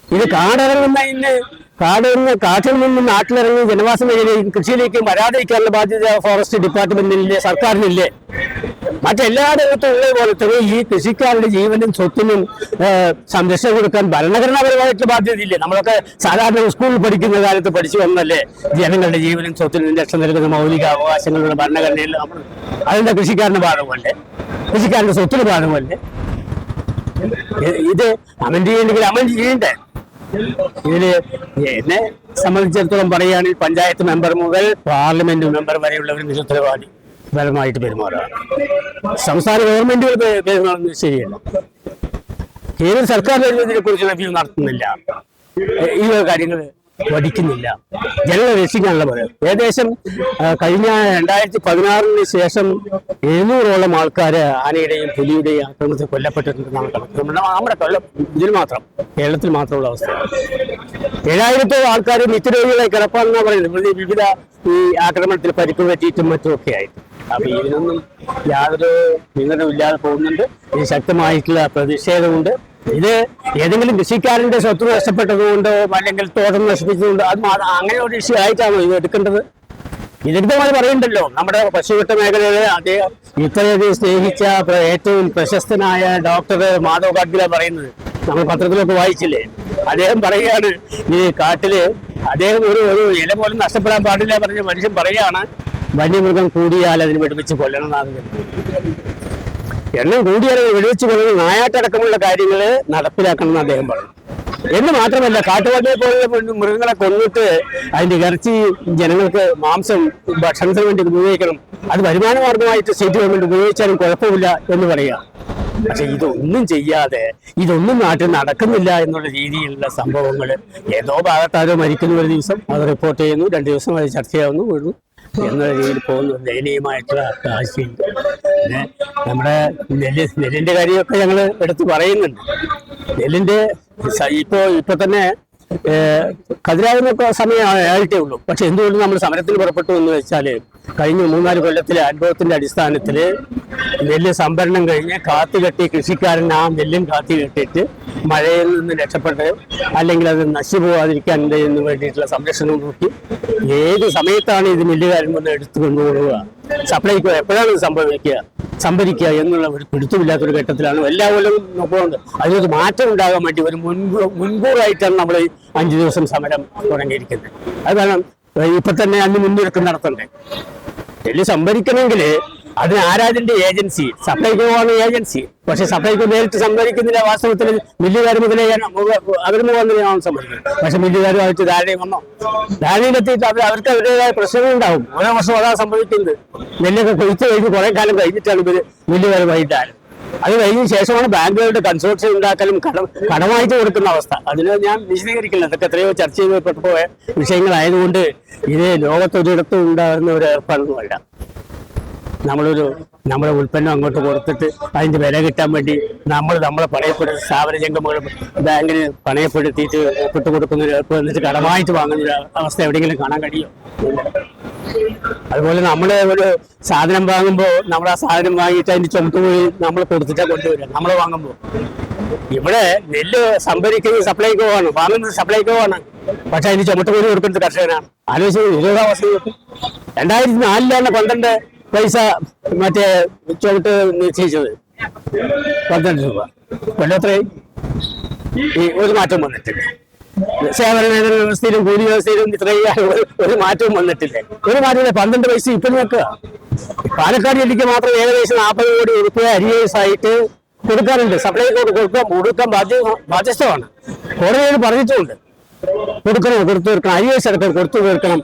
ഇത് കാട്ടിൽ നിന്ന് നാട്ടിലിറങ്ങി ജനവാസ മേഖലയിൽ കൃഷിയിലേക്ക് വരാതിരിക്കാനുള്ള ബാധ്യത ഫോറസ്റ്റ് ഡിപ്പാർട്ട്മെന്റിലെ സർക്കാരിനില്ലേ? മറ്റെല്ലായിടത്തും ഉള്ളതുപോലെ തന്നെ ഈ കൃഷിക്കാരുടെ ജീവനും സ്വത്തിനും സംരക്ഷണം കൊടുക്കാൻ ഭരണഘടനാപരമായിട്ടുള്ള ബാധ്യതയില്ലേ? നമ്മളൊക്കെ സാധാരണ സ്കൂളിൽ പഠിക്കുന്ന കാലത്ത് പഠിച്ചു വന്നല്ലേ ജനങ്ങളുടെ ജീവനും സ്വത്തിനും രക്ഷ നൽകുന്ന മൗലിക അവകാശങ്ങളുടെ ഭരണഘടനയിൽ നമ്മൾ അതിന്റെ കൃഷിക്കാരന് ബാധകമല്ലേ? കൃഷിക്കാരന്റെ സ്വത്തിന് ബാധകമല്ലേ? ഇത് അമൻഡ് ചെയ്യണ്ടെങ്കിൽ അമൻഡ് ചെയ്യണ്ടേ? ഇതില് എന്നെ സംബന്ധിച്ചിടത്തോളം പറയുകയാണെങ്കിൽ പഞ്ചായത്ത് മെമ്പർ മുതൽ പാർലമെന്റ് മെമ്പർ വരെയുള്ളവർ നിരുത്തരവാദി പരമായിട്ട് പെരുമാറുകയാണ്. സംസ്ഥാന ഗവൺമെന്റുകൾ പെരുമാറുന്നത് ശരിയല്ല. കേന്ദ്ര സർക്കാർ ഇതിനെ കുറിച്ച് റിവ്യൂ നടത്തുന്നില്ല, ഈ കാര്യങ്ങൾ പഠിക്കുന്നില്ല, ജനങ്ങളെ രക്ഷിക്കാനുള്ള പോലെ. ഏകദേശം കഴിഞ്ഞ 2016 ശേഷം 700ഓളം ആൾക്കാർ ആനയുടെയും പുലിയുടെയും ആക്രമണത്തിൽ കൊല്ലപ്പെട്ടിട്ടുണ്ടെന്നാണ് കണക്ക്. നമ്മുടെ ഇതിൽ മാത്രം, കേരളത്തിൽ മാത്രമുള്ള അവസ്ഥയാണ്. 7000 ആൾക്കാർ നിത്യരോഗികളെ കിടപ്പാണെന്നാണ് പറയുന്നത്, വിവിധ ഈ ആക്രമണത്തിൽ പരിക്ക് പറ്റിയിട്ടും മറ്റുമൊക്കെ ആയിട്ട്. അപ്പൊ ഇതിനൊന്നും യാതൊരു നിയന്ത്രണവും ഇല്ലാതെ പോകുന്നുണ്ട്. ഇത് ശക്തമായിട്ടുള്ള പ്രതിഷേധമുണ്ട്. ഇത് ഏതെങ്കിലും കൃഷിക്കാരന്റെ സ്വത്ത് നഷ്ടപ്പെട്ടതുകൊണ്ടോ അല്ലെങ്കിൽ തോട്ടം നശിപ്പിച്ചതുകൊണ്ടോ അങ്ങനെ ഒരു ഇഷ്യൂ ആയിട്ടാണോ ഇത് എടുക്കേണ്ടത്? വിദഗ്ധമായി പറയുന്നുണ്ടല്ലോ, നമ്മുടെ പശുവെട്ട മേഖലയിൽ അദ്ദേഹം ഇത്രയധികം സ്നേഹിച്ച ഏറ്റവും പ്രശസ്തനായ ഡോക്ടർ മാധവ് ഗാഡ്ഗില പറയുന്നത് നമ്മൾ പത്രത്തിലൊക്കെ വായിച്ചില്ലേ? അദ്ദേഹം പറയുകയാണ്, ഈ കാട്ടില് അദ്ദേഹം ഒരു ഇല പോലും നഷ്ടപ്പെടാൻ പാടില്ല പറഞ്ഞ മനുഷ്യൻ പറയുകയാണ്, വന്യമൃഗം കൂടിയാൽ അതിന് വെടിവെച്ച് കൊല്ലണമെന്നാണ്. എണ്ണം കൂടിയാൽ വെടിവെച്ച് കൊല്ലുന്ന നായാട്ടടക്കമുള്ള കാര്യങ്ങൾ നടപ്പിലാക്കണമെന്ന് അദ്ദേഹം പറഞ്ഞു. എന്ന് മാത്രമല്ല, കാട്ടുപന്നിയെ പോലുള്ള മൃഗങ്ങളെ കൊന്നിട്ട് അതിന്റെ ഇറച്ചി ജനങ്ങൾക്ക് മാംസം ഭക്ഷണത്തിന് വേണ്ടി ഉപയോഗിക്കണം, അത് വരുമാന മാർഗമായിട്ട് സ്റ്റേറ്റ് ഗവൺമെന്റ് ഉപയോഗിച്ചാലും കുഴപ്പമില്ല എന്ന് പറയുക. പക്ഷെ ഇതൊന്നും ചെയ്യാതെ, ഇതൊന്നും നാട്ടിൽ നടക്കുന്നില്ല എന്നുള്ള രീതിയിലുള്ള സംഭവങ്ങൾ ഏതോ ഭാഗത്താരോ മരിക്കുന്ന ഒരു ദിവസം അത് റിപ്പോർട്ട് ചെയ്യുന്നു, 2 ദിവസം അത് ചർച്ചയാവുന്നു, വീഴുന്നു എന്നുള്ള രീതിയിൽ പോകുന്നു. ദയനീയമായിട്ടുള്ള കാഴ്ചയുണ്ട്. പിന്നെ നമ്മുടെ നെല്ലിന്റെ കാര്യമൊക്കെ ഞങ്ങൾ എടുത്ത് പറയുന്നുണ്ട്. നെല്ലിന്റെ ഇപ്പൊ തന്നെ കതിരാവുന്നൊക്കെ സമയം ആയിട്ടേ ഉള്ളൂ. പക്ഷെ എന്തുകൊണ്ട് നമ്മൾ സമരത്തിൽ പുറപ്പെട്ടു എന്ന് വെച്ചാൽ കഴിഞ്ഞ 3-4 കൊല്ലത്തിലെ അനുഭവത്തിന്റെ അടിസ്ഥാനത്തിൽ നെല്ല് സംഭരണം കഴിഞ്ഞ് കാത്തുകെട്ടി കൃഷിക്കാരൻ ആ നെല്ലും കാത്തുകെട്ടിയിട്ട് മഴയിൽ നിന്ന് രക്ഷപ്പെട്ട് അല്ലെങ്കിൽ അത് നശിച്ചു പോകാതിരിക്കാൻ എന്ന് വേണ്ടിയിട്ടുള്ള സംരക്ഷണം നോക്കി ഏത് സമയത്താണ് ഇത് മില്ലുകാരൻ വന്ന് എടുത്തു കൊണ്ടുപോകുക, സപ്ലൈക്കോ എപ്പോഴാണ് സംഭരിക്കുക എന്നുള്ള ഒരു പിടുത്തമില്ലാത്തൊരു ഘട്ടത്തിലാണ് എല്ലാ കൊല്ലവും നോക്കുന്നുണ്ട്. അതിനൊരു മാറ്റം ഉണ്ടാകാൻ വേണ്ടി ഒരു മുൻകൂറായിട്ടാണ് നമ്മൾ 5 ദിവസം സമരം തുടങ്ങിയിരിക്കുന്നത്. അത് കാരണം ഇപ്പൊ തന്നെ അതിന് മുന്നൊരുക്കം നടത്തണ്ടേ. നെല്ല് സംഭരിക്കണമെങ്കിൽ അതിന് ആരാതിന്റെ ഏജൻസി? സപ്ലൈകോ ആണ് ഏജൻസി. പക്ഷെ സപ്ലൈകോ നേരിട്ട് സംഭരിക്കുന്നില്ല. വാസ്തവത്തിൽ മില്ലുകാർ മുതലേ അവർ മുഖാന്തരമാണ് സംഭരിക്കുന്നത്. പക്ഷെ മില്ലുകാരുമായിട്ട് ധാരണയും വന്നോ, ധാരണയിലെത്തിയിട്ട് അവർക്ക് അവരുടേതായ പ്രശ്നങ്ങളുണ്ടാവും. ഓരോ വർഷം അതാണ് സംഭവിക്കുന്നത്. നെല്ലൊക്കെ കൊയ്ത്ത് കഴിഞ്ഞ് കുറെ കാലം കഴിഞ്ഞിട്ടാണ് ഇവര് മില്ലുകാരുമായിട്ട് ആരും. അത് കഴിഞ്ഞ ശേഷമാണ് ബാങ്കുകളുടെ കൺസോർഷ്യം ഉണ്ടാക്കലും കടമായിട്ട് കൊടുക്കുന്ന അവസ്ഥ. അതിന് ഞാൻ വിശദീകരിക്കില്ല. അതൊക്കെ എത്രയോ ചർച്ച ചെയ്യപ്പെട്ടു പോയ വിഷയങ്ങളായതുകൊണ്ട് ഇത് ലോകത്തൊരിടത്തും ഉണ്ടാകുന്ന ഒരു ഏർപ്പാടൊന്നുമല്ല. നമ്മുടെ ഉൽപ്പന്നം അങ്ങോട്ട് കൊടുത്തിട്ട് അതിന്റെ വില കിട്ടാൻ വേണ്ടി നമ്മളെ പണയപ്പെടുത്തി സ്ഥാപന ജംഗമങ്ങളും ബാങ്കിന് പണയപ്പെടുത്തിയിട്ട് ഒപ്പിട്ട് കൊടുക്കുന്ന ഒരു ഏർപ്പ് എന്നിട്ട് കടമായിട്ട് വാങ്ങുന്ന ഒരു അവസ്ഥ എവിടെയെങ്കിലും കാണാൻ കഴിയും? അതുപോലെ നമ്മള് ഒരു സാധനം വാങ്ങുമ്പോൾ നമ്മൾ ആ സാധനം വാങ്ങിയിട്ട് അതിന്റെ ചുമട്ട് പോയി നമ്മൾ കൊടുത്തിട്ടാ കൊണ്ടുവരിക. നമ്മൾ വാങ്ങുമ്പോൾ ഇവിടെ നെല്ല് സംഭരിക്കുന്നത് സപ്ലൈകോ ആണ്, വാങ്ങുന്നത് സപ്ലൈകോ ആണ്. പക്ഷെ അതിന് ചുമട്ട് പോയി കൊടുക്കുന്നത് കർഷകനാണ്. ആലോചിച്ച് 20 വർഷം 2004 12 പൈസ മറ്റേ ചുമട്ട് നിശ്ചയിച്ചത് 12 രൂപ. കൊല്ലത്രയും ഈ ഒരു മാറ്റം വന്നിട്ടില്ല. സേവന വ്യവസ്ഥയിലും കൂലി വ്യവസ്ഥയിലും ഇത്രയും ഒരു മാറ്റവും വന്നിട്ടില്ല. ഒരു മാറ്റമില്ല. 12 പൈസ ഇപ്പൊ നോക്കുക. പാലക്കാട് ജില്ലയ്ക്ക് മാത്രം ഏകദേശം 40 കോടി രൂപ അരിയേഴ്സായിട്ട് കൊടുക്കാറുണ്ട്. സപ്ലൈകോ കൊടുക്കാൻ ബാധ്യസ്ഥമാണ്. കോടതിയിൽ പറഞ്ഞിട്ടുമുണ്ട് കൊടുത്തു തീർക്കണം. അരിയേഴ്സ് അടക്കം കൊടുത്തു തീർക്കണം.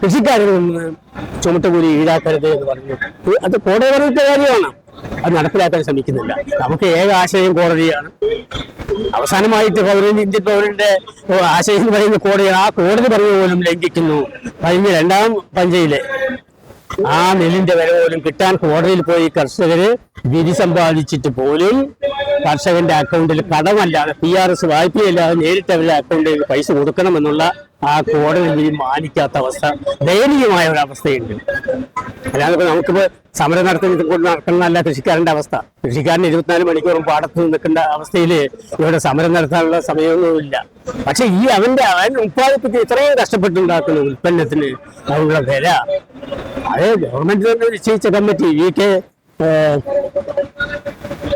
കൃഷിക്കാരിൽ നിന്ന് ചുമട്ടുകൂലി ഈടാക്കരുത് എന്ന് പറഞ്ഞു. അത് കോടതി പറഞ്ഞിട്ട കാര്യമാണ്. അത് നടപ്പിലാക്കാൻ ശ്രമിക്കുന്നില്ല. നമുക്ക് ഏക ആശയം കോടതിയാണ്. അവസാനമായിട്ട് ഇന്ത്യൻ പൗരന്റെ ആശയം എന്ന് പറയുന്ന കോടതിയാണ്. ആ കോടതി പറഞ്ഞ പോലും ലംഘിക്കുന്നു. കഴിഞ്ഞ 2ാം പഞ്ചയിലെ ആ നെല്ലിന്റെ വില പോലും കിട്ടാൻ കോടതിയിൽ പോയി കർഷകര് വിധി സമ്പാദിച്ചിട്ട് പോലും കർഷകന്റെ അക്കൗണ്ടിൽ കടമല്ലാതെ PRS വായ്പയല്ലാതെ നേരിട്ട് അവരുടെ അക്കൗണ്ടിൽ പൈസ കൊടുക്കണമെന്നുള്ള ആ കോടതി വിധി മാനിക്കാത്ത അവസ്ഥ, ദയനീയമായ ഒരു അവസ്ഥയുണ്ട്. അല്ലാതെ നമുക്കിപ്പോ സമരം നടക്കുന്നതല്ല കൃഷിക്കാരന്റെ അവസ്ഥ. കൃഷിക്കാരന് 24 മണിക്കൂറും പാടത്ത് നിൽക്കേണ്ട അവസ്ഥയിൽ ഇവിടെ സമരം നടത്താനുള്ള സമയമൊന്നുമില്ല. പക്ഷെ അവൻ ഉത്പാദിപ്പിച്ച് ഇത്രയും കഷ്ടപ്പെട്ടുണ്ടാക്കുന്ന ഉൽപ്പന്നത്തിന് അതിനുള്ള വില അത് ഗവൺമെന്റ് തന്നെ നിശ്ചയിച്ച കമ്മിറ്റി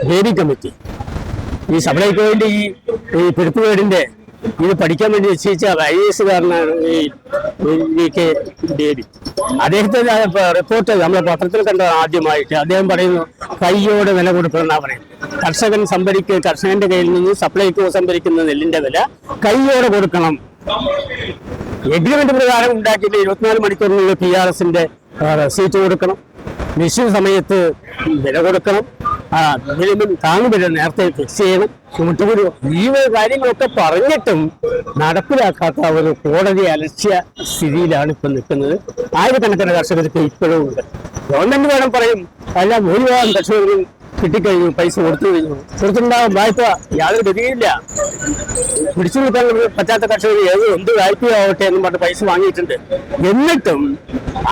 ബേബി കമ്മിറ്റി ഈ സപ്ലൈകോവിന്റെ ഈ പിടിപ്പുകേടിന്റെ ഇത് പഠിക്കാൻ വേണ്ടി നിശ്ചയിച്ച IAS കാരനാണ് ഈ VK ബേബി. അദ്ദേഹത്തെ റിപ്പോർട്ട് നമ്മളെ പത്രത്തിൽ കണ്ടത് ആദ്യമായിട്ട്. അദ്ദേഹം പറയുന്നു കയ്യോടെ വില കൊടുക്കണമെന്നാണ് പറയുന്നത്. കർഷകന്റെ കയ്യിൽ നിന്ന് സപ്ലൈകോ സംഭരിക്കുന്ന നെല്ലിന്റെ വില കയ്യോടെ കൊടുക്കണം. എഗ്രിമെന്റ് പ്രകാരം ഉണ്ടാക്കിയിട്ട് 24 മണിക്കൂറിനുള്ള PRSന്റെ റെസീറ്റ് കൊടുക്കണം. നിശ്ചിത സമയത്ത് വില കൊടുക്കണം. മിനിമം താങ്ങുവില നേരത്തെ ഫിക്സ് ചെയ്യണം. ചുമട്ടുകൂലി ഈ കാര്യങ്ങളൊക്കെ പറഞ്ഞിട്ടും നടപ്പിലാക്കാത്ത ഒരു കോടതി അലക്ഷ്യ സ്ഥിതിയിലാണ് ഇപ്പം നിൽക്കുന്നത്. ആയിരക്കണക്കിന് കർഷകർക്ക് ഇപ്പോഴും ഉണ്ട്. ഗവൺമെന്റ് വേണം പറയും അല്ല ഭൂരിഭാഗം കർഷകരും കിട്ടിക്കഴിഞ്ഞു, പൈസ കൊടുത്തിട്ടുണ്ടാവും. വായ്പ യാതൊരു ഗതിയില്ല. പിടിച്ചു നിൽക്കാൻ പറ്റാത്ത കർഷകർ എന്ത് വായ്പയാവട്ടെ എന്നും പറഞ്ഞ് പൈസ വാങ്ങിയിട്ടുണ്ട്. എന്നിട്ടും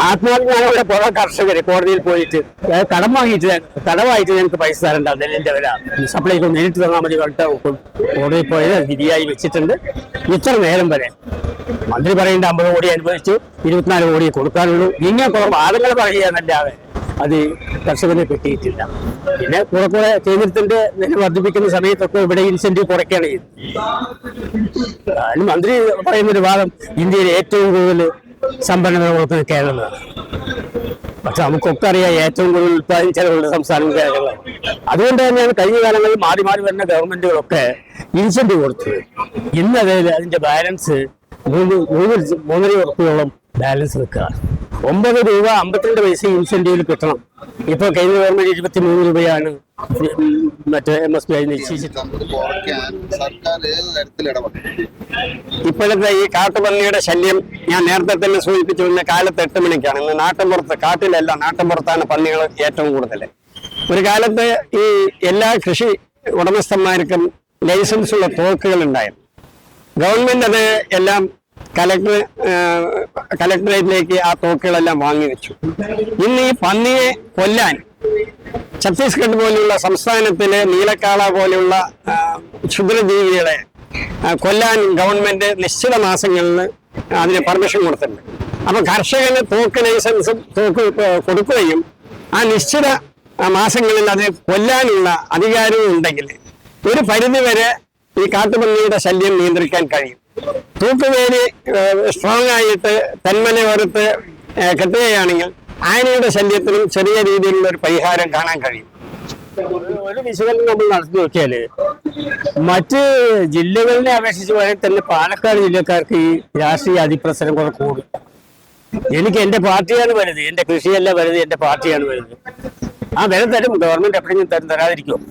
ആത്മാഭിമാനമുള്ള കുറെ കർഷകര് കോടതിയിൽ പോയിട്ട് കടമായിട്ട് ഞങ്ങൾക്ക് പൈസ തരണ്ട, നെല്ലിന്റെ വില സപ്ലൈകോ നേരിട്ട് തന്നാൽ മതി പറഞ്ഞിട്ട് കോടതിയിൽ പോയത് വിധിയായി വെച്ചിട്ടുണ്ട്. ഇത്ര നേരം വരെ മന്ത്രി പറയേണ്ട 50 കോടി അനുവദിച്ചു, 24 കോടി കൊടുക്കാനുള്ളൂ. ഇങ്ങനെ കുറെ വാദങ്ങൾ പറയുകയെന്നല്ലാതെ അത് കർഷകനെ കിട്ടിയിട്ടില്ല. പിന്നെ കുറെ കേന്ദ്രത്തിന്റെ വില വർദ്ധിപ്പിക്കുന്ന സമയത്തൊക്കെ ഇവിടെ ഇൻസെന്റീവ് കുറയ്ക്കുകയാണ് ചെയ്യുന്നത്. അതിന് മന്ത്രി പറയുന്നൊരു വാദം ഇന്ത്യയിൽ ഏറ്റവും കൂടുതൽ സംഭരണ വില കൊടുക്കുന്നത് കേരളമാണ്. പക്ഷെ നമുക്കൊക്കെ അറിയാം ഏറ്റവും കൂടുതൽ ഉത്പാദിപ്പിച്ചുള്ള സംസ്ഥാനം കേരളമാണ്. അതുകൊണ്ട് തന്നെയാണ് കഴിഞ്ഞ കാലങ്ങളിൽ മാറി വരുന്ന ഗവൺമെന്റുകളൊക്കെ ഇൻസെന്റീവ് കൊടുത്തത്. ഇന്ന് അതിന്റെ ബാലൻസ് 3.5 ഉറുപ്പിയോളം ബാലൻസ് നിൽക്കുക. 9 രൂപ 52 പൈസ ഇൻസെന്റീവിൽ കിട്ടണം. ഇപ്പൊ കഴിഞ്ഞ ഗവൺമെന്റ് 23 രൂപയാണ് മറ്റേ MSP നിശ്ചയിച്ചിട്ടുണ്ട്. ഇപ്പോഴത്തെ ഈ കാട്ടുപന്നിയുടെ ശല്യം ഞാൻ നേരത്തെ തന്നെ സൂചിപ്പിച്ചിരുന്ന കാലത്ത് 8 മണിക്കാണ്. ഇന്ന് നാട്ടിൻപുറത്ത്, കാട്ടിലല്ല നാട്ടിൻപുറത്താണ് പന്നികൾ ഏറ്റവും കൂടുതൽ. ഒരു കാലത്ത് ഈ എല്ലാ കൃഷി ഉടമസ്ഥന്മാർക്കും ലൈസൻസുള്ള തോക്കുകൾ ഉണ്ടായിരുന്നു. ഗവൺമെന്റ് അത് എല്ലാം കലക്ടറേറ്റിലേക്ക് ആ തോക്കുകളെല്ലാം വാങ്ങിവെച്ചു. ഇന്ന് ഈ പന്നിയെ കൊല്ലാൻ ഛത്തീസ്ഗഡ് പോലുള്ള സംസ്ഥാനത്തിലെ നീലക്കാള പോലെയുള്ള ക്ഷുദ്രജീവികളെ കൊല്ലാൻ ഗവൺമെന്റ് നിശ്ചിത മാസങ്ങളിൽ അതിന് പെർമിഷൻ കൊടുത്തിട്ടുണ്ട്. അപ്പൊ കർഷകന് തോക്ക് ലൈസൻസും തോക്ക് കൊടുക്കുകയും ആ നിശ്ചിത മാസങ്ങളിൽ അത് കൊല്ലാനുള്ള അധികാരവും ഉണ്ടെങ്കിൽ ഒരു പരിധിവരെ ഈ കാട്ടുപന്നിയുടെ ശല്യം നിയന്ത്രിക്കാൻ കഴിയും. തൂക്കുവേലി സ്ട്രോങ് ആയിട്ട് തെന്മലയോരത്ത് കെട്ടുകയാണെങ്കിൽ ആനയുടെ ശല്യത്തിനും ചെറിയ രീതിയിലുള്ള ഒരു പരിഹാരം കാണാൻ കഴിയും. ഒരു വിശകലനം നമ്മൾ നടത്തി നോക്കിയാല് മറ്റ് ജില്ലകളിലെ അപേക്ഷിച്ച് വേണമെങ്കിൽ തന്നെ പാലക്കാട് ജില്ലക്കാർക്ക് ഈ രാഷ്ട്രീയ അതിപ്രസരം കുറെ കൂടും. എനിക്ക് എന്റെ പാർട്ടിയാണ് വലുത്, എന്റെ കൃഷിയല്ല വലുത്, എന്റെ പാർട്ടിയാണ് വലുത്. ആ വില തരും, ഗവൺമെന്റ് എപ്പോഴെങ്കിലും തരാതിരിക്കും.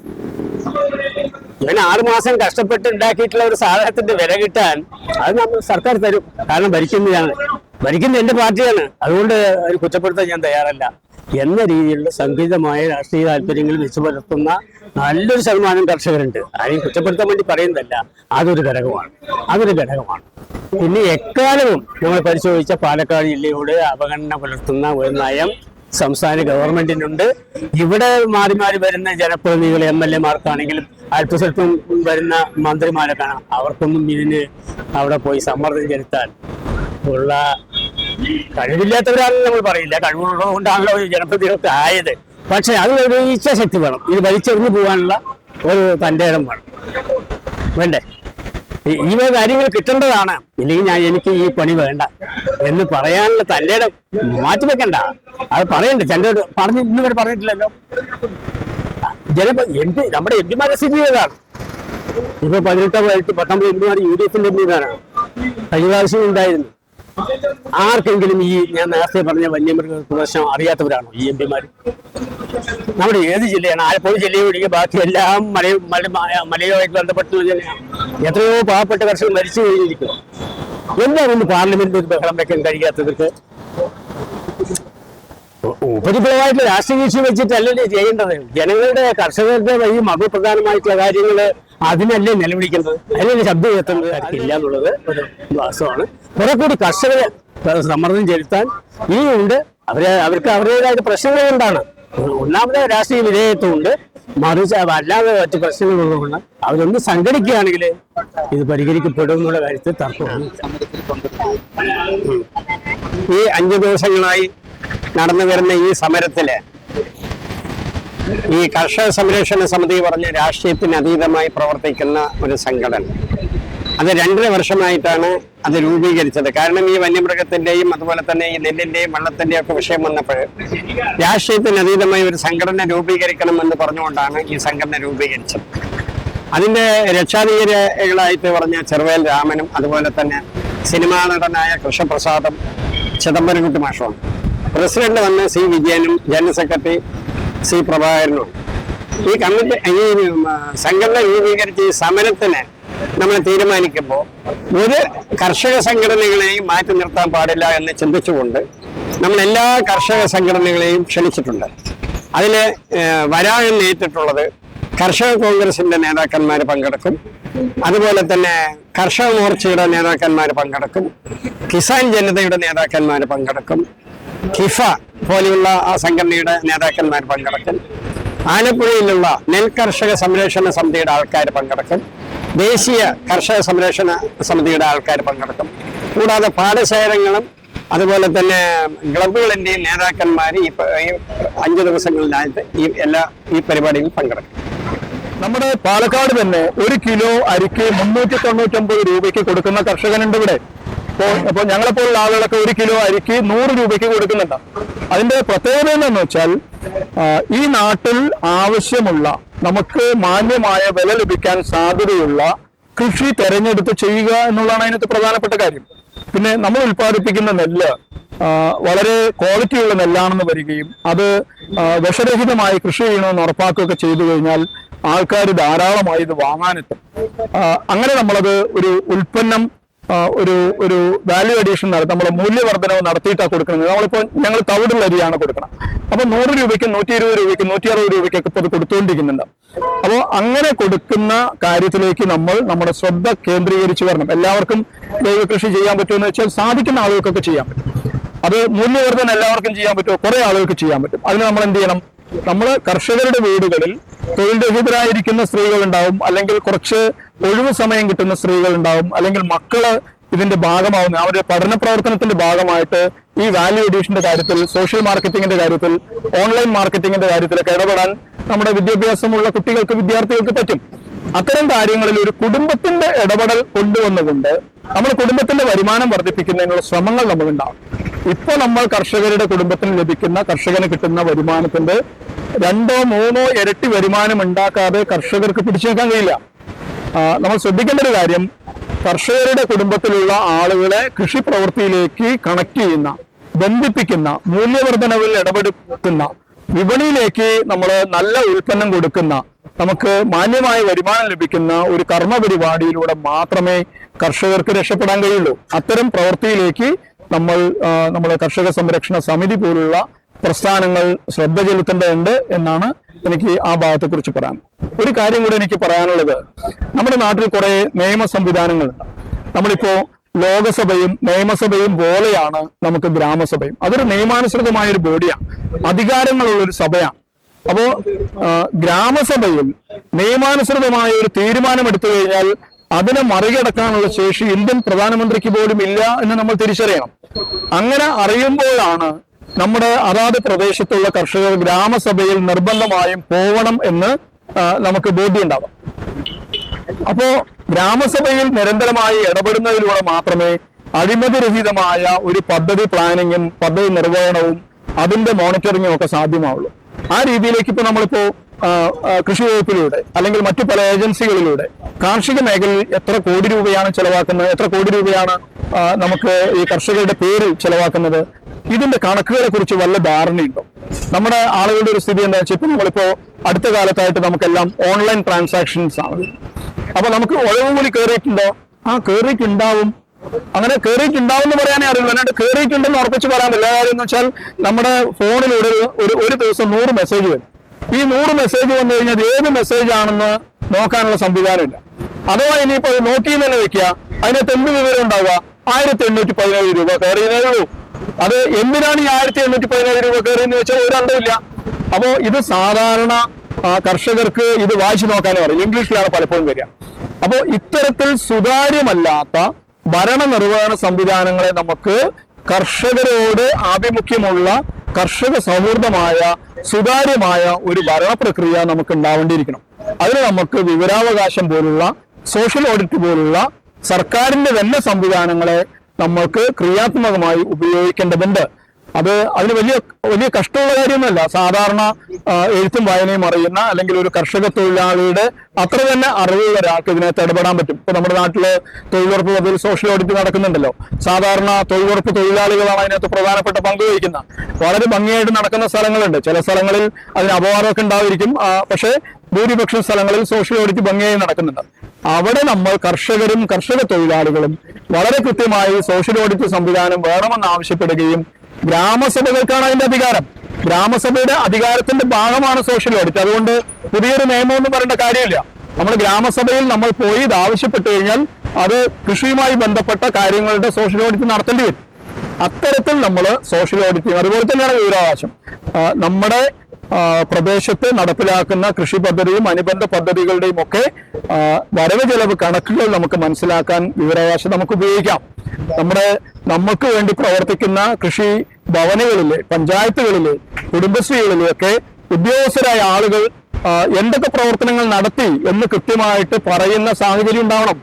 ഇവന് 6 മാസം കഷ്ടപ്പെട്ട് ഉണ്ടാക്കിയിട്ടുള്ള ഒരു സാധനത്തിന്റെ വില കിട്ടാൻ അത് നമ്മൾ സർക്കാർ തരും. കാരണം ഭരിക്കുന്ന എന്റെ പാർട്ടിയാണ്, അതുകൊണ്ട് അത് കുറ്റപ്പെടുത്താൻ ഞാൻ തയ്യാറല്ല എന്ന രീതിയിലുള്ള സംഘടിതമായ രാഷ്ട്രീയ താല്പര്യങ്ങൾ വെച്ച് പുലർത്തുന്ന നല്ലൊരു ശതമാനം കർഷകരുണ്ട്. ആരെയും കുറ്റപ്പെടുത്താൻ വേണ്ടി പറയുന്നതല്ല, അതൊരു ഘടകമാണ്. പിന്നെ എക്കാലവും നമ്മൾ പരിശോധിച്ച പാലക്കാട് ജില്ലയോട് അവഗണന പുലർത്തുന്ന ഒരു നയം സംസ്ഥാന ഗവൺമെന്റിനുണ്ട്. ഇവിടെ മാറി മാറി വരുന്ന ജനപ്രതിനിധികൾ MLA മാർക്കാണെങ്കിലും അല്പസ്വല്പം വരുന്ന മന്ത്രിമാരെ കാണാം, അവർക്കൊന്നും ഇതിന് അവിടെ പോയി സമ്മർദ്ദം ചെലുത്താൻ ഉള്ള കഴിവില്ലാത്തവരാണെന്ന് നമ്മൾ പറയില്ല, കഴിവുള്ളത് കൊണ്ടാണല്ലോ ഒരു ജനപ്രതിനിധികളൊക്കെ ആയത്. പക്ഷെ അത് ഒരു ഇച്ഛാശക്തി വേണം, ഇത് വലിച്ചെറിഞ്ഞു പോകാനുള്ള ഒരു തൻ്റെ ഇടം വേണ്ടേ? ഈ കാര്യങ്ങൾ കിട്ടേണ്ടതാണ്. ഇല്ലെങ്കിൽ എനിക്ക് ഈ പണി വേണ്ട എന്ന് പറയാനുള്ള തൻ്റെ ഇടം മാറ്റിവെക്കണ്ട, അത് പറയണ്ടേ? തൻ്റെ പറഞ്ഞ് ഇന്നുവരെ പറഞ്ഞിട്ടില്ലല്ലോ. നമ്മുടെ എംപിമാരെ സ്ഥിതി ചെയ്തതാണ്. ഇപ്പൊ 18-19 എംപിമാർ UDF-ന്റെ എംപിമാരാണ്. കഴിഞ്ഞ പ്രാവശ്യം ഉണ്ടായിരുന്നു. ആർക്കെങ്കിലും ഈ ഞാൻ നേരത്തെ പറഞ്ഞ വന്യമൃഗ പ്രദർശനം അറിയാത്തവരാണോ ഈ എംപിമാർ? നമ്മുടെ ഏത് ജില്ലയാണ്? ആലപ്പുഴ ജില്ലയെ ഒഴികെ ബാക്കി എല്ലാം മലയുമായിട്ട് ബന്ധപ്പെട്ട ജില്ലയാണ്. എത്രയോ പാവപ്പെട്ട കർഷകർ മരിച്ചു കഴിഞ്ഞിരിക്കും. എന്താണ് ഇന്ന് പാർലമെന്റിൽ ഒരു ബഹളം വെക്കാൻ കഴിയാത്തവർക്ക്? ഉപരിപ്ലവമായിട്ടുള്ള രാഷ്ട്രീയ കക്ഷി വെച്ചിട്ടല്ലേ ചെയ്യേണ്ടത്? ജനങ്ങളുടെ കർഷകരുടെ ഈ മതപ്രധാനമായിട്ടുള്ള കാര്യങ്ങള് അതിനല്ലേ നിലവിളിക്കുന്നത്, അതിനല്ലേ ശബ്ദം ഉയർത്തുന്നത് ഇല്ല എന്നുള്ളത് ഒരു വാസ്തവമാണ്. കുറെ കൂടി കർഷകരെ സമ്മർദ്ദം ചെലുത്താൻ ഇനിയുണ്ട്. അവർക്ക് അവരുടേതായിട്ട് പ്രശ്നങ്ങൾ കൊണ്ടാണ്. ഒന്നാമത് രാഷ്ട്രീയ വിധേയത്വമുണ്ട്, മറിച്ച് അല്ലാതെ മറ്റു പ്രശ്നങ്ങളുള്ളതുകൊണ്ട് അവരൊന്ന് സംഘടിക്കുകയാണെങ്കിൽ ഇത് പരിഹരിക്കപ്പെടും എന്നുള്ള കാര്യത്തിൽ തർക്കമൊന്നുമില്ല. ഈ 5 ദിവസങ്ങളായി നടന്നു വരുന്ന ഈ സമരത്തില് ഈ കർഷക സംരക്ഷണ സമിതി പറഞ്ഞ രാഷ്ട്രീയത്തിന് അതീതമായി പ്രവർത്തിക്കുന്ന ഒരു സംഘടന, അത് 2.5 വർഷമായിട്ടാണ് അത് രൂപീകരിച്ചത്. കാരണം ഈ വന്യമൃഗത്തിന്റെയും അതുപോലെ തന്നെ ഈ നെല്ലിന്റെയും വെള്ളത്തിന്റെയും ഒക്കെ വിഷയം വന്നപ്പോൾ രാഷ്ട്രീയത്തിന് അതീതമായി ഒരു സംഘടന രൂപീകരിക്കണം എന്ന് പറഞ്ഞുകൊണ്ടാണ് ഈ സംഘടന രൂപീകരിച്ചത്. അതിന്റെ രക്ഷാധികാരികളായിട്ട് പറഞ്ഞ ചെറുവേൽ രാമനും അതുപോലെ തന്നെ സിനിമാ നടനായ കൃഷ്ണപ്രസാദും ചിദംബരംകുട്ടി മാഷുമാണ്. പ്രസിഡന്റ് വന്ന് C. വിജയനും ജനറൽ സെക്രട്ടറി C. പ്രഭാകരനും. ഈ സംഘടന രൂപീകരിച്ച ഈ സമരത്തിന് നമ്മൾ തീരുമാനിക്കുമ്പോൾ ഒരു കർഷക സംഘടനകളെയും മാറ്റി നിർത്താൻ പാടില്ല എന്ന് ചിന്തിച്ചുകൊണ്ട് നമ്മൾ എല്ലാ കർഷക സംഘടനകളെയും ക്ഷണിച്ചിട്ടുണ്ട്. അതിൽ വരാൻ നേരിട്ടുള്ളത് കർഷക കോൺഗ്രസിന്റെ നേതാക്കന്മാർ പങ്കെടുക്കും, അതുപോലെ തന്നെ കർഷക മോർച്ചയുടെ നേതാക്കന്മാർ പങ്കെടുക്കും, കിസാൻ ജനതയുടെ നേതാക്കന്മാർ പങ്കെടുക്കും, കിഫ പോലെയുള്ള ആ സംഘടനയുടെ നേതാക്കന്മാർ പങ്കെടുക്കും, ആലപ്പുഴയിലുള്ള നെൽ കർഷക സംരക്ഷണ സമിതിയുടെ ആൾക്കാർ പങ്കെടുക്കും, ദേശീയ കർഷക സംരക്ഷണ സമിതിയുടെ ആൾക്കാർ പങ്കെടുക്കും. കൂടാതെ പാടശേഖരങ്ങളും അതുപോലെ തന്നെ ക്ലബുകളിന്റെയും നേതാക്കന്മാർ ഈ 5 ദിവസങ്ങളിലായിട്ട് ഈ പരിപാടിയിൽ പങ്കെടുക്കും. നമ്മുടെ പാലക്കാട് തന്നെ 1 കിലോ അരിക്ക് 399 രൂപയ്ക്ക് കൊടുക്കുന്ന കർഷകനുണ്ട് ഇവിടെ. അപ്പോൾ ഞങ്ങളെപ്പോലുള്ള ആളുകളൊക്കെ 1 കിലോ അരിക്ക് 100 രൂപയ്ക്ക് കൊടുക്കുന്നുണ്ട്. അതിന്റെ പ്രത്യേകത എന്താണെന്ന് വെച്ചാൽ ഈ നാട്ടിൽ ആവശ്യമുള്ള നമുക്ക് മാന്യമായ വില ലഭിക്കാൻ സാധ്യതയുള്ള കൃഷി തെരഞ്ഞെടുത്ത് ചെയ്യുക എന്നുള്ളതാണ് അതിനകത്ത് പ്രധാനപ്പെട്ട കാര്യം. പിന്നെ നമ്മൾ ഉൽപ്പാദിപ്പിക്കുന്ന നെല്ല് വളരെ ക്വാളിറ്റിയുള്ള നെല്ലാണെന്ന് വരികയും അത് വിഷരഹിതമായി കൃഷി ചെയ്യണമെന്ന് ഉറപ്പാക്കുകയൊക്കെ ചെയ്തു കഴിഞ്ഞാൽ ആൾക്കാർ ധാരാളമായി ഇത് വാങ്ങാനെത്തും. അങ്ങനെ നമ്മളത് ഒരു ഉൽപ്പന്നം ഒരു വാല്യൂ അഡീഷൻ നമ്മൾ മൂല്യവർദ്ധനവ് നടത്തിയിട്ടാണ് കൊടുക്കുന്നത്. നമ്മളിപ്പോൾ ഞങ്ങൾ തവിടുള്ള അരിയാണ് കൊടുക്കണം. അപ്പൊ 100 രൂപയ്ക്ക് 120 രൂപയ്ക്ക് 160 രൂപയ്ക്കൊക്കെ ഇപ്പോൾ അത് കൊടുത്തുകൊണ്ടിരിക്കുന്നുണ്ട്. അപ്പോൾ അങ്ങനെ കൊടുക്കുന്ന കാര്യത്തിലേക്ക് നമ്മൾ നമ്മുടെ ശ്രദ്ധ കേന്ദ്രീകരിച്ച് വരണം. എല്ലാവർക്കും ജൈവ കൃഷി ചെയ്യാൻ പറ്റുമെന്ന് വെച്ചാൽ സാധിക്കുന്ന ആളുകൾക്കൊക്കെ ചെയ്യാൻ പറ്റും. അത് മൂല്യവർദ്ധന എല്ലാവർക്കും ചെയ്യാൻ പറ്റുമോ? കുറെ ആളുകൾക്ക് ചെയ്യാൻ പറ്റും. അതിന് നമ്മൾ എന്ത് ചെയ്യണം? നമ്മൾ കർഷകരുടെ വീടുകളിൽ തൊഴിൽ രഹിതരായിരിക്കുന്ന സ്ത്രീകൾ ഉണ്ടാവും, അല്ലെങ്കിൽ കുറച്ച് ഒഴിവ് സമയം കിട്ടുന്ന സ്ത്രീകൾ ഉണ്ടാവും, അല്ലെങ്കിൽ മക്കള് ഇതിന്റെ ഭാഗമാവുന്ന അവരുടെ പഠന പ്രവർത്തനത്തിന്റെ ഭാഗമായിട്ട് ഈ വാല്യൂ അഡീഷന്റെ കാര്യത്തിൽ, സോഷ്യൽ മാർക്കറ്റിംഗിന്റെ കാര്യത്തിൽ, ഓൺലൈൻ മാർക്കറ്റിംഗിന്റെ കാര്യത്തിലൊക്കെ ഇടപെടാൻ നമ്മുടെ വിദ്യാഭ്യാസമുള്ള കുട്ടികൾക്ക്, വിദ്യാർത്ഥികൾക്ക് പറ്റും. അത്തരം കാര്യങ്ങളിൽ ഒരു കുടുംബത്തിന്റെ ഇടപെടൽ കൊണ്ടുവന്നുകൊണ്ട് നമ്മൾ കുടുംബത്തിന്റെ വരുമാനം വർദ്ധിപ്പിക്കുന്നതിനുള്ള ശ്രമങ്ങൾ നമ്മളുണ്ടാവും. ഇപ്പൊ നമ്മൾ കർഷകരുടെ കുടുംബത്തിന് ലഭിക്കുന്ന, കർഷകന് കിട്ടുന്ന വരുമാനത്തിന്റെ 2 or 3 ഇരട്ടി വരുമാനം ഉണ്ടാക്കാതെ കർഷകർക്ക് പിടിച്ചു നിൽക്കാൻ കഴിയില്ല. നമ്മൾ ശ്രദ്ധിക്കേണ്ട ഒരു കാര്യം, കർഷകരുടെ കുടുംബത്തിലുള്ള ആളുകളെ കൃഷി പ്രവൃത്തിയിലേക്ക് കണക്ട് ചെയ്യുന്ന, ബന്ധിപ്പിക്കുന്ന, മൂല്യവർദ്ധനവിൽ ഇടപെടുത്തുന്ന, വിപണിയിലേക്ക് നമ്മൾ നല്ല ഉൽപ്പന്നം കൊടുക്കുന്ന, നമുക്ക് മാന്യമായ വരുമാനം ലഭിക്കുന്ന ഒരു കർമ്മ പരിപാടിയിലൂടെ മാത്രമേ കർഷകർക്ക് രക്ഷപ്പെടാൻ കഴിയുള്ളൂ. അത്തരം പ്രവൃത്തിയിലേക്ക് നമ്മുടെ കർഷക സംരക്ഷണ സമിതി പോലുള്ള പ്രസ്ഥാനങ്ങൾ ശ്രദ്ധ ചെലുത്തേണ്ടതുണ്ട് എന്നാണ് എനിക്ക് ആ ഭാഗത്തെ കുറിച്ച് പറയാൻ. ഒരു കാര്യം കൂടെ എനിക്ക് പറയാനുള്ളത്, നമ്മുടെ നാട്ടിൽ കുറെ നിയമ സംവിധാനങ്ങളുണ്ട്. നമ്മളിപ്പോ ലോകസഭയും നിയമസഭയും പോലെയാണ് നമുക്ക് ഗ്രാമസഭയും. അതൊരു നിയമാനുസൃതമായ ഒരു ബോഡിയാണ്, അധികാരങ്ങളുള്ള ഒരു സഭയാണ്. അപ്പോ ഗ്രാമസഭയിൽ നിയമാനുസൃതമായ ഒരു തീരുമാനം എടുത്തു കഴിഞ്ഞാൽ അതിനെ മറികടക്കാനുള്ള ശേഷി ഇന്ത്യൻ പ്രധാനമന്ത്രിക്ക് പോലും ഇല്ല എന്ന് നമ്മൾ തിരിച്ചറിയണം. അങ്ങനെ അറിയുമ്പോഴാണ് നമ്മുടെ അതാത് പ്രദേശത്തുള്ള കർഷകർ ഗ്രാമസഭയിൽ നിർബന്ധമായും പോവണം എന്ന് നമുക്ക് ബോധ്യമുണ്ടാവാം. അപ്പോ ഗ്രാമസഭയിൽ നിരന്തരമായി ഇടപെടുന്നതിലൂടെ മാത്രമേ അഴിമതിരഹിതമായ ഒരു പദ്ധതി പ്ലാനിങ്ങും പദ്ധതി നിർവഹണവും അതിന്റെ മോണിറ്ററിങ്ങും ഒക്കെ സാധ്യമാവുള്ളൂ. ആ രീതിയിലേക്ക് ഇപ്പൊ നമ്മളിപ്പോ കൃഷി വകുപ്പിലൂടെ അല്ലെങ്കിൽ മറ്റു പല ഏജൻസികളിലൂടെ കാർഷിക മേഖലയിൽ എത്ര കോടി രൂപയാണ് ചെലവാക്കുന്നത്, എത്ര കോടി രൂപയാണ് നമുക്ക് ഈ കർഷകരുടെ പേരിൽ ചെലവാക്കുന്നത്, ഇതിന്റെ കണക്കുകളെ കുറിച്ച് വല്ല ധാരണയുണ്ടോ? നമ്മുടെ ആളുകളുടെ ഒരു സ്ഥിതി എന്താ വെച്ചാൽ, ഇപ്പൊ നമ്മളിപ്പോ അടുത്ത കാലത്തായിട്ട് നമുക്കെല്ലാം ഓൺലൈൻ ട്രാൻസാക്ഷൻസ് ആണ്. അപ്പൊ നമുക്ക് ഉഴവ് കൂടി കയറിയിട്ടുണ്ടോ? കയറിയിട്ടുണ്ടാവും. അങ്ങനെ കയറിയിട്ടുണ്ടാവും എന്ന് പറയാനേ അറിയില്ല. അല്ലാണ്ട് കയറിയിട്ടുണ്ടെന്ന് ഉറപ്പിച്ച് പറയാൻ എല്ലാ കാര്യം എന്ന് വെച്ചാൽ, നമ്മുടെ ഫോണിലൂടെ ഒരു ദിവസം 100 മെസ്സേജ് വരും. ഈ 100 മെസ്സേജ് വന്നു കഴിഞ്ഞാൽ ഏത് മെസ്സേജ് ആണെന്ന് നോക്കാനുള്ള സംവിധാനമില്ല. അഥവാ ഇനിയിപ്പോ നോക്കി തന്നെ വെക്കുക, അതിനകത്ത് എന്ത് വിവരം ഉണ്ടാവുക? 1817 രൂപ കയറിയതേ ഉള്ളൂ. അത് എന്തിനാണ് ഈ 1817 രൂപ കയറിയെന്ന് വെച്ചാൽ ഒരു അന്തമില്ല. അപ്പോ ഇത് സാധാരണ കർഷകർക്ക് ഇത് വായിച്ചു നോക്കാനേ അറിയില്ല, ഇംഗ്ലീഷിലാണ് പലപ്പോഴും വരിക. അപ്പോ ഇത്തരത്തിൽ സുതാര്യമല്ലാത്ത ഭരണനിർവഹണ സംവിധാനങ്ങളെ നമുക്ക് കർഷകരോട് ആഭിമുഖ്യമുള്ള, കർഷക സൗഹൃദമായ, സുതാര്യമായ ഒരു ഭരണ പ്രക്രിയ നമുക്ക് ഉണ്ടാവേണ്ടിയിരിക്കണം. അതിന് നമുക്ക് വിവരാവകാശം പോലുള്ള, സോഷ്യൽ ഓഡിറ്റ് പോലുള്ള സർക്കാരിന്റെ തന്നെ സംവിധാനങ്ങളെ നമ്മൾക്ക് ക്രിയാത്മകമായി ഉപയോഗിക്കേണ്ടതുണ്ട്. അതിന് വലിയ കഷ്ടമുള്ള കാര്യമൊന്നുമല്ല. സാധാരണ എഴുത്തും വായനയും അറിയുന്ന, അല്ലെങ്കിൽ ഒരു കർഷക തൊഴിലാളിയുടെ അത്ര തന്നെ അറിവുള്ള ഒരാൾക്ക് ഇതിനകത്ത് ഇടപെടാൻ പറ്റും. ഇപ്പൊ നമ്മുടെ നാട്ടില് തൊഴിലുറപ്പ് പദ്ധതിയിൽ സോഷ്യൽ ഓഡിറ്റ് നടക്കുന്നുണ്ടല്ലോ. സാധാരണ തൊഴിലുറപ്പ് തൊഴിലാളികളാണ് അതിനകത്ത് പ്രധാനപ്പെട്ട പങ്ക് വഹിക്കുന്നത്. വളരെ ഭംഗിയായിട്ട് നടക്കുന്ന സ്ഥലങ്ങളുണ്ട്. ചില സ്ഥലങ്ങളിൽ അതിന് അപവാദമൊക്കെ ഉണ്ടായിരിക്കും. പക്ഷേ ഭൂരിപക്ഷം സ്ഥലങ്ങളിൽ സോഷ്യൽ ഓഡിറ്റ് ഭംഗിയായി നടക്കുന്നുണ്ട്. അവിടെ നമ്മൾ കർഷകരും കർഷക തൊഴിലാളികളും വളരെ കൃത്യമായി സോഷ്യൽ ഓഡിറ്റ് സംവിധാനം വേണമെന്ന് ആവശ്യപ്പെടുകയും, ഗ്രാമസഭകൾക്കാണ് അതിന്റെ അധികാരം, ഗ്രാമസഭയുടെ അധികാരത്തിന്റെ ഭാഗമാണ് സോഷ്യൽ ഓഡിറ്റ്. അതുകൊണ്ട് പുതിയൊരു നിയമമൊന്നും പറയേണ്ട കാര്യമില്ല. നമ്മൾ ഗ്രാമസഭയിൽ നമ്മൾ പോയി ഇത് ആവശ്യപ്പെട്ടു കഴിഞ്ഞാൽ അത് കൃഷിയുമായി ബന്ധപ്പെട്ട കാര്യങ്ങളുടെ സോഷ്യൽ ഓഡിറ്റ് നടത്തേണ്ടി വരും. അത്തരത്തിൽ നമ്മൾ സോഷ്യൽ ഓഡിറ്റ് ചെയ്യും. അതുപോലെ തന്നെയാണ് വിവരാവകാശം. നമ്മുടെ പ്രദേശത്ത് നടപ്പിലാക്കുന്ന കൃഷി പദ്ധതിയും അനുബന്ധ പദ്ധതികളുടെയും ഒക്കെ വരവ് ചെലവ് കണക്കുകൾ നമുക്ക് മനസ്സിലാക്കാൻ വിവരാവകാശം നമുക്ക് ഉപയോഗിക്കാം. നമുക്ക് വേണ്ടി പ്രവർത്തിക്കുന്ന കൃഷി ഭവനുകളിലെ, പഞ്ചായത്തുകളിലെ, കുടുംബശ്രീകളിലെ ഒക്കെ ഉദ്യോഗസ്ഥരായ ആളുകൾ എന്തൊക്കെ പ്രവർത്തനങ്ങൾ നടത്തി എന്ന് കൃത്യമായിട്ട് പറയുന്ന സാഹചര്യം ഉണ്ടാവണം.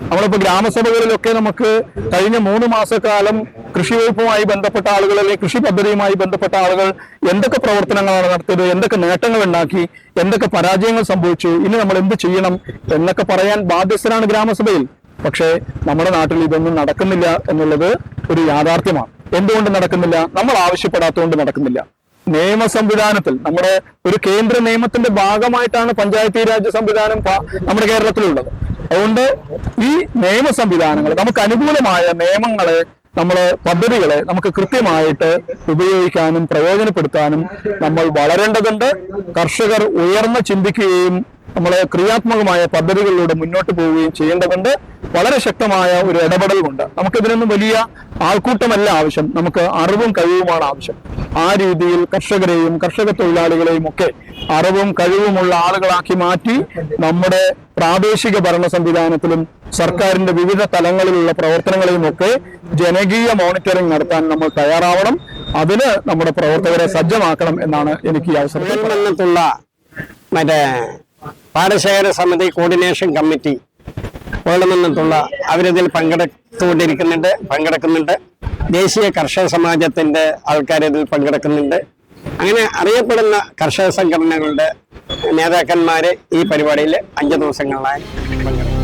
നമ്മളിപ്പോ ഗ്രാമസഭകളിലൊക്കെ നമുക്ക് കഴിഞ്ഞ 3 മാസക്കാലം കൃഷി വകുപ്പുമായി ബന്ധപ്പെട്ട ആളുകൾ, അല്ലെങ്കിൽ കൃഷി പദ്ധതിയുമായി ബന്ധപ്പെട്ട ആളുകൾ എന്തൊക്കെ പ്രവർത്തനങ്ങളാണ് നടത്തിയത്, എന്തൊക്കെ നേട്ടങ്ങൾ ഉണ്ടാക്കി, എന്തൊക്കെ പരാജയങ്ങൾ സംഭവിച്ചു, ഇനി നമ്മൾ എന്ത് ചെയ്യണം എന്നൊക്കെ പറയാൻ ബാധ്യസ്ഥരാണ് ഗ്രാമസഭയിൽ. പക്ഷേ നമ്മുടെ നാട്ടിൽ ഇതൊന്നും നടക്കുന്നില്ല എന്നുള്ളത് ഒരു യാഥാർത്ഥ്യമാണ്. എന്തുകൊണ്ട് നടക്കുന്നില്ല? നമ്മൾ ആവശ്യപ്പെടാത്തതുകൊണ്ട് നടക്കുന്നില്ല. നിയമ സംവിധാനത്തിൽ നമ്മുടെ ഒരു കേന്ദ്ര നിയമത്തിന്റെ ഭാഗമായിട്ടാണ് പഞ്ചായത്തി രാജ് സംവിധാനം നമ്മുടെ കേരളത്തിലുള്ളത്. അതുകൊണ്ട് ഈ നിയമ സംവിധാനങ്ങൾ, നമുക്ക് അനുകൂലമായ നിയമങ്ങളെ, പദ്ധതികളെ നമുക്ക് കൃത്യമായിട്ട് ഉപയോഗിക്കാനും പ്രയോജനപ്പെടുത്താനും നമ്മൾ വളരേണ്ടതുണ്ട്. കർഷകർ ഉയർന്ന് ചിന്തിക്കുകയും നമ്മൾ ക്രിയാത്മകമായ പദ്ധതികളിലൂടെ മുന്നോട്ട് പോവുകയും ചെയ്യേണ്ടതുണ്ട്. വളരെ ശക്തമായ ഒരു ഇടപെടൽ കൊണ്ട് നമുക്കിതിനൊന്നും വലിയ ആൾക്കൂട്ടമല്ല ആവശ്യം, നമുക്ക് അറിവും കഴിവുമാണ് ആവശ്യം. ആ രീതിയിൽ കർഷകരെയും കർഷക തൊഴിലാളികളെയും ഒക്കെ അറിവും കഴിവുമുള്ള ആളുകളാക്കി മാറ്റി നമ്മുടെ പ്രാദേശിക ഭരണ സംവിധാനത്തിലും സർക്കാരിന്റെ വിവിധ തലങ്ങളിലുള്ള പ്രവർത്തനങ്ങളെയും ഒക്കെ ജനകീയ മോണിറ്ററിംഗ് നടത്താൻ നമ്മൾ തയ്യാറാവണം. അതിന് നമ്മുടെ പ്രവർത്തകരെ സജ്ജമാക്കണം എന്നാണ് എനിക്ക് ഈ അവസരത്തിൽ മറ്റേ പാടശേഖര സമിതി കോർഡിനേഷൻ കമ്മിറ്റി വേണമെന്നത്തുള്ള അവരിതിൽ പങ്കെടുക്കുന്നുണ്ട്. ദേശീയ കർഷക സമാജത്തിന്റെ ആൾക്കാർ ഇതിൽ പങ്കെടുക്കുന്നുണ്ട്. അങ്ങനെ അറിയപ്പെടുന്ന കർഷക സംഘടനകളുടെ നേതാക്കന്മാര് ഈ പരിപാടിയിൽ 5 ദിവസങ്ങളിലായി പങ്കെടുക്കും.